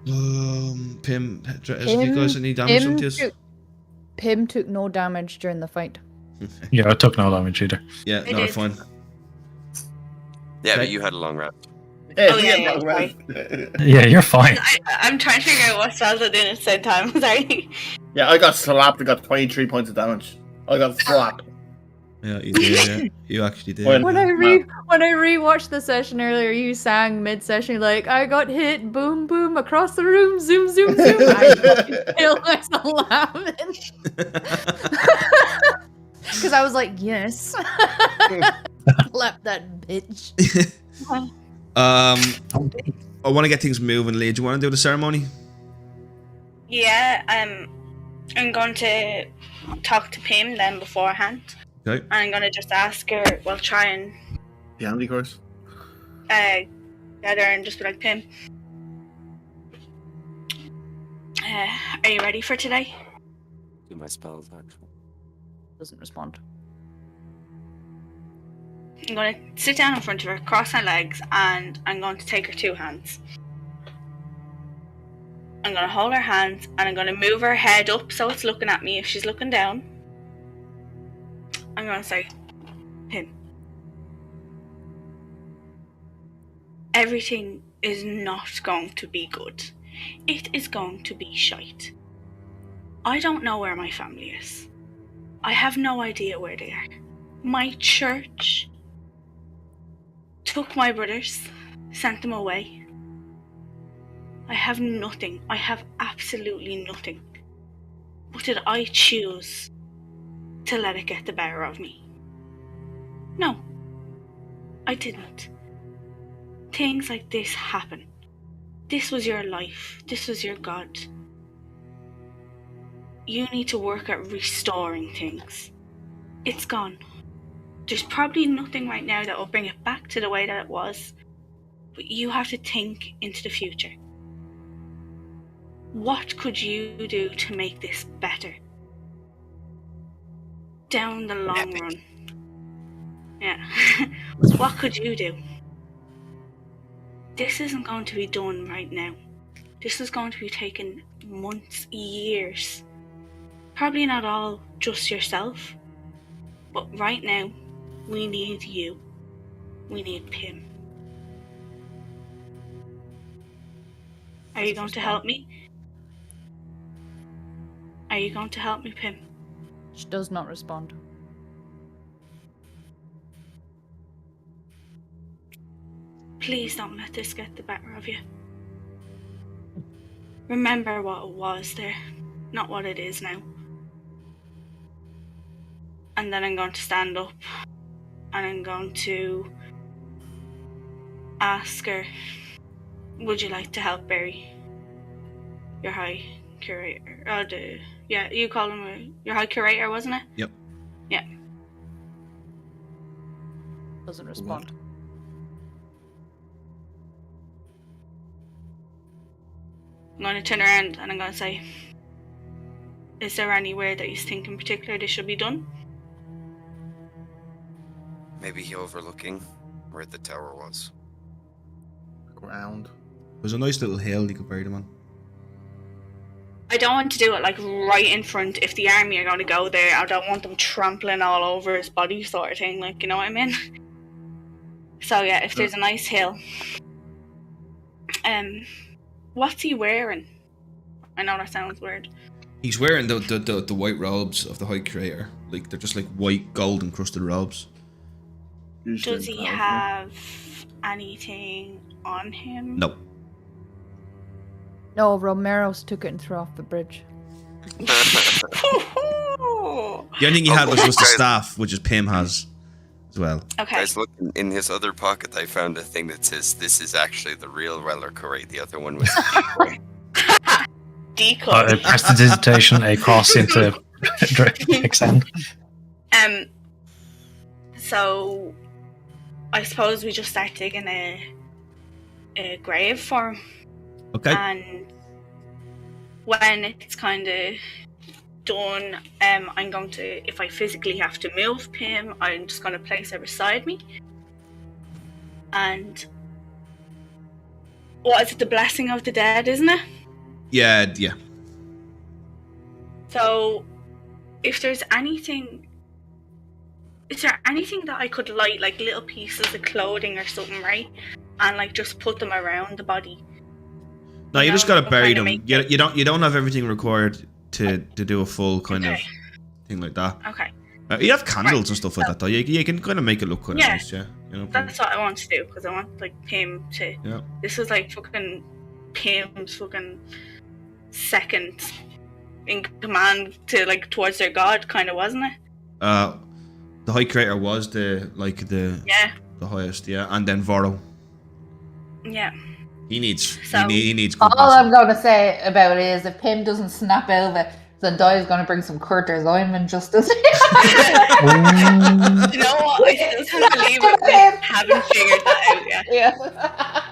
Speaker 1: Pim, has you guys any damage on this?
Speaker 4: Pim took no damage during the fight.
Speaker 7: Yeah, I took no damage either.
Speaker 1: Yeah, no, fine.
Speaker 5: Yeah, but you had a long rest.
Speaker 7: Yeah, you're fine.
Speaker 6: I'm trying to figure out what spells I did at the same time. Sorry.
Speaker 2: Yeah, I got slapped. I got 23 points of damage. I got slapped.
Speaker 1: Yeah, you did. Yeah. You actually did.
Speaker 4: When I rewatched the session earlier, you sang mid-session like, "I got hit, boom, boom, across the room, zoom, zoom, zoom." I fucking killed myself laughing because I was like, "Yes, slap that bitch."
Speaker 1: I want to get things moving, Lee. Do you want to do the ceremony?
Speaker 6: Yeah, I'm going to talk to Pim then beforehand.
Speaker 1: Okay.
Speaker 6: And I'm going to just ask her, well, try and...
Speaker 2: The Andy course?
Speaker 6: Get her and just be like, Pim, are you ready for today?
Speaker 5: Do my spells, actually.
Speaker 4: Doesn't respond.
Speaker 6: I'm going to sit down in front of her, cross my legs, and I'm going to take her 2 hands. I'm going to hold her hands, and I'm going to move her head up so it's looking at me. If she's looking down, I'm going to say, Pim, everything is not going to be good. It is going to be shite. I don't know where my family is. I have no idea where they are. My church took my brothers, sent them away. I have nothing. I have absolutely nothing. But did I choose to let it get the better of me? No, I didn't. Things like this happen. This was your life. This was your God. You need to work at restoring things. It's gone. There's probably nothing right now that will bring it back to the way that it was, but you have to think into the future. What could you do to make this better? Down the long run. Yeah. What could you do? This isn't going to be done right now. This is going to be taking months, years. Probably not all just yourself, but right now, we need you. We need Pim. Are you going to help me? Are you going to help me, Pim?
Speaker 4: She does not respond.
Speaker 6: Please don't let this get the better of you. Remember what it was there, not what it is now. And then I'm going to stand up and I'm going to ask her, would you like to help bury your High Curator? You call him your High Curator, wasn't it?
Speaker 1: Yep.
Speaker 6: Yeah.
Speaker 4: Doesn't respond.
Speaker 6: I'm going to turn around and I'm going to say, is there anywhere that you think in particular this should be done?
Speaker 5: Maybe overlooking where the tower was.
Speaker 2: Ground.
Speaker 1: There's a nice little hill you could bury them on.
Speaker 6: I don't want to do it like right in front. If the army are going to go there, I don't want them trampling all over his body, sort of thing. Like, you know what I mean? So yeah, if there's a nice hill. What's he wearing? I know that sounds weird.
Speaker 1: He's wearing the white robes of the High Curator. Like, they're just like white gold encrusted robes.
Speaker 6: Does he have anything on him?
Speaker 1: No.
Speaker 4: No, Romero's took it and threw off the bridge.
Speaker 1: The only thing he had was the staff, which is Pim has as well.
Speaker 6: Okay.
Speaker 5: Guys, look, in his other pocket, I found a thing that says this is actually the real reliquary. The other one was the
Speaker 6: decoy.
Speaker 7: Prestidigitation, a cross into extend.
Speaker 6: So I suppose we just start digging a grave for him.
Speaker 1: Okay.
Speaker 6: And when it's kind of done, I'm going to, if I physically have to move Pim, I'm just going to place her beside me. And what is it? The blessing of the dead, isn't it?
Speaker 1: Yeah.
Speaker 6: So, if there's anything, is there anything that I could light, like little pieces of clothing or something, right? And like just put them around the body.
Speaker 1: No, you just gotta bury them. You don't have everything required to do a full kind of thing like that.
Speaker 6: Okay.
Speaker 1: You have candles and stuff like that though. You can kind of make it look kind of nice, yeah. You know,
Speaker 6: that's what I want to do because I want like Pim to.
Speaker 1: Yeah.
Speaker 6: This was like fucking Pim's fucking second in command to like towards their god, kind of, wasn't it?
Speaker 1: The High Creator was the highest, yeah, and then Voro.
Speaker 6: Yeah.
Speaker 1: He needs good
Speaker 3: all
Speaker 1: blessing.
Speaker 3: I'm going to say about it is if Pim doesn't snap out of it, Zendaya's going to bring some Curter's Ointment justice.
Speaker 6: You know what? I still can't believe it. We haven't figured that out yet.
Speaker 3: Yeah.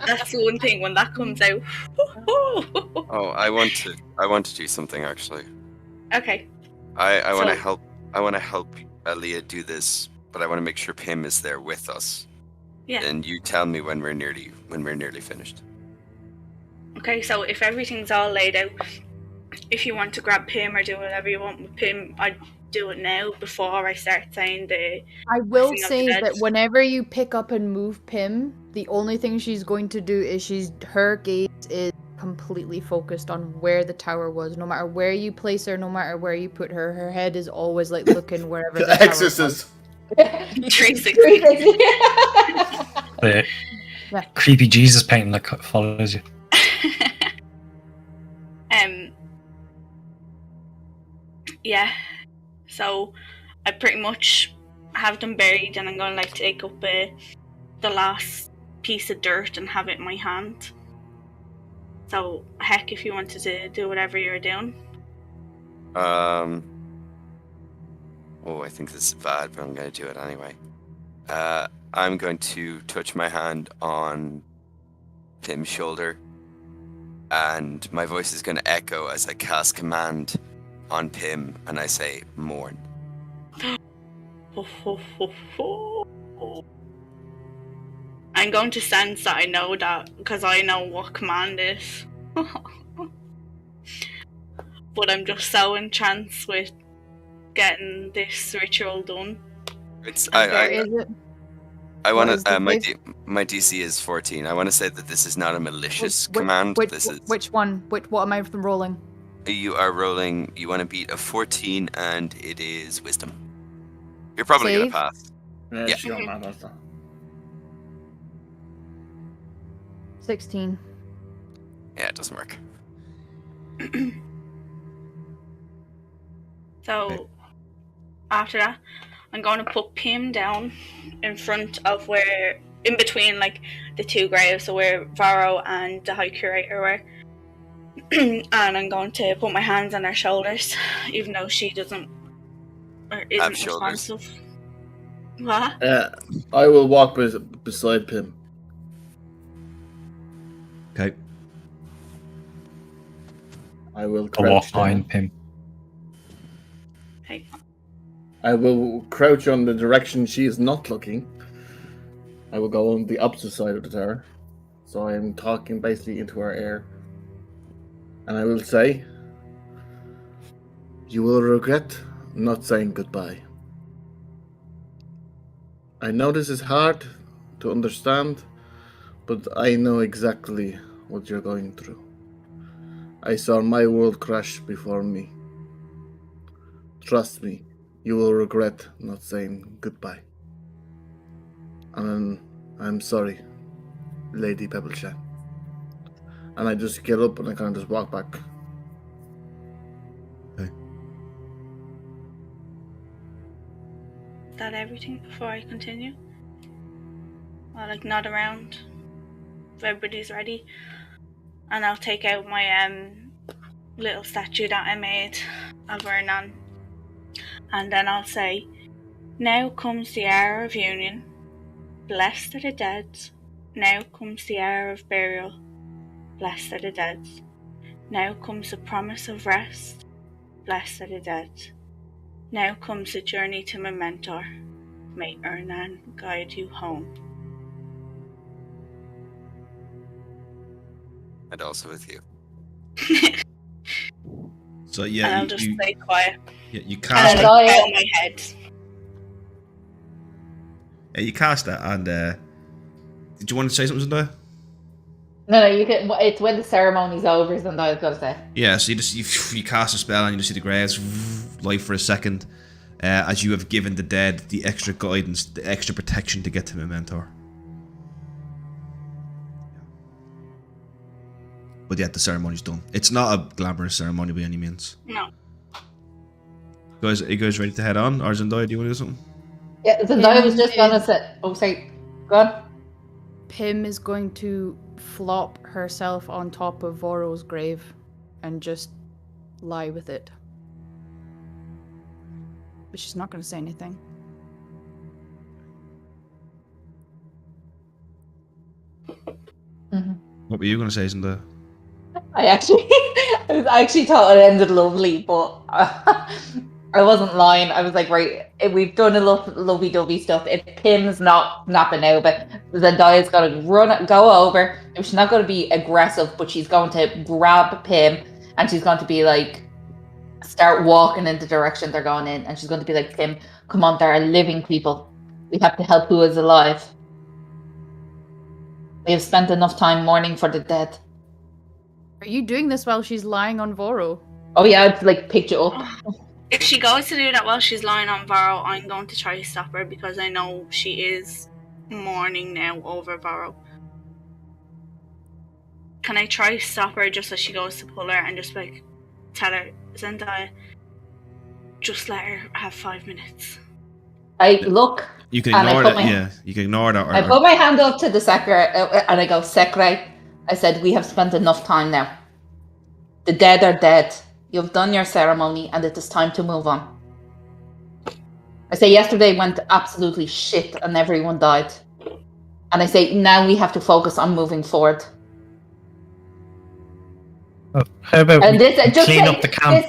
Speaker 6: That's the one thing when that comes out.
Speaker 5: Oh, I want to do something actually.
Speaker 6: Okay.
Speaker 5: I want to help. I want to help Aaliyah do this, but I want to make sure Pim is there with us.
Speaker 6: Yeah.
Speaker 5: And you tell me when we're nearly finished.
Speaker 6: Okay, so if everything's all laid out, if you want to grab Pim or do whatever you want with Pim, I'd do it now before I start saying the.
Speaker 4: I will say that whenever you pick up and move Pim, the only thing she's going to do is her gaze is completely focused on where the tower was. No matter where you place her, no matter where you put her, her head is always like looking wherever the tower
Speaker 2: Exorcist.
Speaker 6: 360.
Speaker 7: The creepy Jesus painting that follows you.
Speaker 6: Yeah. So I pretty much have them buried, and I'm gonna like take up the last piece of dirt and have it in my hand. So heck, if you wanted to do whatever you're doing.
Speaker 5: Oh, I think this is bad, but I'm going to do it anyway. I'm going to touch my hand on Pim's shoulder, and my voice is going to echo as I cast command on Pim, and I say, mourn.
Speaker 6: I'm going to sense that I know that, because I know what command is. But I'm just so entranced with getting this ritual done.
Speaker 5: I want to. My DC is 14. I want to say that this is not a malicious command.
Speaker 4: Which one? What am I rolling?
Speaker 5: You are rolling. You want to beat a 14, and it is wisdom. You're probably gonna pass.
Speaker 2: Yeah. She don't matter.
Speaker 4: 16.
Speaker 5: Yeah, it doesn't work.
Speaker 6: So after that, I'm going to put Pim down in front of in between like the two graves, so where Varro and the High Curator were. And I'm going to put my hands on her shoulders, even though she isn't responsive. What?
Speaker 2: I will walk beside Pim.
Speaker 1: Okay.
Speaker 2: I will
Speaker 7: walk behind Pim.
Speaker 6: Hey.
Speaker 2: I will crouch on the direction she is not looking. I will go on the opposite side of the tower. So I am talking basically into her ear. And I will say, you will regret not saying goodbye. I know this is hard to understand, but I know exactly what you're going through. I saw my world crash before me. Trust me, you will regret not saying goodbye. And I'm sorry, Lady Pebbleshan. And I just get up and I kind of just walk back.
Speaker 1: Okay.
Speaker 6: Is that everything before I continue? I'll like nod around if everybody's ready, and I'll take out my little statue that I made of Vernon, and then I'll say, now comes the hour of union, blessed are the dead. Now comes the hour of burial, blessed are the dead. Now comes the promise of rest, blessed are the dead. Now comes the journey to my mentor. May Ernan guide you home.
Speaker 5: And also with you.
Speaker 1: So yeah,
Speaker 6: and I'll just stay quiet.
Speaker 1: Yeah, you cast
Speaker 6: it.
Speaker 1: it.
Speaker 6: Out my head.
Speaker 1: Yeah, you cast it, and did you want to say something, Zendaya?
Speaker 3: No, you can. It's when the ceremony's over, Zendaya's got to say.
Speaker 1: Yeah, so you cast a spell, and you just see the graves light for a second, as you have given the dead the extra guidance, the extra protection to get to Memento. But yeah, the ceremony's done. It's not a glamorous ceremony by any means.
Speaker 6: No.
Speaker 1: Are you guys ready to head on? Or Zendaya, do you want to do something?
Speaker 3: Yeah, Zendaya was just gonna say. Oh, sorry. Go on.
Speaker 4: Pim is going to flop herself on top of Voro's grave and just lie with it. But she's not going to say anything.
Speaker 3: Mm-hmm.
Speaker 1: What were you going to say, Zendaya?
Speaker 3: I actually thought it ended lovely, but I wasn't lying. I was like, right, we've done a lot of lovey-dovey stuff. If Pim's not napping now, but Zendaya's going to go over. She's not going to be aggressive, but she's going to grab Pim, and she's going to be like, start walking in the direction they're going in, and she's going to be like, Pim, come on, there are living people. We have to help who is alive. We have spent enough time mourning for the dead.
Speaker 4: Are you doing this while she's lying on Voro?
Speaker 3: Oh yeah, I'd like picked it up.
Speaker 6: If she goes to do that while she's lying on Voro, I'm going to try to stop her because I know she is mourning now over Voro. Can I try to stop her just as she goes to pull her and just like tell her, Zendaya, just let her have 5 minutes.
Speaker 3: I look.
Speaker 1: You can ignore that. Yeah, you can ignore that.
Speaker 3: I put my hand up to the Sekre and I go, Sekre. I said, we have spent enough time now. The dead are dead. You've done your ceremony and it is time to move on. I say, yesterday went absolutely shit and everyone died. And I say, now we have to focus on moving forward.
Speaker 7: How about
Speaker 3: and this, just
Speaker 7: clean
Speaker 3: say,
Speaker 7: up the camp?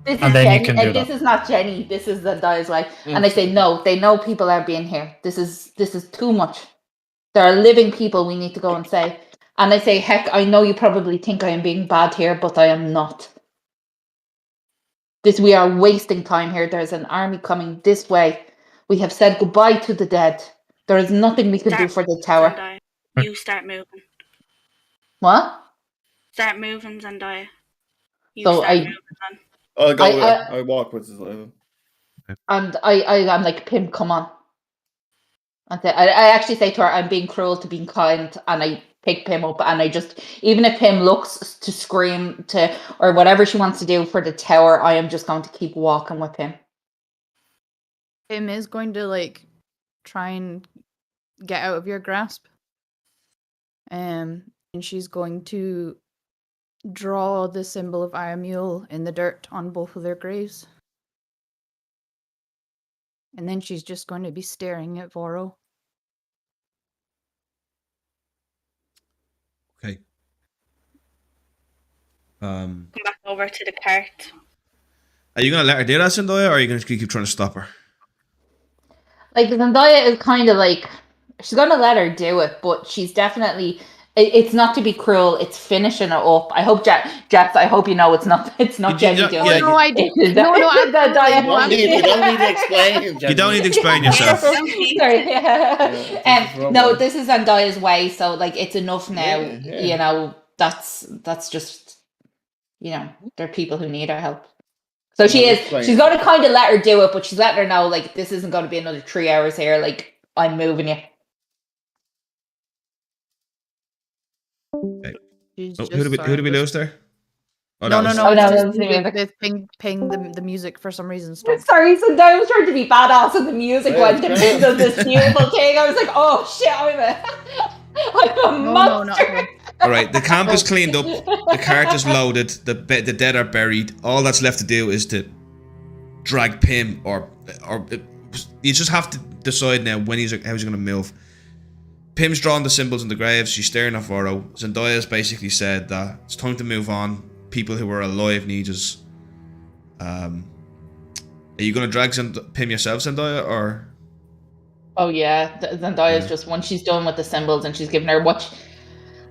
Speaker 3: This
Speaker 7: and
Speaker 3: is
Speaker 7: then
Speaker 3: Jenny,
Speaker 7: you can do
Speaker 3: this
Speaker 7: that.
Speaker 3: is not Jenny. This is Zendaya's wife. And I say, no, they know people are being here. This is too much. There are living people we need to go and say. And I say, heck, I know you probably think I am being bad here, but I am not. We are wasting time here. There's an army coming this way. We have said goodbye to the dead. There is nothing we can do for the tower.
Speaker 6: Zendaya, you start moving.
Speaker 3: What?
Speaker 6: Start moving, Zendaya.
Speaker 2: I'll go I walk with Zendaya.
Speaker 3: And I'm like, Pim, come on. I actually say to her, I'm being cruel to being kind, and I pick Pim up, and I just, even if Pim looks to scream to, or whatever she wants to do for the tower, I am just going to keep walking with Pim.
Speaker 4: Pim is going to like try and get out of your grasp. And she's going to draw the symbol of Iyumul in the dirt on both of their graves. And then she's just going to be staring at Voro.
Speaker 1: Okay.
Speaker 6: Come back over to the cart.
Speaker 1: Are you gonna let her do that, Zendaya, or are you gonna keep trying to stop her?
Speaker 3: Like, Zendaya is kind of like, she's gonna let her do it, but she's definitely, it's not to be cruel, it's finishing it up. I hope, Jax, I hope you know it's not Jenny doing it.
Speaker 4: No, I did. No,
Speaker 2: you don't need to explain.
Speaker 1: You don't need to explain yourself.
Speaker 3: Sorry. No, this is Zendaya's way, so like it's enough now.
Speaker 2: Yeah.
Speaker 3: You know, that's just, you know, there are people who need our help. So she's going to kind of let her do it, but she's letting her know, like, this isn't going to be another 3 hours here. Like, I'm moving you.
Speaker 1: Okay. Who do we lose there? Oh,
Speaker 4: No.
Speaker 3: Music.
Speaker 4: Ping the music for some reason. Stopped.
Speaker 3: Sorry, so I was trying to be badass and the music went to this beautiful thing. I was like, oh shit, I'm a monster.
Speaker 1: All right, the camp is cleaned up. The cart is loaded. The dead are buried. All that's left to do is to drag Pim, or you just have to decide now how's he going to move. Pim's drawn the symbols in the graves. She's staring at Voro. Zendaya's basically said that it's time to move on. People who are alive need us. Are you going to drag Pim yourself, Zendaya, or?
Speaker 3: Oh yeah, Zendaya's just, once she's done with the symbols and she's given her what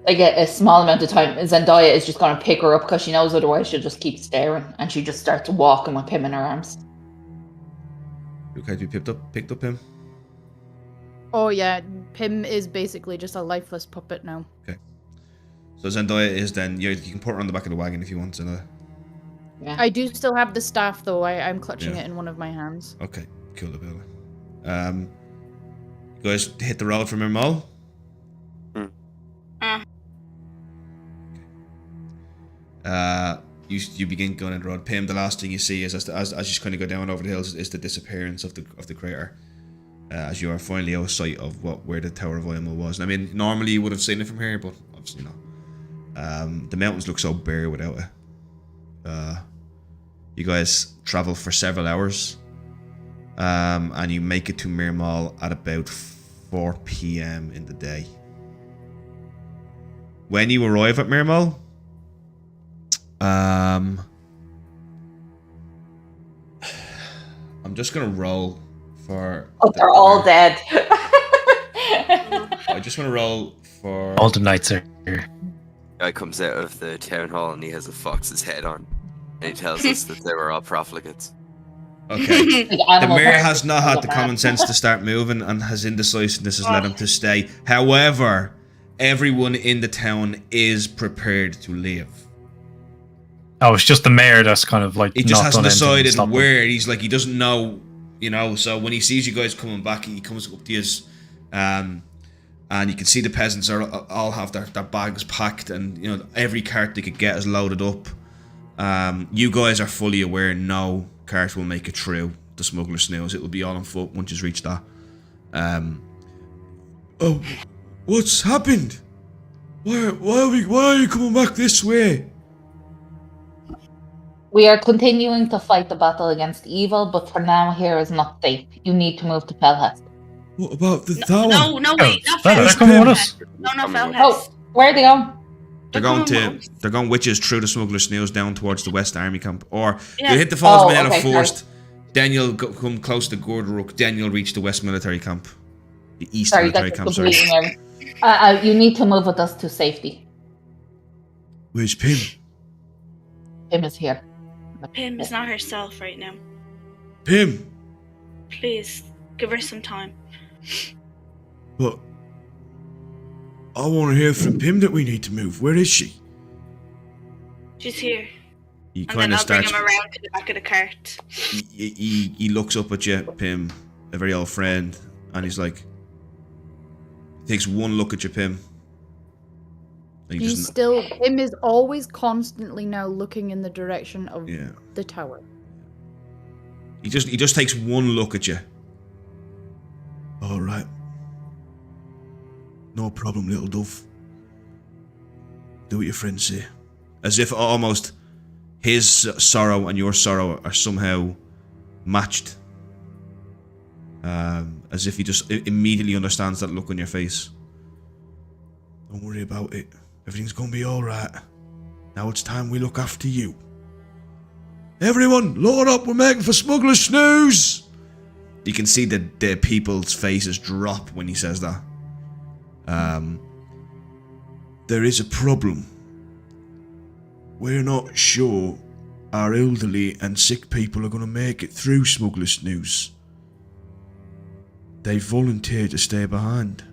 Speaker 3: like a small amount of time, Zendaya is just going to pick her up because she knows otherwise she'll just keep staring, and she just starts walking with Pym in her arms.
Speaker 1: Okay, you picked up Pym?
Speaker 4: Oh yeah, Pym is basically just a lifeless puppet now.
Speaker 1: Okay. So Zendaya is then, you can put her on the back of the wagon if you want, Zendaya.
Speaker 3: Yeah.
Speaker 4: I do still have the staff though, I'm clutching it in one of my hands.
Speaker 1: Okay, cool. You guys hit the road from Mermul? You begin going on the road. Pym, the last thing you see is as you kind of go down over the hills is the disappearance of the crater. As you are finally out of sight of where the Tower of Iyumul was. And I mean, normally you would have seen it from here, but obviously not. The mountains look so bare without it. You guys travel for several hours, and you make it to Mermul at about 4 p.m. in the day. When you arrive at Mermul, I'm just gonna roll for.
Speaker 3: Oh, they're all dead.
Speaker 1: I just want to roll for.
Speaker 7: All the knights are here.
Speaker 5: Guy comes out of the town hall and he has a fox's head on, and he tells us that they were all profligates.
Speaker 1: Okay. The mayor has not had the common sense to start moving, and his indecisiveness has led him to stay. However, everyone in the town is prepared to leave.
Speaker 7: Oh, it's just the mayor that's kind of like.
Speaker 1: He just hasn't decided where. He's like, he doesn't know, so when he sees you guys coming back, he comes up to you, and you can see the peasants all have their bags packed, and every cart they could get is loaded up. You guys are fully aware no cart will make it through the smuggler's snooze. It will be all on foot once you reach that. Oh, what's happened? Why are you coming back this way?
Speaker 3: We are continuing to fight the battle against evil, but for now here is not safe. You need to move to Felhest.
Speaker 1: What about the tower?
Speaker 6: No, wait, not
Speaker 7: They're
Speaker 6: Felhest.
Speaker 7: coming with us.
Speaker 6: No, not Felhest.
Speaker 3: Oh, where are they going?
Speaker 1: They're going witches through the smuggler's snooze down towards the West Army camp. Or
Speaker 6: Yeah.
Speaker 1: you'll hit the falls
Speaker 3: Oh,
Speaker 1: Manila
Speaker 3: okay,
Speaker 1: first, then you'll come close to Gordoruk, then you'll reach the West Military Camp. The East
Speaker 3: Sorry,
Speaker 1: Military
Speaker 3: that's
Speaker 1: Camp, sorry.
Speaker 3: completely nervous. You need to move with us to safety.
Speaker 1: Where's Pym?
Speaker 3: Pym is here.
Speaker 6: Pym is not herself right now.
Speaker 1: Pym?
Speaker 6: Please, give her some time.
Speaker 1: But I want to hear from Pym that we need to move. Where is she?
Speaker 6: She's here.
Speaker 1: He
Speaker 6: And then
Speaker 1: kind of
Speaker 6: I'll bring
Speaker 1: starts.
Speaker 6: him around to the back of the cart.
Speaker 1: He looks up at you, Pym, a very old friend, and he's like, he takes one look at you, Pym. And he just,
Speaker 4: Pym is always constantly now looking in the direction of the tower.
Speaker 1: He just takes one look at you. All right. No problem, little dove. Do what your friends say. As if almost his sorrow and your sorrow are somehow matched. As if he just immediately understands that look on your face. Don't worry about it. Everything's gonna be alright. Now it's time we look after you. Everyone, load up, we're making for Smuggler's Snooze! You can see the people's faces drop when he says that. There is a problem. We're not sure our elderly and sick people are going to make it through Smuggler's Snooze. They volunteered to stay behind.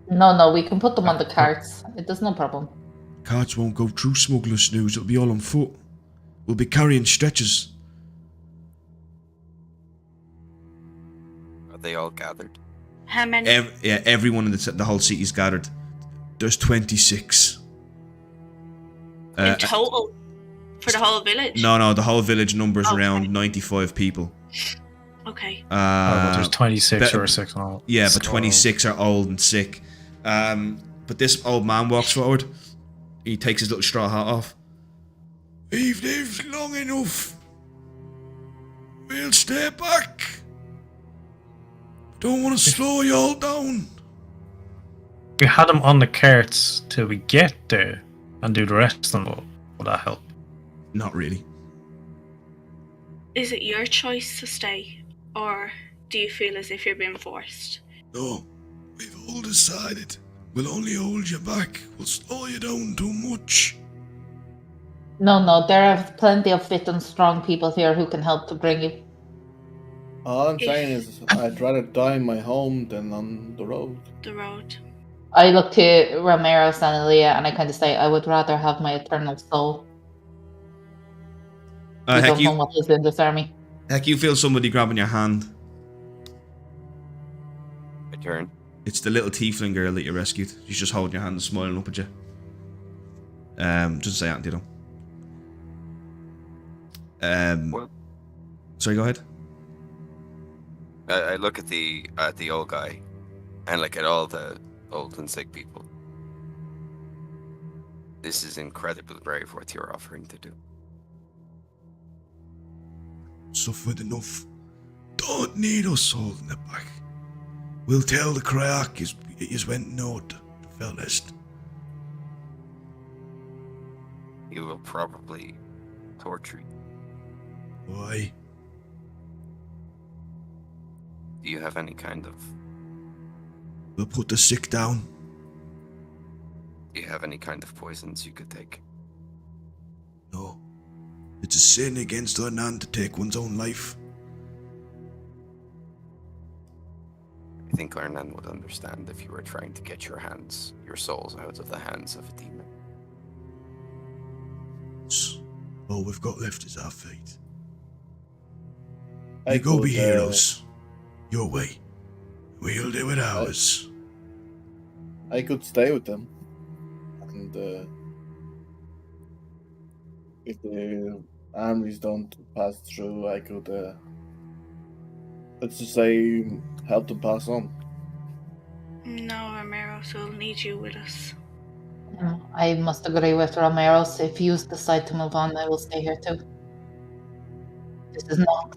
Speaker 3: No, we can put them on the carts. There's no problem.
Speaker 1: Carts won't go through Smuggler's Snooze, it'll be all on foot. We'll be carrying stretchers.
Speaker 5: Are they all gathered?
Speaker 6: How many?
Speaker 1: Everyone in the whole city's gathered. There's 26.
Speaker 6: In total? For the whole village?
Speaker 1: No, the whole village numbers around 95 people.
Speaker 6: Okay.
Speaker 7: There's 26 or 6 and all.
Speaker 1: Yeah, but 26 are old and sick. But this old man walks forward. He takes his little straw hat off. We've lived long enough. We'll stay back. Don't want to slow you all down.
Speaker 7: We had them on the carts till we get there and do the rest of them. Will that help?
Speaker 1: Not really.
Speaker 6: Is it your choice to stay? Or do you feel as if you're being forced?
Speaker 1: No, we've all decided We'll only hold you back. We'll slow you down too much.
Speaker 3: No, there are plenty of fit and strong people here who can help to bring you.
Speaker 2: All I'm saying is I'd rather die in my home than on the road.
Speaker 6: The road.
Speaker 3: I look to Romero, Sanalia, and I kind of say, I would rather have my eternal soul. You don't know what is in this army.
Speaker 1: Heck, you feel somebody grabbing your hand.
Speaker 5: My turn.
Speaker 1: It's the little tiefling girl that you rescued. She's just holding your hand and smiling up at you. Just say anything,
Speaker 5: Well,
Speaker 1: sorry, go ahead.
Speaker 5: I look at the old guy, and look at all the old and sick people. This is incredibly brave what you're offering to do.
Speaker 1: Suffered enough. Don't need us holding it back. We'll tell the Criarch is went north, fellas.
Speaker 5: He will probably torture you.
Speaker 1: Why?
Speaker 5: Do you have any kind of...
Speaker 1: We'll put the sick down.
Speaker 5: Do you have any kind of poisons you could take?
Speaker 1: No. It's a sin against our nan to take one's own life.
Speaker 5: I think our nan would understand if you were trying to get your souls out of the hands of a demon.
Speaker 1: All we've got left is our faith.
Speaker 2: I
Speaker 1: You go
Speaker 2: could,
Speaker 1: be heroes. Your way. We'll do it ours.
Speaker 2: I could stay with them. And if the armies don't pass through, I could, let's just say, help them pass on.
Speaker 6: No, Romero, so we'll need you with us.
Speaker 3: I must agree with Romero. So if you decide to move on, I will stay here too. This is not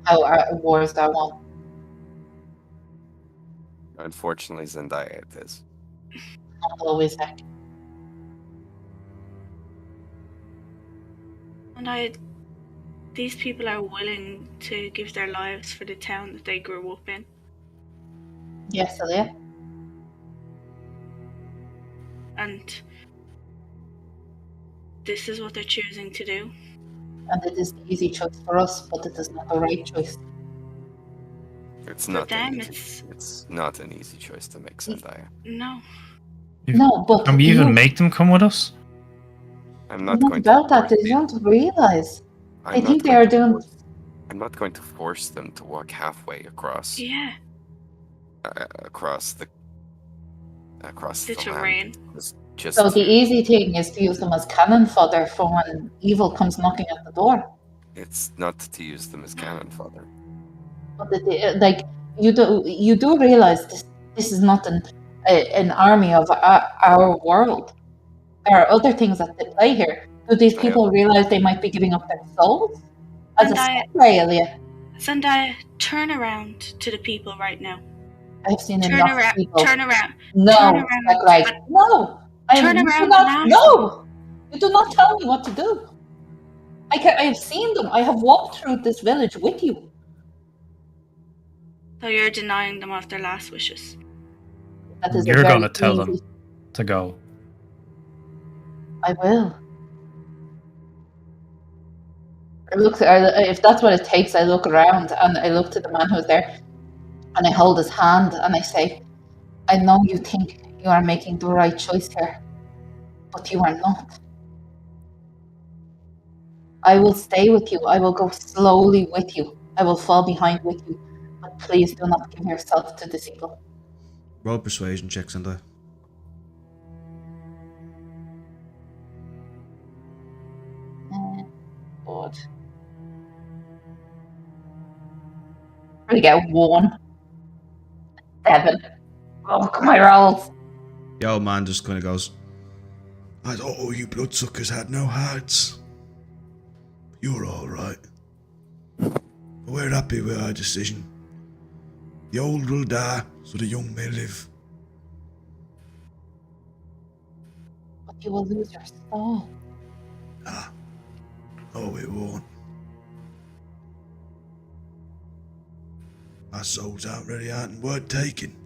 Speaker 3: how our wars are won.
Speaker 5: Unfortunately, Zendaya, it is.
Speaker 3: Not always that.
Speaker 6: And these people are willing to give their lives for the town that they grew up in.
Speaker 3: Yes, Celia.
Speaker 6: And this is what they're choosing to do.
Speaker 3: And it is the easy choice for us, but it is not the right choice.
Speaker 5: It's
Speaker 6: For
Speaker 5: not
Speaker 6: them,
Speaker 5: it's not an easy choice to make, Zendaya.
Speaker 6: No.
Speaker 3: No, but
Speaker 7: Can we even make them come with us?
Speaker 5: I'm not
Speaker 3: not
Speaker 5: going
Speaker 3: about
Speaker 5: to
Speaker 3: that. They don't realize.
Speaker 5: I'm
Speaker 3: They think
Speaker 5: not
Speaker 3: they are
Speaker 5: going to
Speaker 3: doing.
Speaker 5: force- I'm not going to force them to walk halfway across
Speaker 6: Yeah.
Speaker 5: across the
Speaker 6: The
Speaker 5: land.
Speaker 6: terrain.
Speaker 5: Just
Speaker 3: So the easy thing is to use them as cannon fodder for when evil comes knocking at the door.
Speaker 5: It's not to use them as cannon fodder.
Speaker 3: But like you do realize this is not an army of our world. There are other things at play here. Do these people realize they might be giving up their souls as a sacrifice, Elia?
Speaker 6: Zendaya, turn around to the people right now.
Speaker 3: I've seen enough people.
Speaker 6: Turn around.
Speaker 3: No,
Speaker 6: Turn around.
Speaker 3: like no.
Speaker 6: Turn around and ask
Speaker 3: No, you do not tell me what to do. I have seen them. I have walked through this village with you.
Speaker 6: So you're denying them of their last wishes.
Speaker 3: That is
Speaker 7: You're going to tell them to go.
Speaker 3: I will. If that's what it takes, I look around and I look to the man who's there and I hold his hand and I say, I know you think you are making the right choice here, but you are not. I will stay with you. I will go slowly with you. I will fall behind with you. But please do not give yourself to this evil.
Speaker 1: Roll persuasion checks, and
Speaker 3: God. We get 1. 7. Oh, come my rolls.
Speaker 1: the old man just kind of goes, I thought all you bloodsuckers had no hearts. You're alright. But we're happy with our decision. The old will die, so the young may live.
Speaker 3: But you will lose your soul.
Speaker 1: Oh, it won't. Our souls aren't worth taking.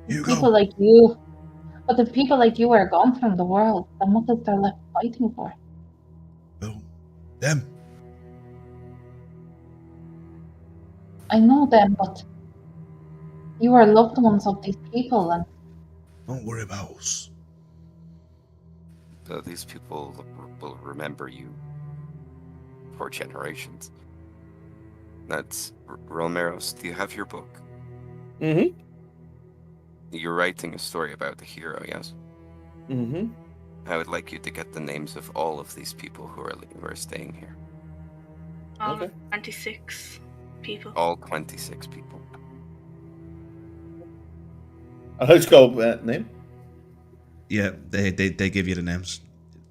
Speaker 3: People like you. But if people like you are gone from the world, then what is there left fighting for?
Speaker 1: Well, them.
Speaker 3: I know them, but you are loved ones of these people, and
Speaker 1: don't worry about us.
Speaker 5: These people will remember you for generations. That's Rolmeros. Do you have your book?
Speaker 2: Mm-hmm.
Speaker 5: You're writing a story about the hero, yes?
Speaker 2: Mm-hmm.
Speaker 5: I would like you to get the names of all of these people who are staying here.
Speaker 6: All 26 people.
Speaker 5: All 26 people.
Speaker 2: Let's go name.
Speaker 1: Yeah, they give you the names.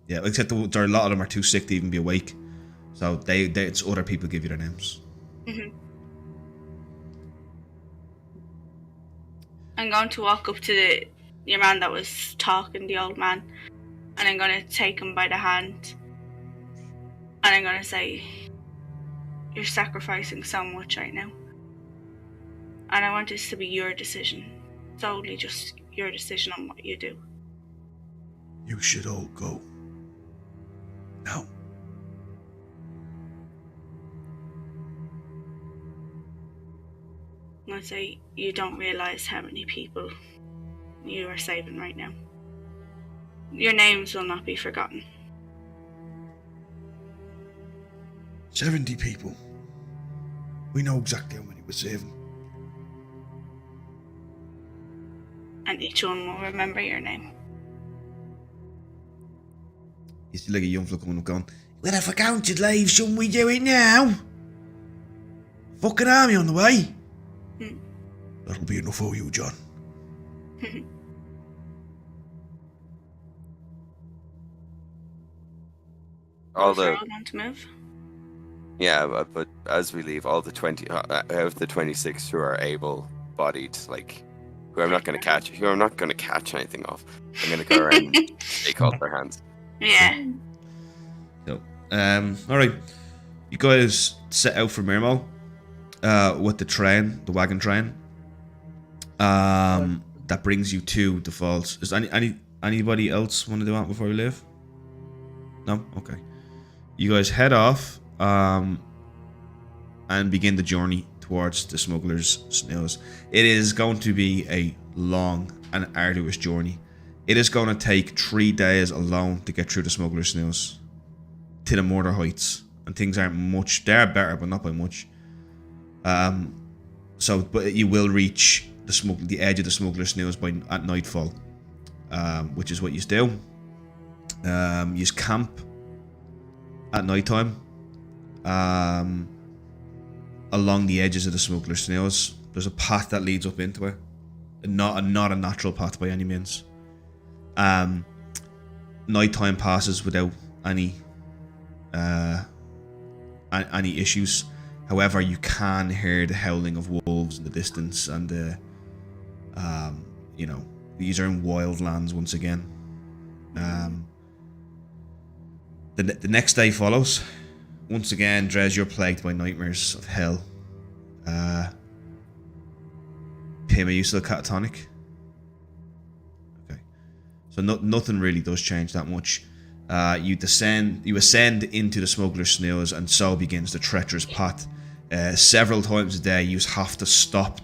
Speaker 1: Yeah, except a lot of them are too sick to even be awake, so it's other people give you their names.
Speaker 6: Mm-hmm. I'm going to walk up to your man that was talking, the old man, and I'm going to take him by the hand, and I'm going to say, "You're sacrificing so much right now, and I want this to be your decision, solely just your decision on what you do.
Speaker 1: You should all go. Now."
Speaker 6: I say, you don't realise how many people you are saving right now. Your names will not be forgotten.
Speaker 1: 70 people. We know exactly how many we're saving.
Speaker 6: And each one will remember your name.
Speaker 1: You see like a young fella coming up going, "Well, if I counted lives, shouldn't we do it now? Fucking army on the way." That'll be enough for you, John.
Speaker 5: all
Speaker 6: going to move?
Speaker 5: Yeah, but as we leave, all the 20 out of the 26 who are able-bodied, like who I'm not going to catch anything off. I'm going to go around and shake all their hands.
Speaker 6: Yeah.
Speaker 1: So, all right, you guys set out for Mermul with the wagon train. That brings you to the falls. Is anybody else want to do that before we leave? No? Okay. You guys head off and begin the journey towards the Smuggler's Snails. It is going to be a long and arduous journey. It is going to take 3 days alone to get through the Smuggler's Snails to the Murder Heights, and things aren't much. They are better, but not by much. But you will reach the edge of the Smuggler's Snails at nightfall, which is what you do. You camp at nighttime along the edges of the Smuggler's Snails. There's a path that leads up into it, not a natural path by any means. Nighttime passes without any issues. However, you can hear the howling of wolves in the distance, and these are in wild lands once again. The next day follows. Once again, Drez, you're plagued by nightmares of hell. Pim, are you still catatonic? Okay. So nothing really does change that much. You ascend into the Smuggler's Snails, and so begins the treacherous path. Several times a day, you have to stop.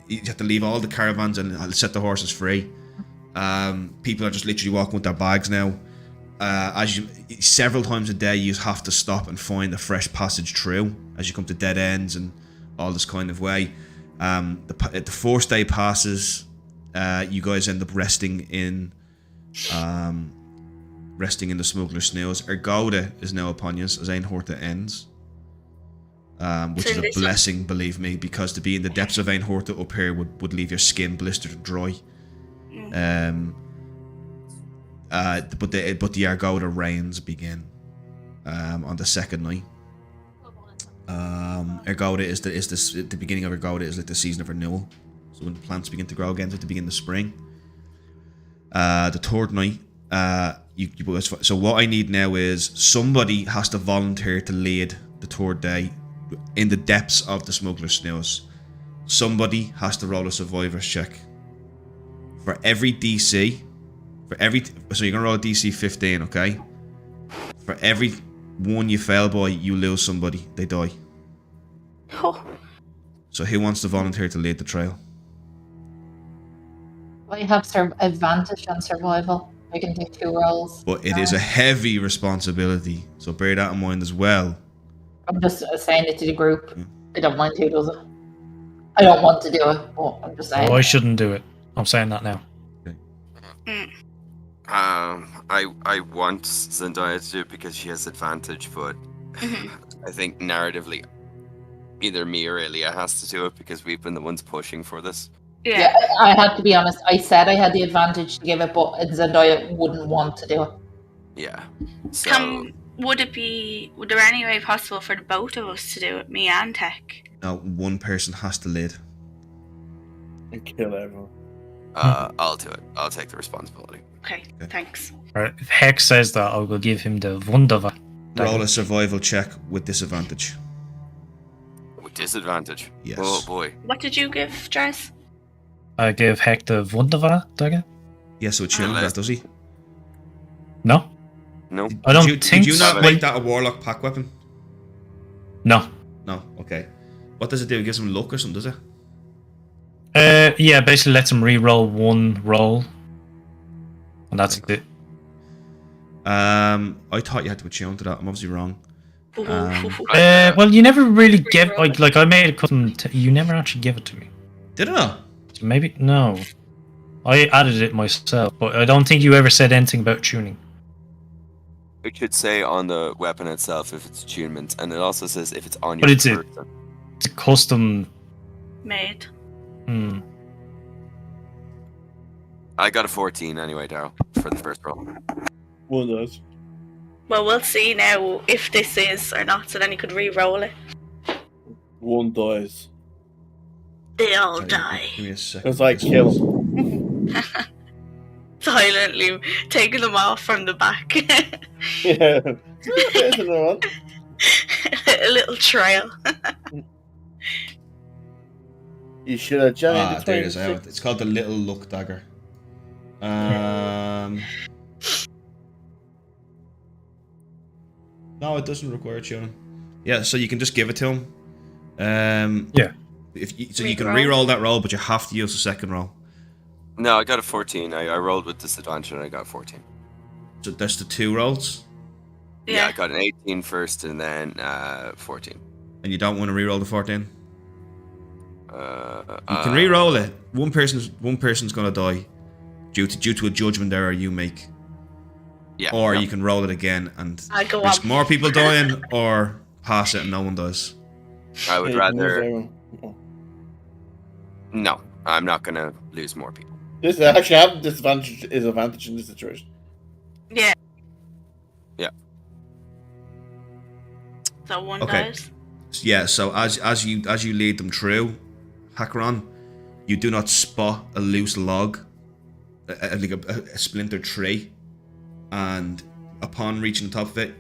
Speaker 1: You have to leave all the caravans and set the horses free. People are just literally walking with their bags now. Several times a day, you have to stop and find a fresh passage through as you come to dead ends and all this kind of way. The fourth day passes. You guys end up resting in the Smuggler's Snails. Ergoda is now upon you as Einhorta ends. Which is a blessing, believe me, because to be in the depths of Einhorta up here would leave your skin blistered and dry. But the Ergoda rains begin on the second night. Ergoda is the beginning of Ergoda is like the season of renewal. So when the plants begin to grow again, it's at the beginning of spring. The third night, so what I need now is somebody has to volunteer to lead the third day in the depths of the Smuggler's Snails. somebody has to roll a survivor's check. For every DC, so you're gonna roll a DC 15, okay? For every one you fail by, you lose somebody. They die.
Speaker 6: Oh.
Speaker 1: So who wants to volunteer to lead the trail?
Speaker 3: I have advantage on survival. I can do 2 rolls.
Speaker 1: But it is a heavy responsibility, so bear that in mind as well.
Speaker 3: I'm just saying it to the group. I don't mind who does it. I don't want to do it, but I'm just saying.
Speaker 7: Oh, I shouldn't do it. I'm saying that now.
Speaker 1: Okay.
Speaker 5: I want Zendaya to do it because she has advantage, but I think narratively, either me or Ilya has to do it because we've been the ones pushing for this.
Speaker 3: Yeah, I had to be honest. I said I had the advantage to give it, but Zendaya wouldn't want to do it.
Speaker 5: Yeah. So
Speaker 6: would there any way possible for the both of us to do it, me and Tech?
Speaker 1: No, one person has to lead.
Speaker 2: And kill everyone.
Speaker 5: I'll do it. I'll take the responsibility.
Speaker 6: Okay. Thanks.
Speaker 7: Alright, if Heck says that, I will give him the Wunderwa.
Speaker 1: Roll a survival check with disadvantage.
Speaker 5: With disadvantage?
Speaker 1: Yes.
Speaker 5: Oh boy.
Speaker 6: What did you give, Dress?
Speaker 7: I give Heck the Wunderwa dagger.
Speaker 1: Yeah, so attuned that, does he?
Speaker 7: No?
Speaker 5: No.
Speaker 7: I don't
Speaker 1: Did
Speaker 7: think
Speaker 1: you
Speaker 7: so.
Speaker 1: not make that a warlock pack weapon?
Speaker 7: No.
Speaker 1: No, okay. What does it do? It gives him luck or something, does it?
Speaker 7: Yeah, basically lets him re-roll one roll. And that's it.
Speaker 1: I thought you had to attune to that. I'm obviously wrong.
Speaker 7: Well, you never really give... Like I made a custom... You never actually give it to me.
Speaker 1: Did I not?
Speaker 7: So maybe... No. I added it myself, but I don't think you ever said anything about tuning.
Speaker 5: It should say on the weapon itself if it's attunement, and it also says if it's on
Speaker 7: But
Speaker 5: your
Speaker 7: it's a custom...
Speaker 6: Made.
Speaker 5: I got a 14 anyway, Daryl, for the first roll.
Speaker 2: One does.
Speaker 6: Well, we'll see now if this is or not, so then you could re-roll it.
Speaker 2: One dies.
Speaker 6: They all die.
Speaker 1: Give me a second.
Speaker 2: Because I kill.
Speaker 6: Silently taking them off from the back.
Speaker 2: Yeah. There's another one.
Speaker 6: A little trail.
Speaker 2: You should have joined
Speaker 1: there it is. I have it. It's called the Little Luck Dagger. No, it doesn't require tuning. Yeah, so you can just give it to him.
Speaker 7: Yeah.
Speaker 1: You can re-roll that roll, but you have to use the second roll.
Speaker 5: No, I got a 14. I rolled with disadvantage and I got 14.
Speaker 1: So that's the 2 rolls.
Speaker 5: Yeah, I got an 18 first and then 14.
Speaker 1: And you don't want to re-roll the 14? You
Speaker 5: You
Speaker 1: can re-roll it. One person's gonna die due to a judgment error you make.
Speaker 5: Yeah.
Speaker 1: Or you can roll it again and
Speaker 6: I go
Speaker 1: risk
Speaker 6: up.
Speaker 1: more people dying, or pass it and no one dies.
Speaker 5: I would rather. No, I'm not gonna lose more people.
Speaker 2: This actually having disadvantage is advantage in this situation.
Speaker 6: Yeah.
Speaker 5: Yeah.
Speaker 6: So one
Speaker 1: Okay.
Speaker 6: dies.
Speaker 1: Yeah. So as you lead them through, Hakron, you do not spot a loose log, like a splintered tree, and upon reaching the top of it,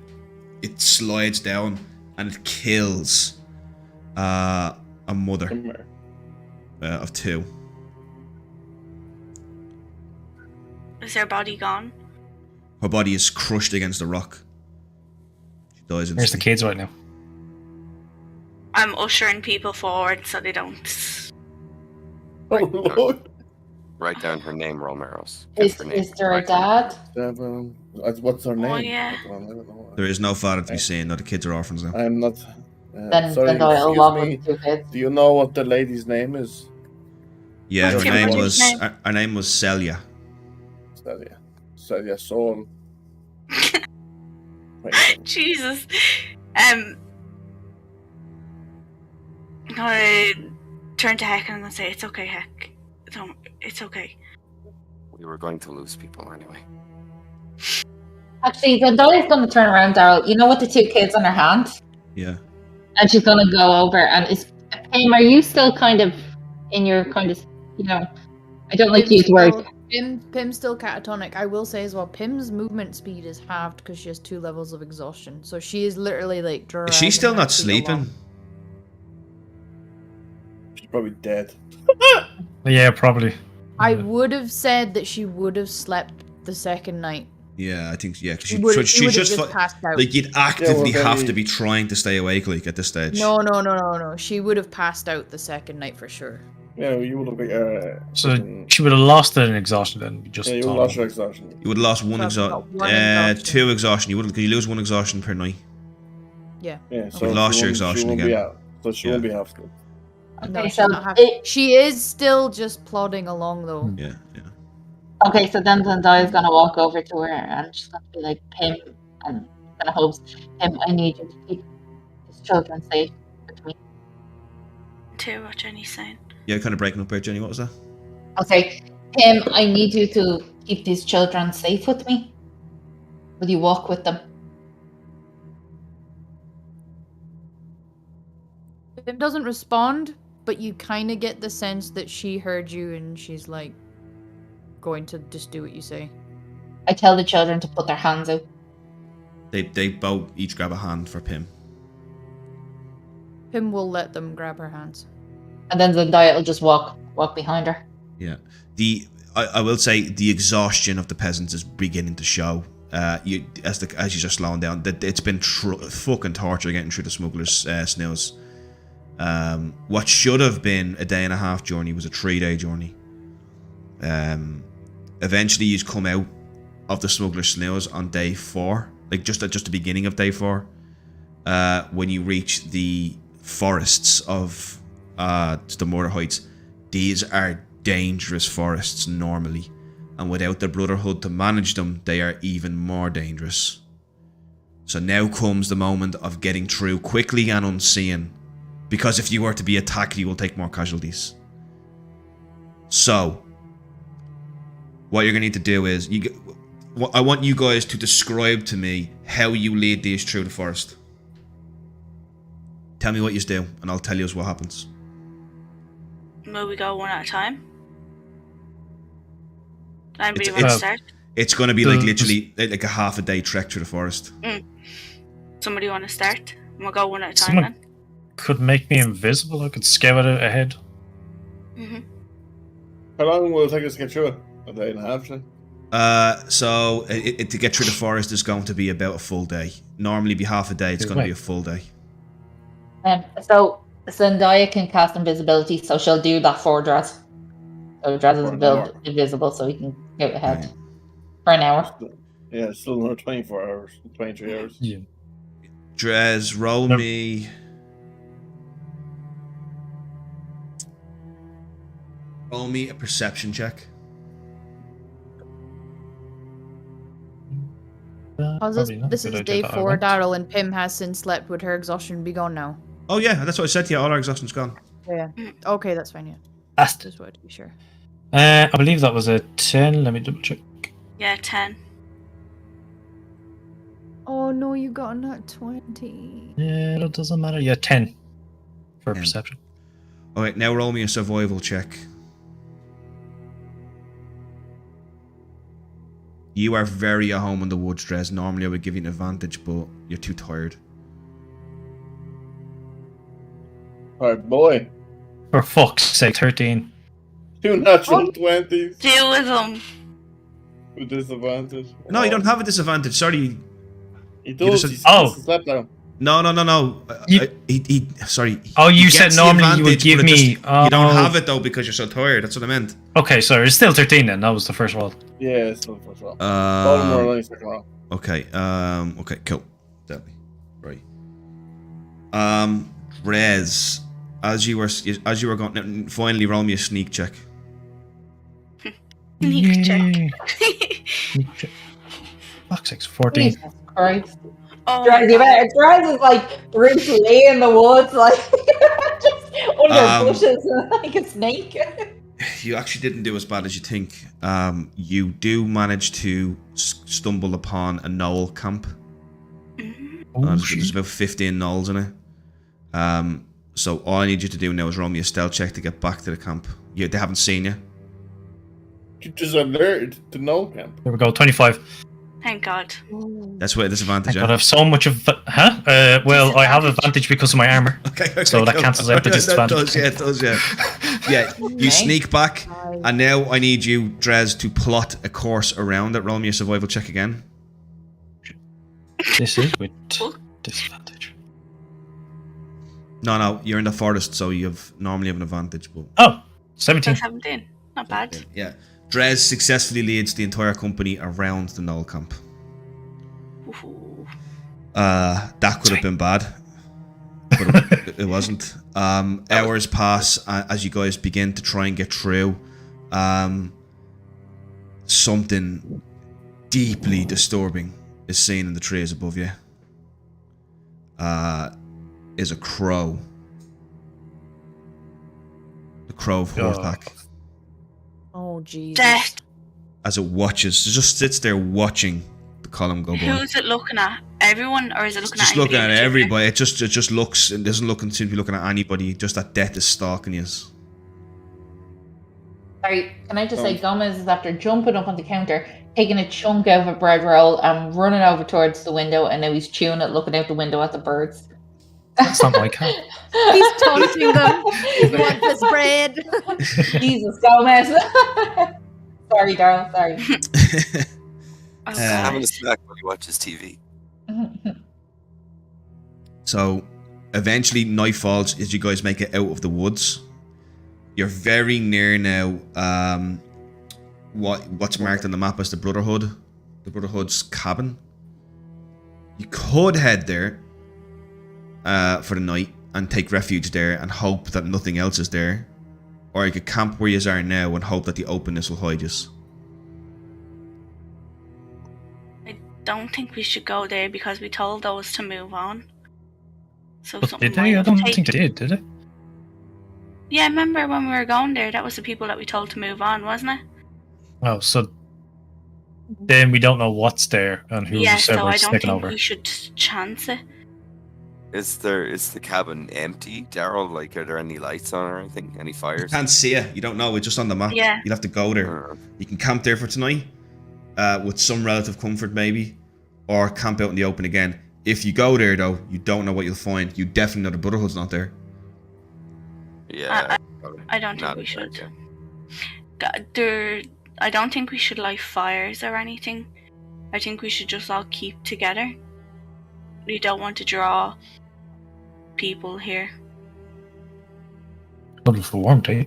Speaker 1: it slides down and it kills a mother of 2.
Speaker 6: Is their body gone?
Speaker 1: Her body is crushed against the rock. She dies instantly.
Speaker 7: Where's the kids right now?
Speaker 6: I'm ushering people forward so they don't.
Speaker 2: Oh Lord.
Speaker 5: Write down her name, Romero's.
Speaker 3: Is there a dad?
Speaker 2: What's her name?
Speaker 6: Oh, yeah.
Speaker 2: I don't know.
Speaker 1: There is no father to be seen. No, the kids are orphans now.
Speaker 2: I'm not.
Speaker 3: Then
Speaker 2: sorry,
Speaker 3: I'll
Speaker 2: excuse
Speaker 3: walk
Speaker 2: me.
Speaker 3: with 2 kids.
Speaker 2: Do you know what the lady's name is?
Speaker 1: Yeah, her
Speaker 6: What's your
Speaker 1: name
Speaker 6: brother's
Speaker 1: was
Speaker 6: name?
Speaker 1: her name was Celia.
Speaker 2: Celia Soul.
Speaker 6: Jesus. I turn to Heck and I'm gonna say, "It's okay, Heck. It's okay."
Speaker 5: We were going to lose people anyway.
Speaker 3: Actually, Zendaya's going to turn around, Daryl. You know, with the 2 kids on her hand?
Speaker 1: Yeah.
Speaker 3: And she's going to go over and Pim, are you still kind of in your kind of, I don't like to use words.
Speaker 4: Pim's still catatonic. I will say as well, Pim's movement speed is halved because she has 2 levels of exhaustion. So she is literally like...
Speaker 1: Is she still
Speaker 4: dragging
Speaker 1: not
Speaker 4: her feet
Speaker 1: sleeping?
Speaker 4: along.
Speaker 2: Probably dead.
Speaker 7: Yeah, probably.
Speaker 4: I would have said that she would have slept the second night.
Speaker 1: Yeah, I think because
Speaker 4: She would have just passed out.
Speaker 1: like you'd actively
Speaker 2: Yeah, well,
Speaker 1: have to be trying to stay awake like at this stage.
Speaker 4: No. She would have passed out the second night for sure.
Speaker 2: Yeah, you would have been.
Speaker 7: So she would have lost it in exhaustion then.
Speaker 2: Yeah, you would have lost your exhaustion.
Speaker 1: You would have lost one exhaustion. 2 exhaustion. You lose 1 exhaustion per night.
Speaker 4: Yeah.
Speaker 2: Yeah, so
Speaker 1: You've lost your exhaustion again.
Speaker 2: So she won't be half good.
Speaker 4: No,
Speaker 3: Okay,
Speaker 4: she's
Speaker 3: so
Speaker 4: not happy. She is still just plodding along though.
Speaker 1: Yeah.
Speaker 3: Okay, so then Zendaya's gonna walk over to her and she's gonna be like, Pim, and gonna hope, Pim, I need you to keep these children safe with me.
Speaker 6: To hear what Jenny's saying.
Speaker 1: Yeah, kind of breaking up there, Jenny. What was that?
Speaker 3: Okay, Pim, I need you to keep these children safe with me. Will you walk with them?
Speaker 4: Pim doesn't respond, but you kind of get the sense that she heard you and she's like going to just do what you say.
Speaker 3: I tell the children to put their hands out.
Speaker 1: They both each grab a hand for Pim.
Speaker 4: Pim will let them grab her hands.
Speaker 3: And then Zendaya will just walk behind her.
Speaker 1: Yeah. I will say the exhaustion of the peasants is beginning to show. As you're slowing down, that it's been fucking torture getting through the smugglers' snails. What should have been a 1.5 day journey was a 3-day journey. Eventually, you come out of the smuggler's snails on day 4, like just at the beginning of day 4, when you reach the forests of the Murder Heights. These are dangerous forests normally, and without the Brotherhood to manage them, they are even more dangerous. So now comes the moment of getting through quickly and unseen, because if you were to be attacked, you will take more casualties. So what you're going to need to do is, I want you guys to describe to me how you lead these through the forest. Tell me what you do, and I'll tell you what happens.
Speaker 6: Will we go one at a time? Anybody want to start?
Speaker 1: It's going to be like literally like a half a day trek through the forest.
Speaker 6: Somebody want to start? We'll go one at a time then.
Speaker 7: Could make me invisible. I could scout it ahead.
Speaker 2: How long will it take us to get through it? A 1.5 days?
Speaker 1: So to get through the forest is going to be about a full day. Normally be half a day, it's going to be a full day.
Speaker 3: So Zendaya can cast invisibility, so she'll do that for Draz. So Draz is invisible, so he can go ahead for an hour.
Speaker 2: Yeah, it's still another 24 hours, 23 hours.
Speaker 7: Yeah.
Speaker 1: Draz, roll me. Roll me a perception check.
Speaker 4: This is day 4. Daryl and Pim has since slept. Would her exhaustion be gone now?
Speaker 1: Oh yeah, that's what I said to you. All our exhaustion's gone.
Speaker 4: Yeah. Okay, that's fine. Yeah.
Speaker 7: That's
Speaker 4: just wanted to be sure.
Speaker 7: I believe that was a 10. Let me double check.
Speaker 6: Yeah, 10.
Speaker 4: Oh no, you got a nat 20.
Speaker 7: Yeah, that doesn't matter. Yeah, 10 for perception.
Speaker 1: Alright, now roll me a survival check. You are very at home in the woods, Dres. Normally I would give you an advantage, but you're too tired.
Speaker 2: Alright, boy.
Speaker 7: For fuck's sake, 13.
Speaker 2: 2 natural 20s.
Speaker 6: Deal with them.
Speaker 2: With disadvantage.
Speaker 1: No, you don't have a disadvantage. Sorry.
Speaker 2: He does.
Speaker 7: He
Speaker 2: slept down.
Speaker 1: No. Sorry.
Speaker 7: You said normally you would give me.
Speaker 1: You don't have it though because you're so tired. That's what I meant.
Speaker 7: Okay, sorry. It's still 13 then. That was the first roll.
Speaker 2: Yeah, it's still the first roll. Baltimore only second roll.
Speaker 1: Okay. Okay. Cool. Definitely. Right. Rez, as you were going, finally roll me a sneak check.
Speaker 6: Sneak check.
Speaker 7: Sneak check. Fuck's sake, 14.
Speaker 3: Jesus Christ.
Speaker 6: Oh,
Speaker 3: Draz is like Bruce Lee in the woods, like just under bushes like a snake.
Speaker 1: You actually didn't do as bad as you think. You do manage to stumble upon a knoll camp. There's about 15 knolls in it. So all I need you to do now is roll me a stealth check to get back to the camp. They haven't seen you.
Speaker 2: You just alerted to knoll camp.
Speaker 7: There we go, 25.
Speaker 6: Thank God.
Speaker 1: That's where disadvantage.
Speaker 7: I have so much of. Well, I have advantage because of my armor.
Speaker 1: Okay,
Speaker 7: so that cancels out the disadvantage.
Speaker 1: It does, yeah. Yeah, you sneak back, and now I need you, Drez, to plot a course around it. Roll me a survival check again.
Speaker 7: This is with disadvantage.
Speaker 1: No, you're in the forest, so you normally have an advantage. But
Speaker 7: 17.
Speaker 6: 17. Not bad.
Speaker 1: Yeah. Drez successfully leads the entire company around the Knoll camp. That could have been bad, but it wasn't. Hours pass as you guys begin to try and get through. Something deeply disturbing is seen in the trees above you. Is a crow. The crow of Horthak.
Speaker 4: Oh, Jesus.
Speaker 6: Death.
Speaker 1: As it watches, it just sits there watching the column go by.
Speaker 6: Who's it looking at? Everyone, or is it looking
Speaker 1: Just
Speaker 6: at
Speaker 1: looking at
Speaker 6: anybody?
Speaker 1: everybody. It just looks. It doesn't seem to be looking at anybody. Just that death is stalking you.
Speaker 3: Sorry, can I just say Gomez is after jumping up on the counter, taking a chunk out of a bread roll and running over towards the window, and now he's chewing it, looking out the window at the birds.
Speaker 7: That's not my cat.
Speaker 4: He's taunting them. He wants his bread.
Speaker 3: Jesus, Gomez. Sorry, Darryl. Sorry.
Speaker 5: Having a snack while he watches TV.
Speaker 1: So, eventually, night falls as you guys make it out of the woods. You're very near now. What's marked on the map as the Brotherhood, the Brotherhood's cabin. You could head there for the night and take refuge there and hope that nothing else is there, or you could camp where you are now and hope that the openness will hide you.
Speaker 6: I don't think we should go there because we told those to move on. So
Speaker 7: But did they? I don't think they did they?
Speaker 6: Yeah, remember when we were going there, that was the people that we told to move on, wasn't it?
Speaker 7: Oh, so then we don't know what's there and who's
Speaker 6: so I don't
Speaker 7: taking
Speaker 6: think
Speaker 7: over.
Speaker 6: we should chance it.
Speaker 5: Is the cabin empty, Daryl? Like, are there any lights on or anything? Any fires?
Speaker 1: You can't see it. You don't know. It's just on the map.
Speaker 6: Yeah.
Speaker 1: You'll have to go there. You can camp there for tonight, with some relative comfort maybe, or camp out in the open again. If you go there though, you don't know what you'll find. You definitely know the Brotherhood's not there.
Speaker 5: Yeah.
Speaker 6: I don't think we should. I don't think we should light fires or anything. I think we should just all keep together. We don't want to draw people here.
Speaker 7: Looking for warmth, eh?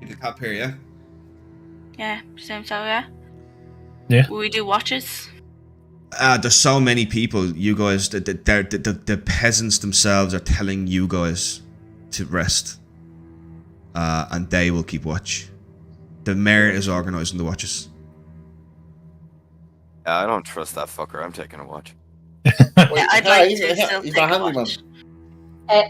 Speaker 1: You can camp here, yeah?
Speaker 6: Yeah, seems so, yeah.
Speaker 7: Yeah.
Speaker 6: Will we do watches?
Speaker 1: There's so many people. You guys, the peasants themselves are telling you guys to rest, and they will keep watch. The mayor is organising the watches.
Speaker 5: I don't trust that fucker. I'm taking a watch.
Speaker 6: I'd like to still
Speaker 2: he's
Speaker 6: take
Speaker 2: a
Speaker 6: a
Speaker 2: handyman.
Speaker 6: watch.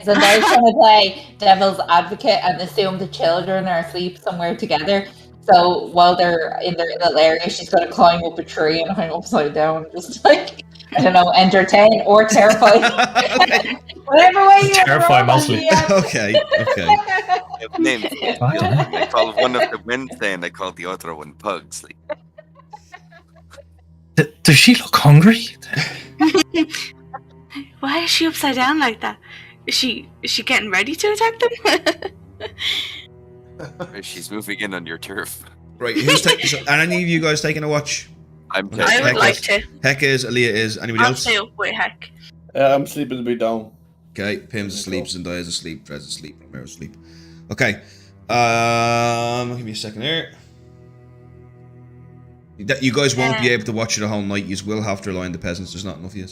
Speaker 3: So they're trying to play devil's advocate and assume the children are asleep somewhere together. So while they're in their little area, she's going to climb up a tree and hang upside down, just like, I don't know, entertain or terrify. Whatever way you
Speaker 7: Terrify mostly.
Speaker 1: Okay.
Speaker 5: Name. I call one of the Wednesday and I call the other one Pugs.
Speaker 7: Does she look hungry?
Speaker 6: Why is she upside down like that? Is she getting ready to attack them?
Speaker 5: She's moving in on your turf.
Speaker 1: Right, who's taking? Are any of you guys taking a watch?
Speaker 6: I would like to.
Speaker 1: Heck is, Aaliyah is. Anybody
Speaker 6: I'll
Speaker 1: else?
Speaker 6: stay up with Heck.
Speaker 2: I'm sleeping a bit down.
Speaker 1: Okay, Pim's asleep, Zendaya's asleep, Drez asleep, Romero's asleep. Okay, give me a second here. You guys won't be able to watch it the whole night. You will have to rely on the peasants. There's not enough of you,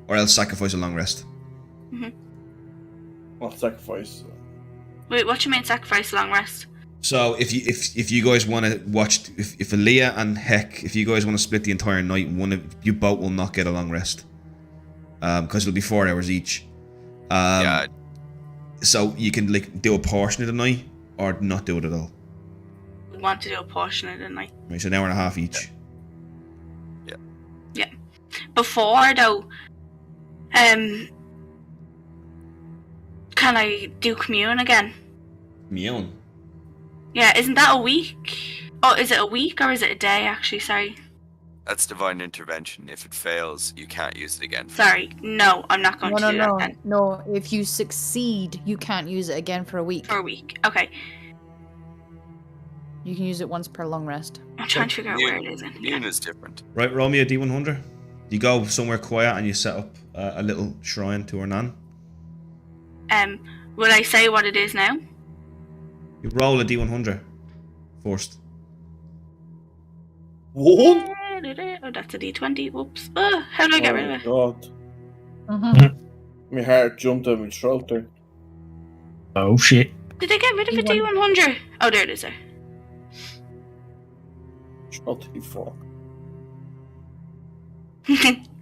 Speaker 1: or else sacrifice a long rest.
Speaker 2: What sacrifice?
Speaker 6: Wait, what do you mean sacrifice long rest?
Speaker 1: So if you guys want to watch, if Aaliyah and Heck, if you guys want to split the entire night, one of you both will not get a long rest, because it'll be 4 hours each.
Speaker 5: Yeah.
Speaker 1: So you can do a portion of the night or not do it at all.
Speaker 6: We want to do a portion of the night.
Speaker 1: Right, so an hour and a half each.
Speaker 6: Yeah. Before though, can I do commune again?
Speaker 1: Commune.
Speaker 6: Yeah, isn't that a week? Oh, is it a week or is it a day, actually? Sorry.
Speaker 5: That's divine intervention. If it fails, you can't use it again.
Speaker 6: Sorry. No, I'm not going to do that then.
Speaker 4: No, if you succeed, you can't use it again for a week.
Speaker 6: For a week. Okay.
Speaker 4: You can use it once per long rest.
Speaker 6: I'm trying to figure out where it is.
Speaker 5: Immune is different.
Speaker 1: Right, roll me a D100. You go somewhere quiet and you set up a little shrine to her nan.
Speaker 6: Will I say what it is now?
Speaker 1: You roll a D100 first.
Speaker 2: What?
Speaker 6: Oh, that's a D20. Whoops. How do I get rid of it?
Speaker 2: God.
Speaker 4: Mm-hmm.
Speaker 2: My heart jumped out of my throat there.
Speaker 7: Oh shit.
Speaker 6: Did I get rid of a D100? Oh, there it is there.
Speaker 2: 24.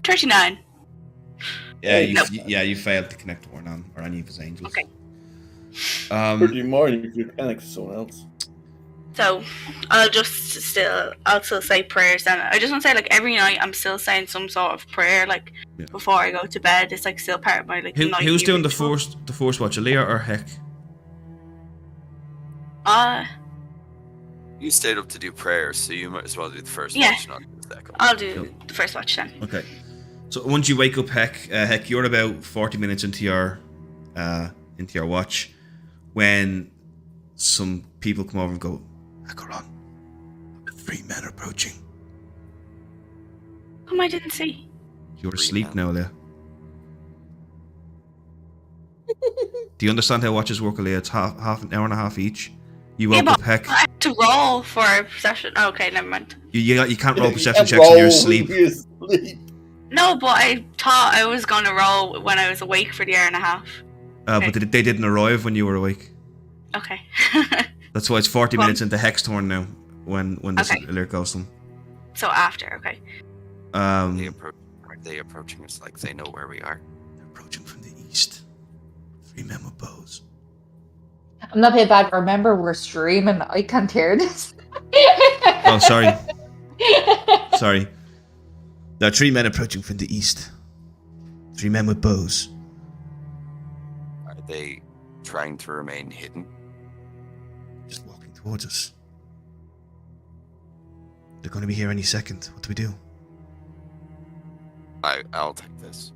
Speaker 6: 39.
Speaker 1: Yeah, you
Speaker 6: Nope.
Speaker 1: failed to connect to her nan or any of his angels.
Speaker 6: Okay.
Speaker 2: 30 more, you could connect to someone else.
Speaker 6: So, I'll still say prayers then. I just want to say, like, every night I'm still saying some sort of prayer, like, before I go to bed. It's, like, still part of my, like,
Speaker 1: Who's doing the
Speaker 6: ritual.
Speaker 1: force watch, Aaliyah or Heck?
Speaker 5: You stayed up to do prayers, so you might as well do the first
Speaker 6: Yeah.
Speaker 5: watch, not the second.
Speaker 6: I'll do the first watch then.
Speaker 1: Okay. So once you wake up, Heck, you're about 40 minutes into your watch when some people come over and go, Acheron, 3 men approaching.
Speaker 6: I didn't see.
Speaker 1: You're asleep now, Leah. Do you understand how watches work, Leah? It's half an hour and a half each. You woke up, Heck.
Speaker 6: I have to roll for perception. Okay, never mind.
Speaker 1: You can't roll perception checks when you're asleep.
Speaker 6: No, but I thought I was going to roll when I was awake for the hour and a half.
Speaker 1: But they didn't arrive when you were awake.
Speaker 6: Okay.
Speaker 1: That's why it's 40 minutes into Heck's turn now when this alert goes to them.
Speaker 6: So after, okay.
Speaker 5: Are they approaching us like they know where we are?
Speaker 1: They're approaching from the east. 3 men with bows.
Speaker 3: I'm not being bad. Remember, we're streaming. I can't hear this.
Speaker 1: Oh, sorry. Sorry. There are 3 men approaching from the east. 3 men with bows.
Speaker 5: Are they trying to remain hidden?
Speaker 1: Just walking towards us. They're going to be here any second. What do we do?
Speaker 5: I'll take this.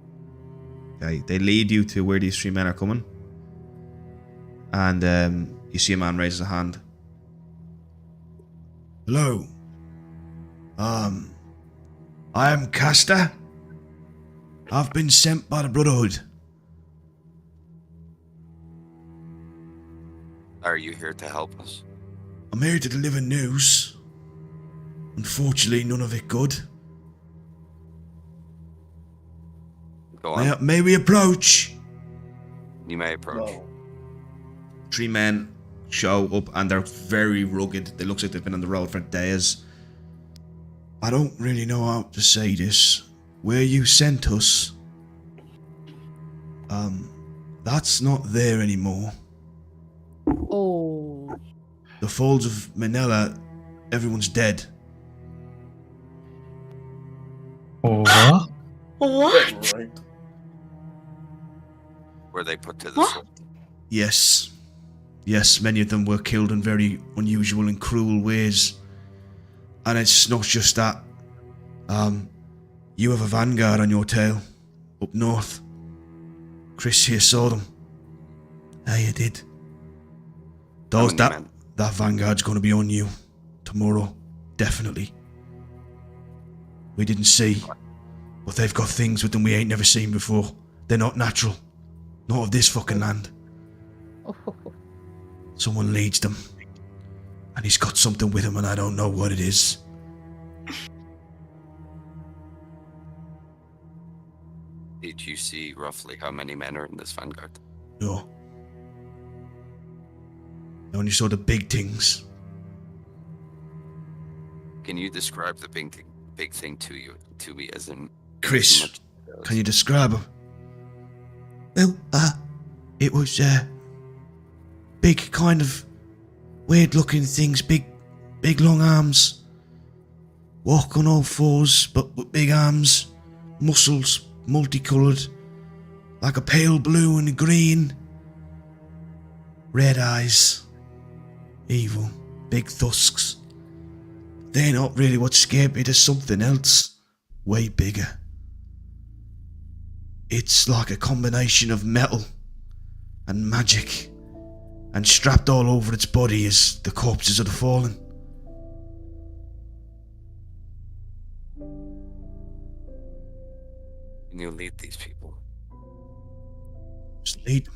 Speaker 1: Okay, they lead you to where these 3 men are coming. And you see a man raises a hand. Hello. I am Castor. I've been sent by the Brotherhood.
Speaker 5: Are you here to help us?
Speaker 1: I'm here to deliver news. Unfortunately, none of it good.
Speaker 5: Go on.
Speaker 1: May we approach?
Speaker 5: You may approach.
Speaker 2: No.
Speaker 1: 3 men show up and they're very rugged. They look like they've been on the road for days. I don't really know how to say this. Where you sent us, that's not there anymore.
Speaker 4: Oh.
Speaker 1: The Folds of Manila, everyone's dead.
Speaker 7: What?
Speaker 6: What?
Speaker 2: Right.
Speaker 5: Were they put to the
Speaker 6: What?
Speaker 5: sword?
Speaker 1: Yes. Yes, many of them were killed in very unusual and cruel ways. And it's not just that. You have a vanguard on your tail, up north. Chris here saw them. Hey, you did. That vanguard's gonna be on you tomorrow, definitely. We didn't see, but they've got things with them we ain't never seen before. They're not natural, not of this fucking land. Someone leads them, and he's got something with him, and I don't know what it is.
Speaker 5: Did you see roughly how many men are in this vanguard?
Speaker 1: No. I only saw the big things.
Speaker 5: Can you describe the big thing to me as in
Speaker 1: Chris, can you describe him? Well, it was big, kind of weird-looking things. Big long arms. Walk on all fours, but with big arms. Muscles, multicoloured, like a pale blue and green. Red eyes. Evil. big tusks. They're not really what scared me. There's something else. Way bigger. It's like a combination of metal and magic. And strapped all over its body is the corpses of the fallen.
Speaker 5: Can you lead these people?
Speaker 1: Just lead them.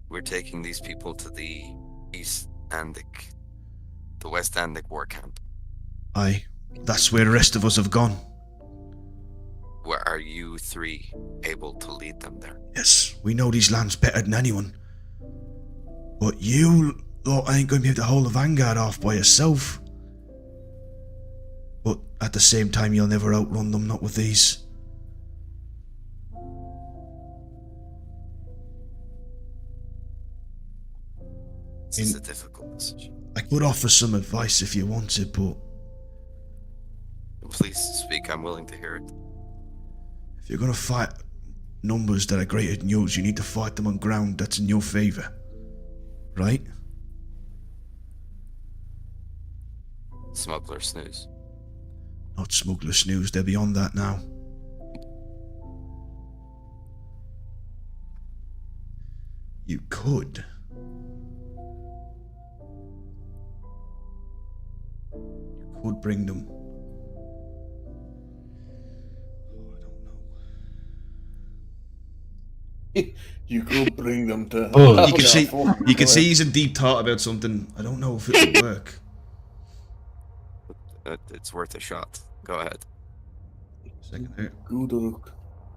Speaker 5: We're taking these people to the East Andic, the West Andic war camp.
Speaker 1: Aye, that's where the rest of us have gone.
Speaker 5: Where are you three able to lead them there?
Speaker 1: Yes, we know these lands better than anyone. But you lot ain't going to be able to hold the vanguard off by yourself. But at the same time, you'll never outrun them, not with these.
Speaker 5: This is a difficult decision.
Speaker 1: I could offer some advice if you wanted, but...
Speaker 5: Please speak, I'm willing to hear it.
Speaker 1: If you're going to fight numbers that are greater than yours, you need to fight them on ground that's in your favour. Right?
Speaker 5: Smuggler snooze.
Speaker 1: Not smuggler snooze, they're beyond that now. You could. You could bring them. Oh, I don't know.
Speaker 2: You could bring them to.
Speaker 7: Oh,
Speaker 1: You can see he's in deep thought about something. I don't know if it would work.
Speaker 5: It's worth a shot. Go ahead.
Speaker 1: Second here.
Speaker 2: Good luck.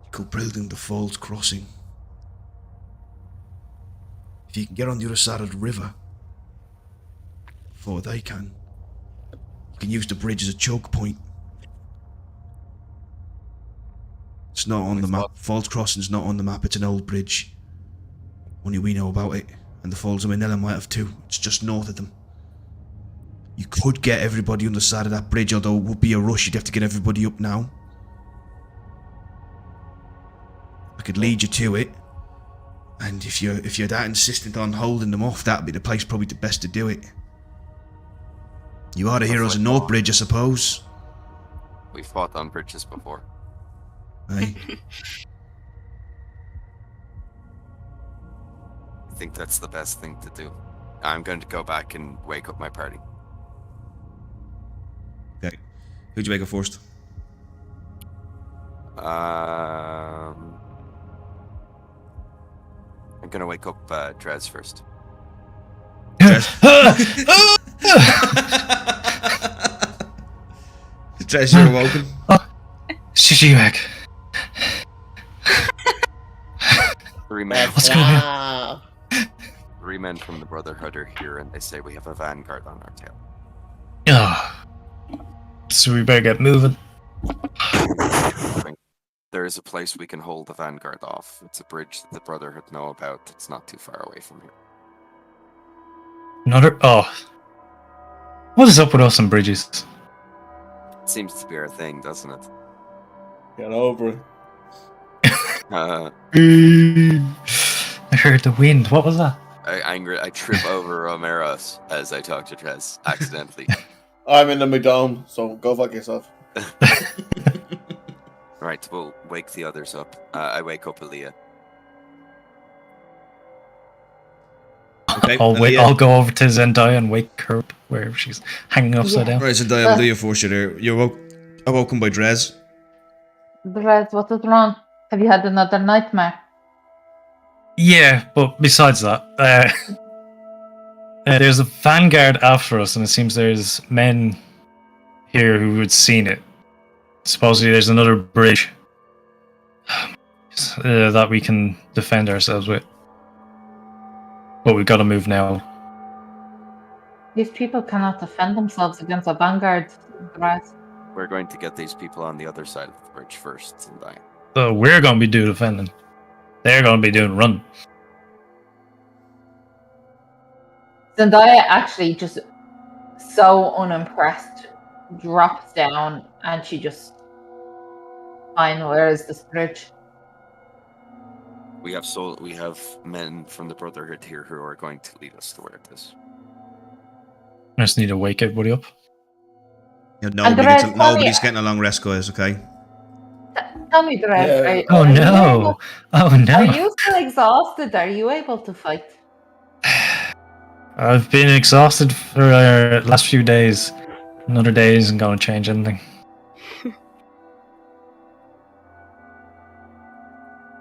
Speaker 1: You could build them the Falls Crossing. If you can get on the other side of the river before they can, you can use the bridge as a choke point. It's not on the map. Falls Crossing's not on the map. It's an old bridge. Only we know about it. And the Falls of Manila might have too. It's just north of them. You could get everybody on the side of that bridge, although it would be a rush. You'd have to get everybody up now. I could lead you to it. And if you're that insistent on holding them off, that'd be the place probably the best to do it. You are the heroes of North Bridge, I suppose.
Speaker 5: We fought on bridges before.
Speaker 1: Aye.
Speaker 5: I think that's the best thing to do. I'm going to go back and wake up my party.
Speaker 1: Okay. Who'd you wake up first?
Speaker 5: I'm gonna wake up Drez first.
Speaker 1: Drez, you're awoken.
Speaker 7: Shishivak.
Speaker 5: Three men.
Speaker 7: What's going on?
Speaker 5: 3 men from the Brotherhood are here, and they say we have a vanguard on our tail.
Speaker 7: Oh. So we better get moving.
Speaker 5: There is a place we can hold the vanguard off. It's a bridge that the Brotherhood know about. It's not too far away from here.
Speaker 7: Another. Oh. What is up with us and bridges?
Speaker 5: It seems to be our thing, doesn't it?
Speaker 2: Get over it.
Speaker 7: I heard the wind. What was that?
Speaker 5: I trip over Romero's as I talk to Drez accidentally.
Speaker 2: I'm in the McDome, so go fuck yourself.
Speaker 5: Right, we'll wake the others up. I wake up Aaliyah.
Speaker 1: Okay,
Speaker 7: I'll go over to Zendaya and wake her up where she's hanging upside down.
Speaker 1: Right, Zendaya, I'll do you first. You're awoken by Drez.
Speaker 3: Drez, what is wrong? Have you had another nightmare?
Speaker 7: Yeah, but besides that, there's a vanguard after us, and it seems there's men here who had seen it. Supposedly there's another bridge that we can defend ourselves with. But we've got to move now.
Speaker 3: These people cannot defend themselves against a vanguard, Drez.
Speaker 5: We're going to get these people on the other side of the bridge first, Zendaya.
Speaker 7: So we're going to be doing defending. They're going to be doing run.
Speaker 3: Zendaya actually just so unimpressed drops down and she just, fine, where is this bridge?
Speaker 5: We have men from the Brotherhood here who are going to lead us to where it is.
Speaker 7: I just need to wake everybody up.
Speaker 1: Yeah, nobody's getting a long rest, guys, okay?
Speaker 3: Tell me the rest.
Speaker 2: Yeah.
Speaker 7: Oh no! Oh no!
Speaker 3: Are you still exhausted? Are you able to fight?
Speaker 7: I've been exhausted for the last few days. Another day isn't going to change anything.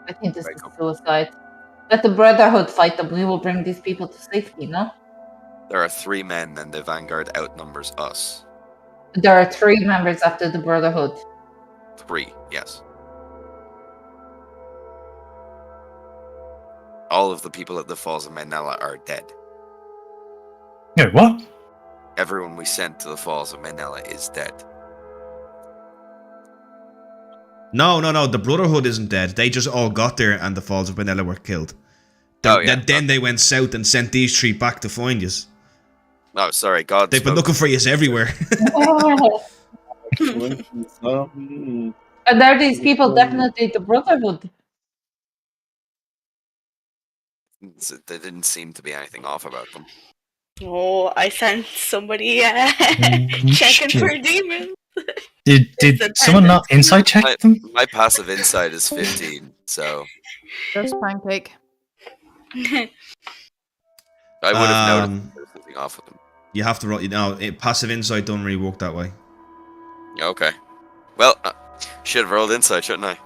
Speaker 3: I think this is suicide. Let the Brotherhood fight them. We will bring these people to safety, no?
Speaker 5: There are 3 men, and the Vanguard outnumbers us.
Speaker 3: There are 3 members after the Brotherhood.
Speaker 5: 3, yes. All of the people at the Falls of Manila are dead.
Speaker 7: Yeah, what?
Speaker 5: Everyone we sent to the Falls of Manila is dead.
Speaker 1: No. The Brotherhood isn't dead. They just all got there and the Falls of Manila were killed. Then they went south and sent these 3 back to find you.
Speaker 5: Oh, sorry, God.
Speaker 1: They've been looking for you everywhere.
Speaker 3: And are these people definitely the Brotherhood?
Speaker 5: There didn't seem to be anything off about them.
Speaker 6: Oh, I sent somebody checking for demons.
Speaker 7: Did someone not insight check them?
Speaker 5: My passive insight is 15, so...
Speaker 4: Just pancake.
Speaker 5: I would have noticed there was something off with them.
Speaker 1: You have to roll. Passive insight don't really work that way.
Speaker 5: Okay. Well, should have rolled insight, shouldn't I?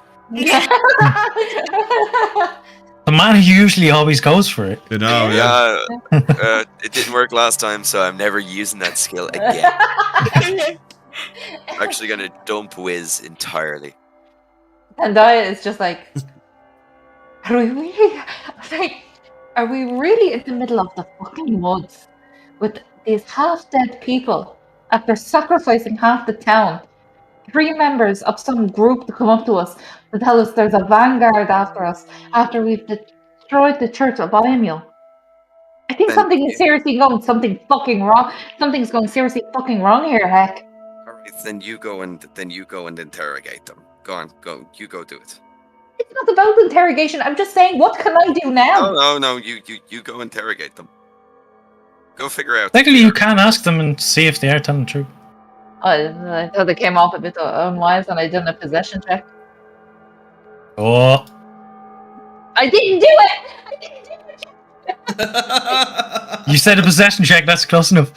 Speaker 7: The man who usually always goes for it.
Speaker 1: You know, yeah.
Speaker 5: It didn't work last time, so I'm never using that skill again. I'm actually gonna dump Wiz entirely.
Speaker 3: And Daya is just like, are we really in the middle of the fucking woods with these half-dead people after sacrificing half the town? 3 members of some group to come up to us to tell us there's a vanguard after us after we've destroyed the Church of Iyumul. I think something is seriously going fucking wrong. Something's going seriously fucking wrong here, heck.
Speaker 5: Alright, then you go and interrogate them. Go on, you go do it.
Speaker 3: It's not about interrogation. I'm just saying, what can I do now?
Speaker 5: No, you go interrogate them. Go figure out.
Speaker 7: Technically, you can ask them and see if they are telling the truth.
Speaker 3: I thought they came off a bit unwise and I did a possession check.
Speaker 7: Oh.
Speaker 3: I didn't do it!
Speaker 7: You said a possession check, that's close enough.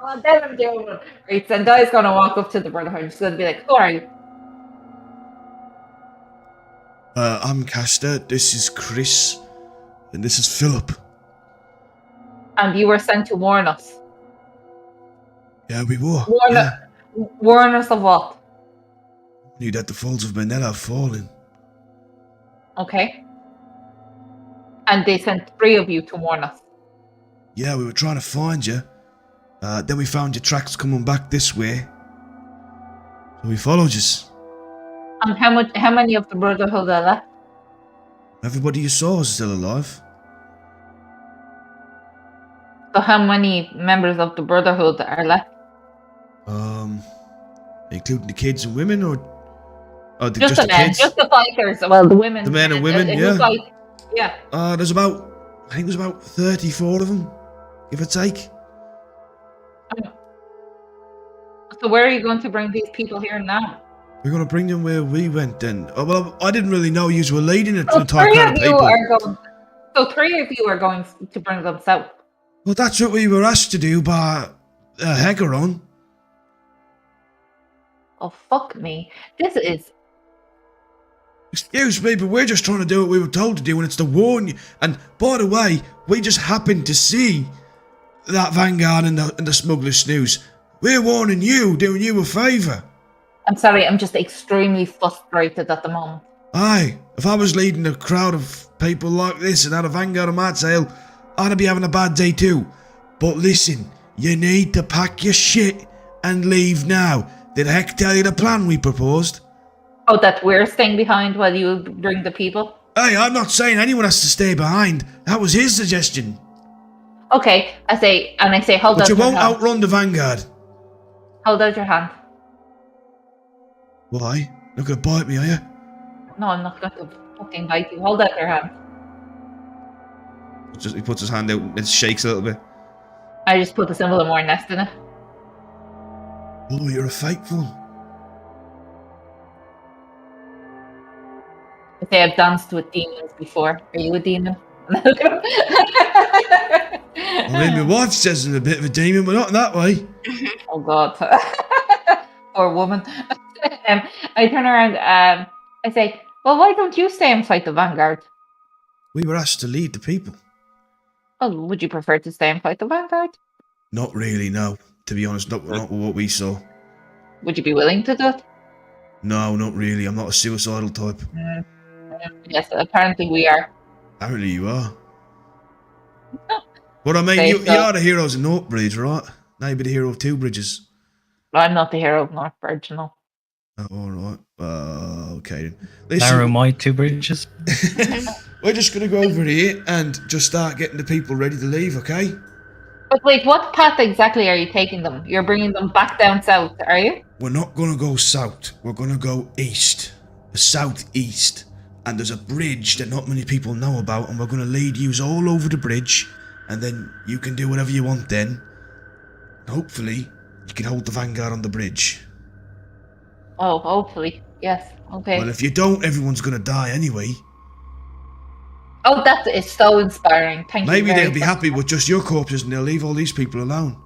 Speaker 3: Well, then I'm doing it. Right, Zendai's gonna walk up to the Brotherhood and she's gonna be like, who are you?
Speaker 1: I'm Castor, this is Chris, and this is Philip.
Speaker 3: And you were sent to warn us.
Speaker 1: Yeah, we were.
Speaker 3: Warn us of what?
Speaker 1: Knew that the Falls of Manila have fallen.
Speaker 3: Okay. And they sent 3 of you to warn us.
Speaker 1: Yeah, we were trying to find you. Then we found your tracks coming back this way. So we followed you.
Speaker 3: And how many of the Brotherhood are left?
Speaker 1: Everybody you saw is still alive.
Speaker 3: So how many members of the Brotherhood are left?
Speaker 1: Including the kids and women, or
Speaker 3: just the men,
Speaker 1: kids?
Speaker 3: just the fighters. Well, the women.
Speaker 1: The men and women, yeah.
Speaker 3: Yeah.
Speaker 1: There's about 34 of them, give or take.
Speaker 3: So where are you going to bring these people here now?
Speaker 1: We're going to bring them where we went then. Oh, well, I didn't really know you were leading it to
Speaker 3: So
Speaker 1: talk kind of people.
Speaker 3: So 3 of you are going to bring them south.
Speaker 1: Well, that's what we were asked to do by Hegeron.
Speaker 3: Oh, fuck me. This is...
Speaker 1: Excuse me, but we're just trying to do what we were told to do, and it's to warn you. And by the way, we just happened to see that Vanguard and the smuggler's snooze. We're warning you, doing you a favour.
Speaker 3: I'm sorry, I'm just extremely frustrated at the moment.
Speaker 1: Aye, if I was leading a crowd of people like this and had a Vanguard on my tail, I'd be having a bad day too. But listen, you need to pack your shit and leave now. Did Heck tell you the plan we proposed?
Speaker 3: Oh, that we're staying behind while you bring the people?
Speaker 1: Hey, I'm not saying anyone has to stay behind. That was his suggestion.
Speaker 3: Okay, I say, hold out your hand.
Speaker 1: But you won't outrun the Vanguard.
Speaker 3: Hold out your hand.
Speaker 1: Why? Not gonna bite me, are you?
Speaker 3: No, I'm not going to fucking bite you. Hold out your hand.
Speaker 1: He puts his hand out and it shakes a little bit.
Speaker 3: I just put the symbol of more nest in it.
Speaker 1: Oh, you're a faithful.
Speaker 3: I say I've danced with demons before. Are you a demon?
Speaker 1: I mean, my wife says I'm a bit of a demon, but not that way.
Speaker 3: Oh God. Poor woman. I turn around, I say, well, why don't you stay and fight the Vanguard?
Speaker 1: We were asked to lead the people.
Speaker 3: Oh, would you prefer to stay and fight the Vanguard?
Speaker 1: Not really, no. To be honest, not what we saw.
Speaker 3: Would you be willing to do it?
Speaker 1: No, not really. I'm not a suicidal type.
Speaker 3: Yes, apparently we are.
Speaker 1: Apparently you are. But I mean, you are the heroes of Northbridge, right? Now you'll be the hero of Two Bridges.
Speaker 3: I'm not the hero of Northbridge, no.
Speaker 1: Oh, alright. Okay then.
Speaker 7: Narrow my 2 bridges.
Speaker 1: We're just going to go over here and just start getting the people ready to leave, okay?
Speaker 3: But wait, what path exactly are you taking them? You're bringing them back down south, are you?
Speaker 1: We're not going to go south. We're going to go east. The southeast. And there's a bridge that not many people know about, and we're going to lead yous all over the bridge, and then you can do whatever you want then. Hopefully, you can hold the Vanguard on the bridge.
Speaker 3: Oh, hopefully. Yes, okay.
Speaker 1: Well, if you don't, everyone's going to die anyway.
Speaker 3: Oh, that is so inspiring. Thank you.
Speaker 1: Maybe they'll be happy with just your corpses and they'll leave all these people alone.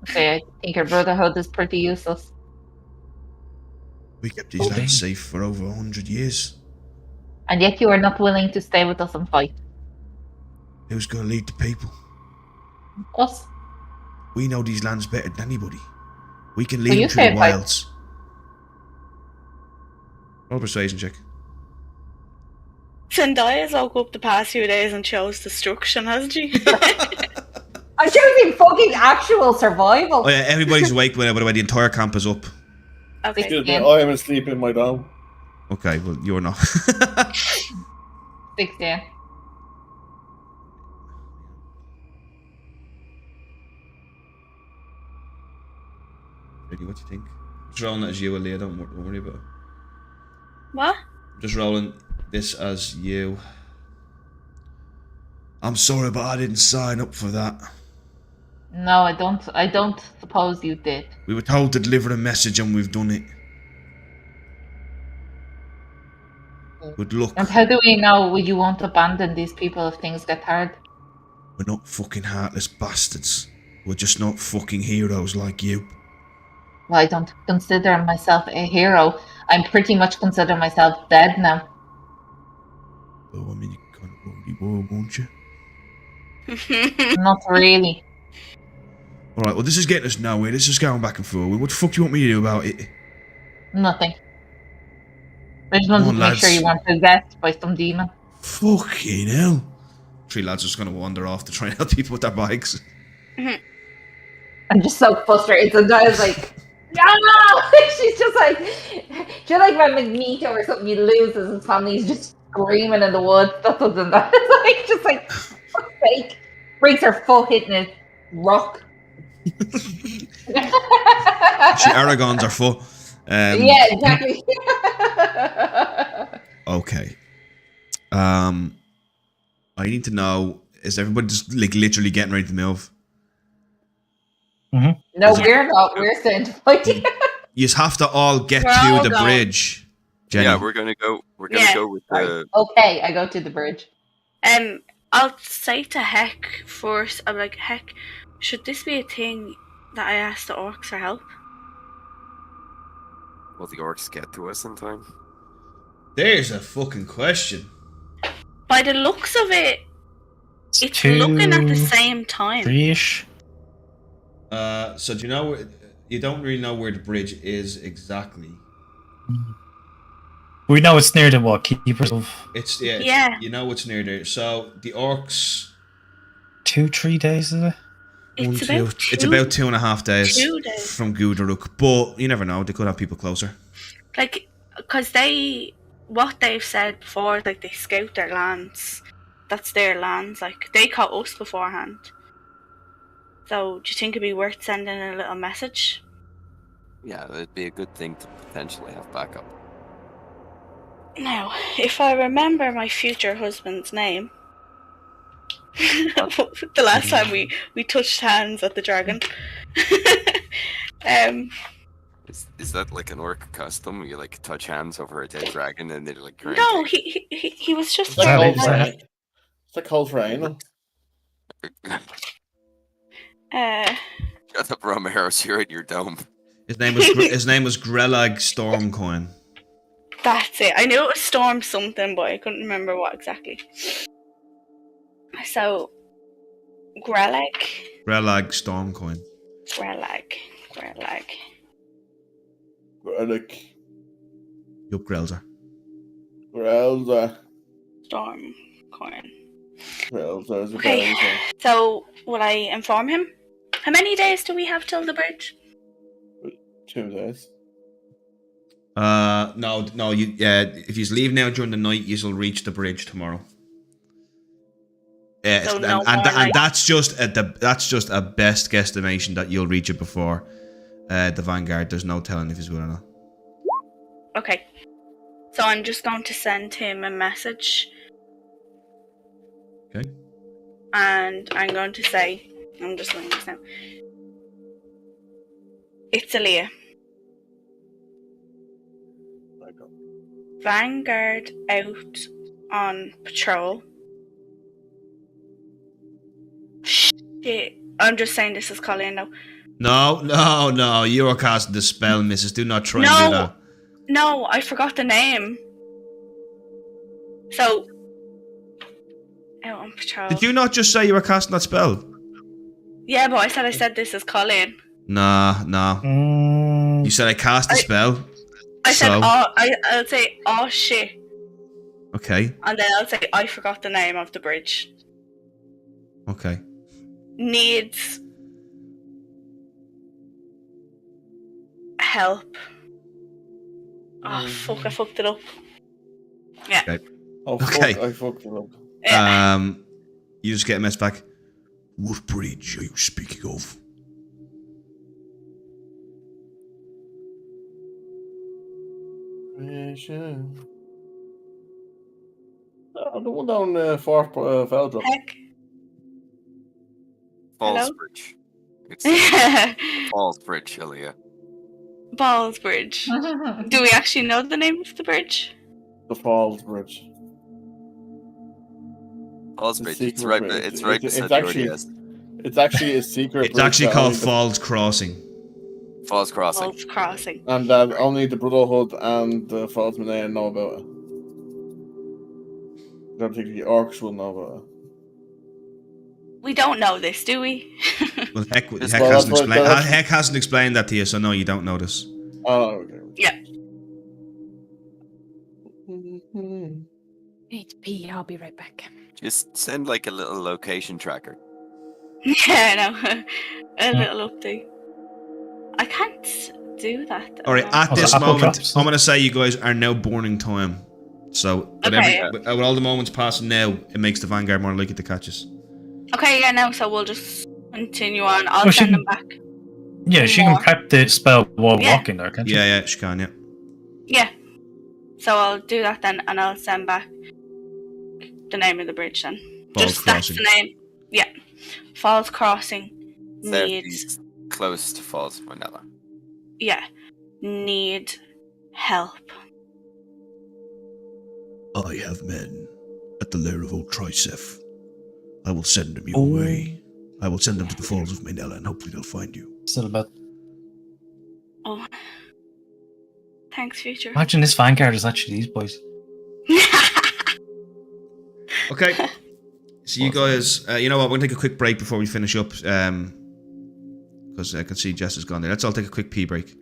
Speaker 3: Okay, I think our brotherhood is pretty useless.
Speaker 1: We kept these lands safe for over 100 years.
Speaker 3: And yet you are not willing to stay with us and fight.
Speaker 1: Who's going to lead the people?
Speaker 3: Us.
Speaker 1: We know these lands better than anybody. We can lead them through the wilds. Roll persuasion check.
Speaker 6: Zendaya's woke up the past few days and chose destruction, hasn't she?
Speaker 3: I'm choosing fucking actual survival.
Speaker 1: Oh yeah, everybody's awake by the way, the entire camp is up.
Speaker 6: Okay.
Speaker 2: Excuse me, I am asleep in my dome.
Speaker 1: Okay, well, you're not.
Speaker 3: 16.
Speaker 1: Really, what do you think? Just rolling that as you, Aaliyah, don't worry about it.
Speaker 6: What?
Speaker 1: Just rolling this as you. I'm sorry, but I didn't sign up for that.
Speaker 3: No, I don't suppose you did.
Speaker 1: We were told to deliver a message and we've done it. Good luck.
Speaker 3: And how do we know you won't abandon these people if things get hard?
Speaker 1: We're not fucking heartless bastards. We're just not fucking heroes like you.
Speaker 3: Well, I don't consider myself a hero. I'm pretty much consider myself dead now.
Speaker 1: Oh, I mean, you kind of already were, won't you?
Speaker 3: Not really.
Speaker 1: Alright, well, this is getting us nowhere. This is going back and forward. What the fuck do you want me to do about it?
Speaker 3: Nothing. I just wanted to make sure you weren't possessed by some demon.
Speaker 1: Fucking hell. 3 lads are just going to wander off to try and help people with their bikes.
Speaker 3: I'm just so frustrated. And I was like, no! She's just like, do you like when Magneto or something he loses his family, he's just screaming in the woods? That's what's in that. It's like, just like, fuck's sake. Breaks her foot hitting a rock.
Speaker 1: Aragons are full.
Speaker 3: Yeah, exactly.
Speaker 1: Okay. I need to know, is everybody just like literally getting ready to move?
Speaker 3: No, we're not. We're staying to fight.
Speaker 1: You just have to all get to the bridge. Jenny.
Speaker 5: Yeah, we're gonna go with the...
Speaker 3: Okay, I go to the bridge.
Speaker 6: I'll say to Heck first, I'm like, Heck, should this be a thing that I ask the orcs for help?
Speaker 5: Will the orcs get to us in time?
Speaker 1: There's a fucking question.
Speaker 6: By the looks of it, it's looking at the same time.
Speaker 7: 3-ish.
Speaker 1: So do you know where, you don't really know where the bridge is exactly?
Speaker 7: We know it's near the what? Keepers of...
Speaker 1: It's you know it's near there. So the orcs...
Speaker 7: 2-3 days, is it?
Speaker 6: It's
Speaker 1: about 2.5 days,
Speaker 6: 2 days
Speaker 1: from Gudaruk, but you never know, they could have people closer.
Speaker 6: Like, because what they've said before, like, they scout their lands. That's their lands, like, they caught us beforehand. So, do you think it'd be worth sending a little message?
Speaker 5: Yeah, it'd be a good thing to potentially have backup.
Speaker 6: Now, if I remember my future husband's name, The last time we touched hands at the dragon.
Speaker 5: Is that like an orc custom? You like touch hands over a dead dragon and they're like.
Speaker 6: No, he was just.
Speaker 2: It's like cold for anal.
Speaker 5: Shut up, Romero's. You're in your dome.
Speaker 1: His name was Grelag Stormcoin.
Speaker 6: That's it. I knew it was Storm something, but I couldn't remember what exactly. So, Grelag
Speaker 1: Stormcoin.
Speaker 6: Grelag.
Speaker 1: Yup, Grelzer.
Speaker 6: Storm coin.
Speaker 2: Okay.
Speaker 6: So, will I inform him? How many days do we have till the bridge?
Speaker 2: 2 days.
Speaker 1: No. If you leave now during the night, you'll reach the bridge tomorrow.
Speaker 6: So
Speaker 1: and that's just a best guesstimation that you'll reach it before the Vanguard. There's no telling if he's will or not.
Speaker 6: Okay. So I'm just going to send him a message.
Speaker 1: Okay.
Speaker 6: And I'm going to say, I'm just doing this now. It's Aaliyah. Vanguard out on patrol. Shit. I'm just saying this is Colleen now.
Speaker 1: No. You are casting the spell, missus. Do not try and do that.
Speaker 6: No, I forgot the name. So, out on patrol.
Speaker 1: Did you not just say you were casting that spell?
Speaker 6: Yeah, but I said this is Colleen.
Speaker 1: Nah. You said I cast the spell.
Speaker 6: I said, I'll say, oh shit.
Speaker 1: Okay.
Speaker 6: And then I'll say, I forgot the name of the bridge.
Speaker 1: Okay.
Speaker 6: Needs help. Oh, fuck, I fucked it up. Yeah.
Speaker 1: Okay.
Speaker 2: Oh, fuck,
Speaker 1: okay.
Speaker 2: I fucked it up.
Speaker 6: Yeah.
Speaker 1: You just get a mess back. What bridge are you speaking of?
Speaker 2: The one down Fort Feldrop.
Speaker 6: Heck.
Speaker 5: Falls Bridge. It's Falls Bridge, Aaliyah.
Speaker 6: Balls Bridge. Do we actually know the name of the bridge?
Speaker 2: The Falls Bridge.
Speaker 5: Falls Bridge. It's right beside the ODS.
Speaker 2: It's actually a secret.
Speaker 1: It's actually called Falls Crossing.
Speaker 5: Falls Crossing.
Speaker 6: Falls Crossing.
Speaker 2: And only the Brotherhood and the Falls Manea know about it. I don't think the Orcs will know about it.
Speaker 6: We don't know this, do we?
Speaker 1: Well, Heck hasn't explained that to you, so no, you don't know this.
Speaker 2: Oh, okay.
Speaker 6: Yeah.
Speaker 4: Need to pee. I'll be right back.
Speaker 5: Just send like a little location tracker.
Speaker 6: Yeah, I know. A little update. I can't do that. Though.
Speaker 1: Alright, at this moment, I'm going to say you guys are now burning time. So, with all the moments passing now, it makes the Vanguard more likely to catch us.
Speaker 6: Okay, yeah, no, so we'll just continue on. I'll send them back.
Speaker 7: Yeah, she can prep the spell while walking there, can't she?
Speaker 1: Yeah, she can, yeah.
Speaker 6: Yeah. So I'll do that then, and I'll send back the name of the bridge then.
Speaker 1: Falls
Speaker 6: Just
Speaker 1: Crossing.
Speaker 6: that's the name. Yeah. Falls Crossing needs...
Speaker 5: Close to Falls Manila.
Speaker 6: Yeah. Need help.
Speaker 1: I have men at the lair of old Trisef. I will send them your way. I will send them to the Falls of Manila, and hopefully they'll find you.
Speaker 7: Still about.
Speaker 6: Oh. Thanks, future.
Speaker 7: Imagine this Vanguard is actually these boys.
Speaker 1: Okay. So you guys, you know what? We're going to take a quick break before we finish up. Because I can see Jess has gone there. Let's all take a quick pee break.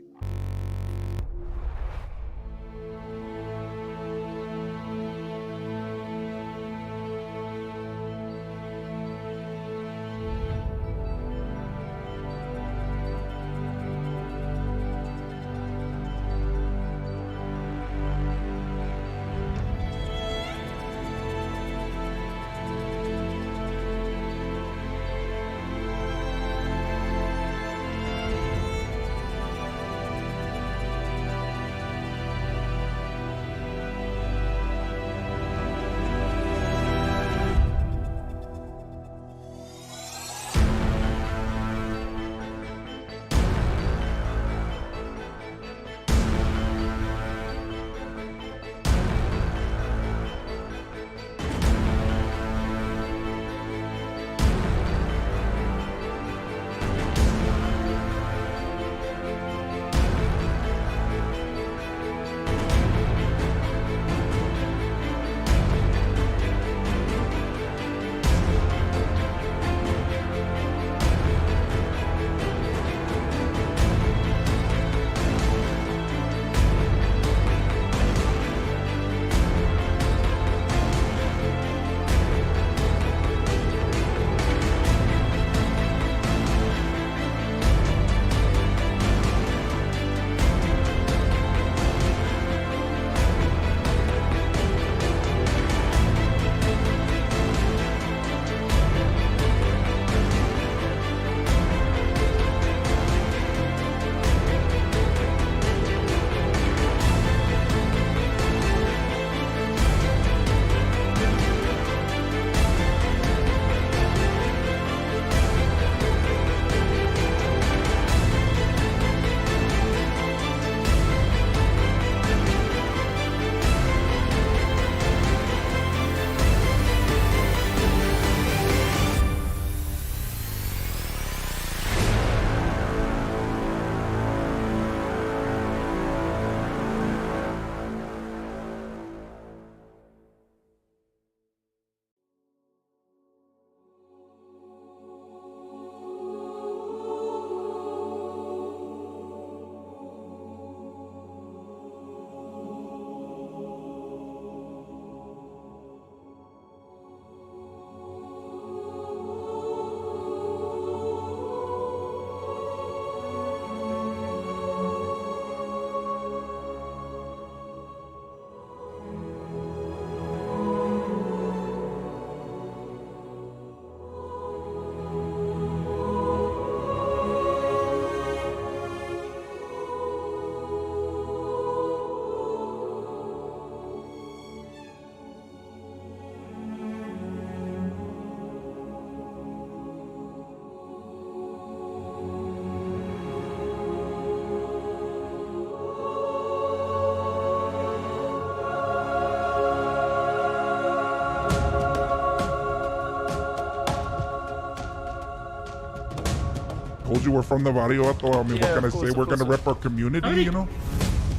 Speaker 8: told you we're from the barrio. I mean, what can I say? We're gonna rep our community, you know?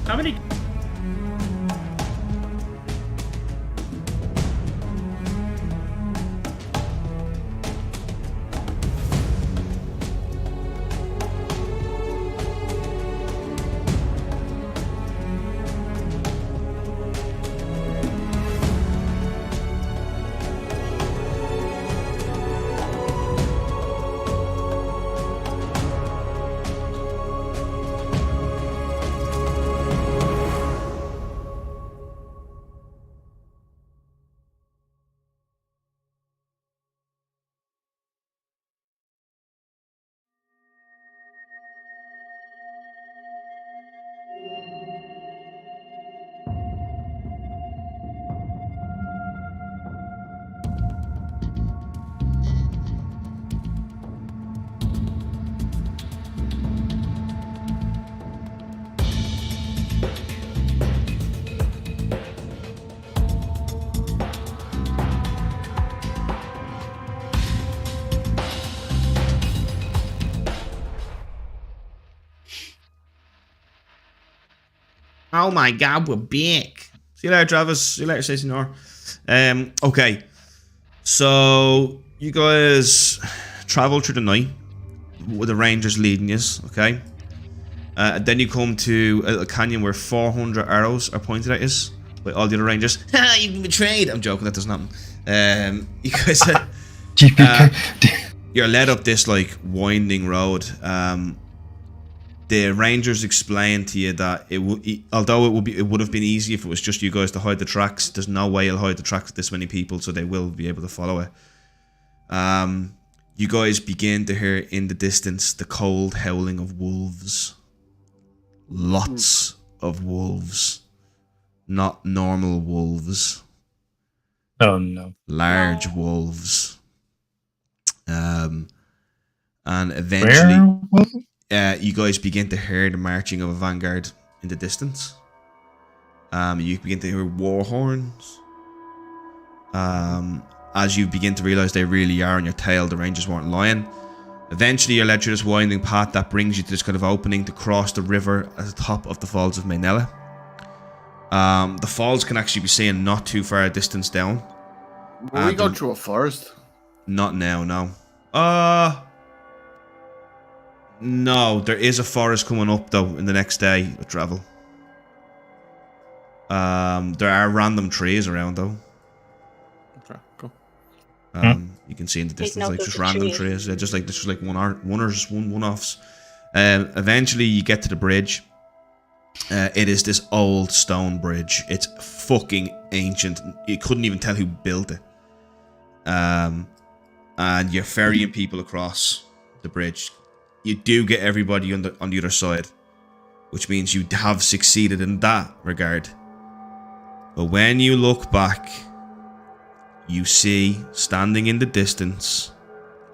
Speaker 9: How many?
Speaker 1: Oh my god, we're back. See you later, Travis. See you later, Senor. Okay. So, you guys travel through the night with the rangers leading you, okay? Then you come to a little canyon where 400 arrows are pointed at you by all the other rangers. Ha! You've been betrayed! I'm joking, that doesn't happen. You guys... you're led up this, like, winding road. The rangers explain to you that although it would have been easy if it was just you guys to hide the tracks, there's no way you'll hide the tracks with this many people, so they will be able to follow it. You guys begin to hear in the distance the cold howling of wolves. Lots of wolves. Not normal wolves.
Speaker 7: Oh no.
Speaker 1: Large wolves. And eventually... you guys begin to hear the marching of a vanguard in the distance. You begin to hear war horns. As you begin to realise they really are on your tail, the rangers weren't lying. Eventually you're led through this winding path that brings you to this kind of opening to cross the river at the top of the Falls of Mainella. The falls can actually be seen not too far a distance down.
Speaker 2: Will we go through a forest?
Speaker 1: Not now, no. No, there is a forest coming up though in the next day of travel. There are random trees around though.
Speaker 2: Okay, cool.
Speaker 1: You can see in the distance like just random trees. Yeah, just like one-offs. Eventually you get to the bridge. It is this old stone bridge. It's fucking ancient. You couldn't even tell who built it. And you're ferrying people across the bridge. You do get everybody on the other side, which means you have succeeded in that regard. But when you look back, you see standing in the distance,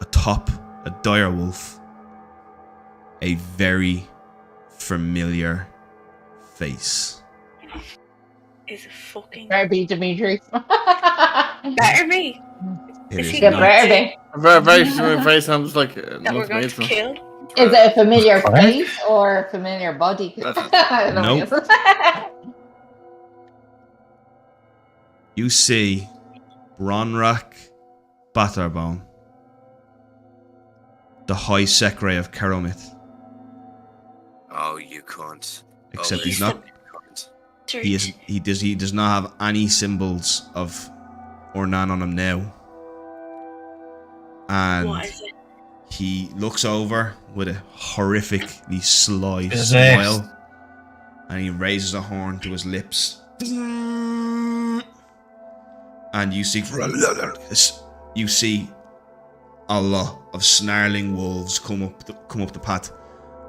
Speaker 1: atop a direwolf, a very familiar face.
Speaker 6: Is it fucking...
Speaker 3: Better be Dimitri.
Speaker 6: Better be.
Speaker 1: Is
Speaker 3: it better be?
Speaker 2: Very familiar face. I'm just like...
Speaker 6: that we're going to kill?
Speaker 3: Is it a familiar face or a familiar body? I don't know.
Speaker 1: Nope. You see Bronrack Batterbone, the High Secretary of Keromith.
Speaker 5: Oh, you cunt.
Speaker 1: Except he's not. He does not have any symbols of Ornan on him now. And
Speaker 6: what is it?
Speaker 1: he looks over with a horrifically sly smile, and he raises a horn to his lips. And you see a lot of snarling wolves come up the path.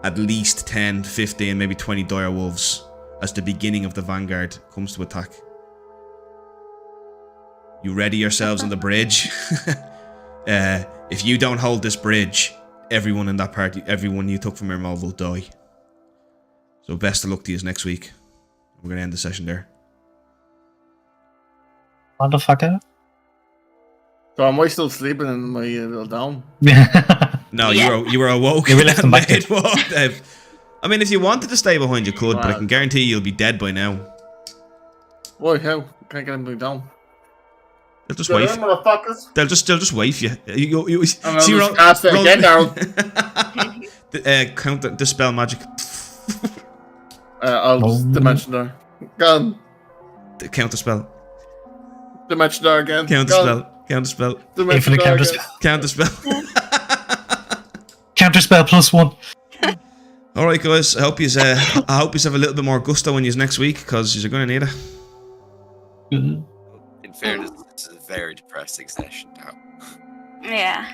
Speaker 1: At least 10, 15, maybe 20 dire wolves as the beginning of the vanguard comes to attack. You ready yourselves on the bridge? If you don't hold this bridge, everyone in that party, everyone you took from Mermul will die. So best of luck to you next week. We're going to end the session there.
Speaker 7: Motherfucker.
Speaker 2: So am I still sleeping in my little dome?
Speaker 7: Yeah.
Speaker 1: No, you were awoke.
Speaker 7: Yeah, we left them back
Speaker 1: I mean, if you wanted to stay behind, you could, but I can guarantee you'll be dead by now.
Speaker 2: Why? How? Can't get anybody down.
Speaker 1: They'll just wait.
Speaker 2: Motherfuckers.
Speaker 1: They'll just wait for you. You
Speaker 2: see, cast it again, Darryl.
Speaker 1: Count the dispel magic.
Speaker 2: I'll dimension door. Gone.
Speaker 1: Count the spell.
Speaker 2: Dimension door again.
Speaker 1: Count the spell. Count the spell.
Speaker 7: Infinite counter spell.
Speaker 1: Count the spell.
Speaker 7: Counter spell +1.
Speaker 1: All right, guys. I hope you have a little bit more gusto when you next week, because you're going to need it.
Speaker 5: In fairness, this is a very depressing session now.
Speaker 6: Yeah.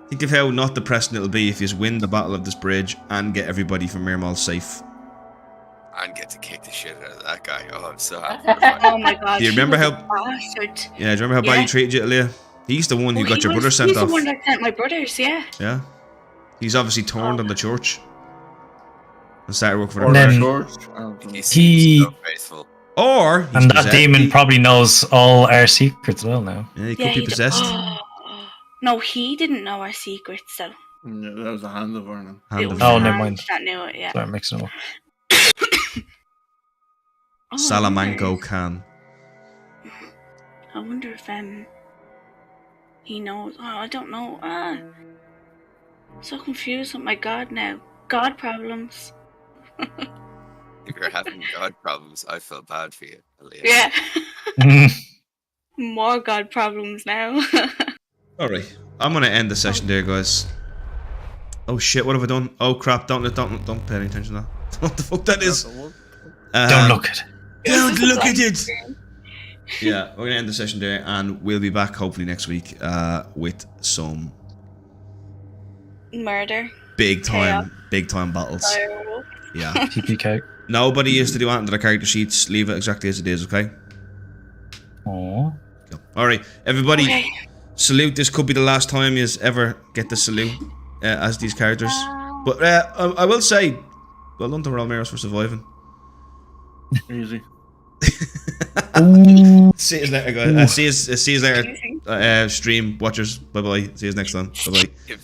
Speaker 1: Think of how not depressing it'll be if you just win the battle of this bridge and get everybody from Mermul safe.
Speaker 5: And get to kick the shit out of that guy. Oh, I'm so happy.
Speaker 6: Oh my god.
Speaker 1: Do you remember how?
Speaker 6: Bastard.
Speaker 1: Yeah, do you remember how bad he treated you, Leah? He's the one who got your brother sent off.
Speaker 6: He's the one that sent my brothers, yeah.
Speaker 1: Yeah. He's obviously turned on the church and started working for
Speaker 7: And
Speaker 1: the
Speaker 7: then
Speaker 1: church.
Speaker 5: He seems so faithful.
Speaker 1: Or he's
Speaker 7: and that demon probably knows all our secrets well now.
Speaker 1: Yeah, he could be possessed.
Speaker 6: No, he didn't know our secrets, though.
Speaker 2: Yeah, that was a hand of Vernon.
Speaker 7: Oh, never mind.
Speaker 6: That knew it, yeah.
Speaker 7: Sorry, I'm mixing them up.
Speaker 1: Salamanco can.
Speaker 6: I wonder if he knows. Oh, I don't know. So confused with my god now. God problems.
Speaker 5: If you're having god problems, I feel bad for you, Aaliyah.
Speaker 6: Yeah. More god problems now.
Speaker 1: Alright, I'm gonna end the session there, guys. Oh shit, what have I done? Oh crap, don't pay any attention to that. What the fuck that is?
Speaker 7: Don't look at it.
Speaker 1: Don't look at it! Yeah, we're gonna end the session there, and we'll be back hopefully next week with some
Speaker 6: Murder.
Speaker 1: big time battles.
Speaker 6: Firework.
Speaker 1: Yeah.
Speaker 7: TPK.
Speaker 1: Nobody is to do anything to the character sheets. Leave it exactly as it is, okay?
Speaker 7: Aww.
Speaker 1: Alright, everybody,
Speaker 6: Okay.
Speaker 1: salute. This could be the last time you ever get the salute as these characters. But I will say, well done to Rolmeros for surviving.
Speaker 2: Easy.
Speaker 1: See you later, guys. See you later, stream watchers. Bye bye. See you next time. Bye bye.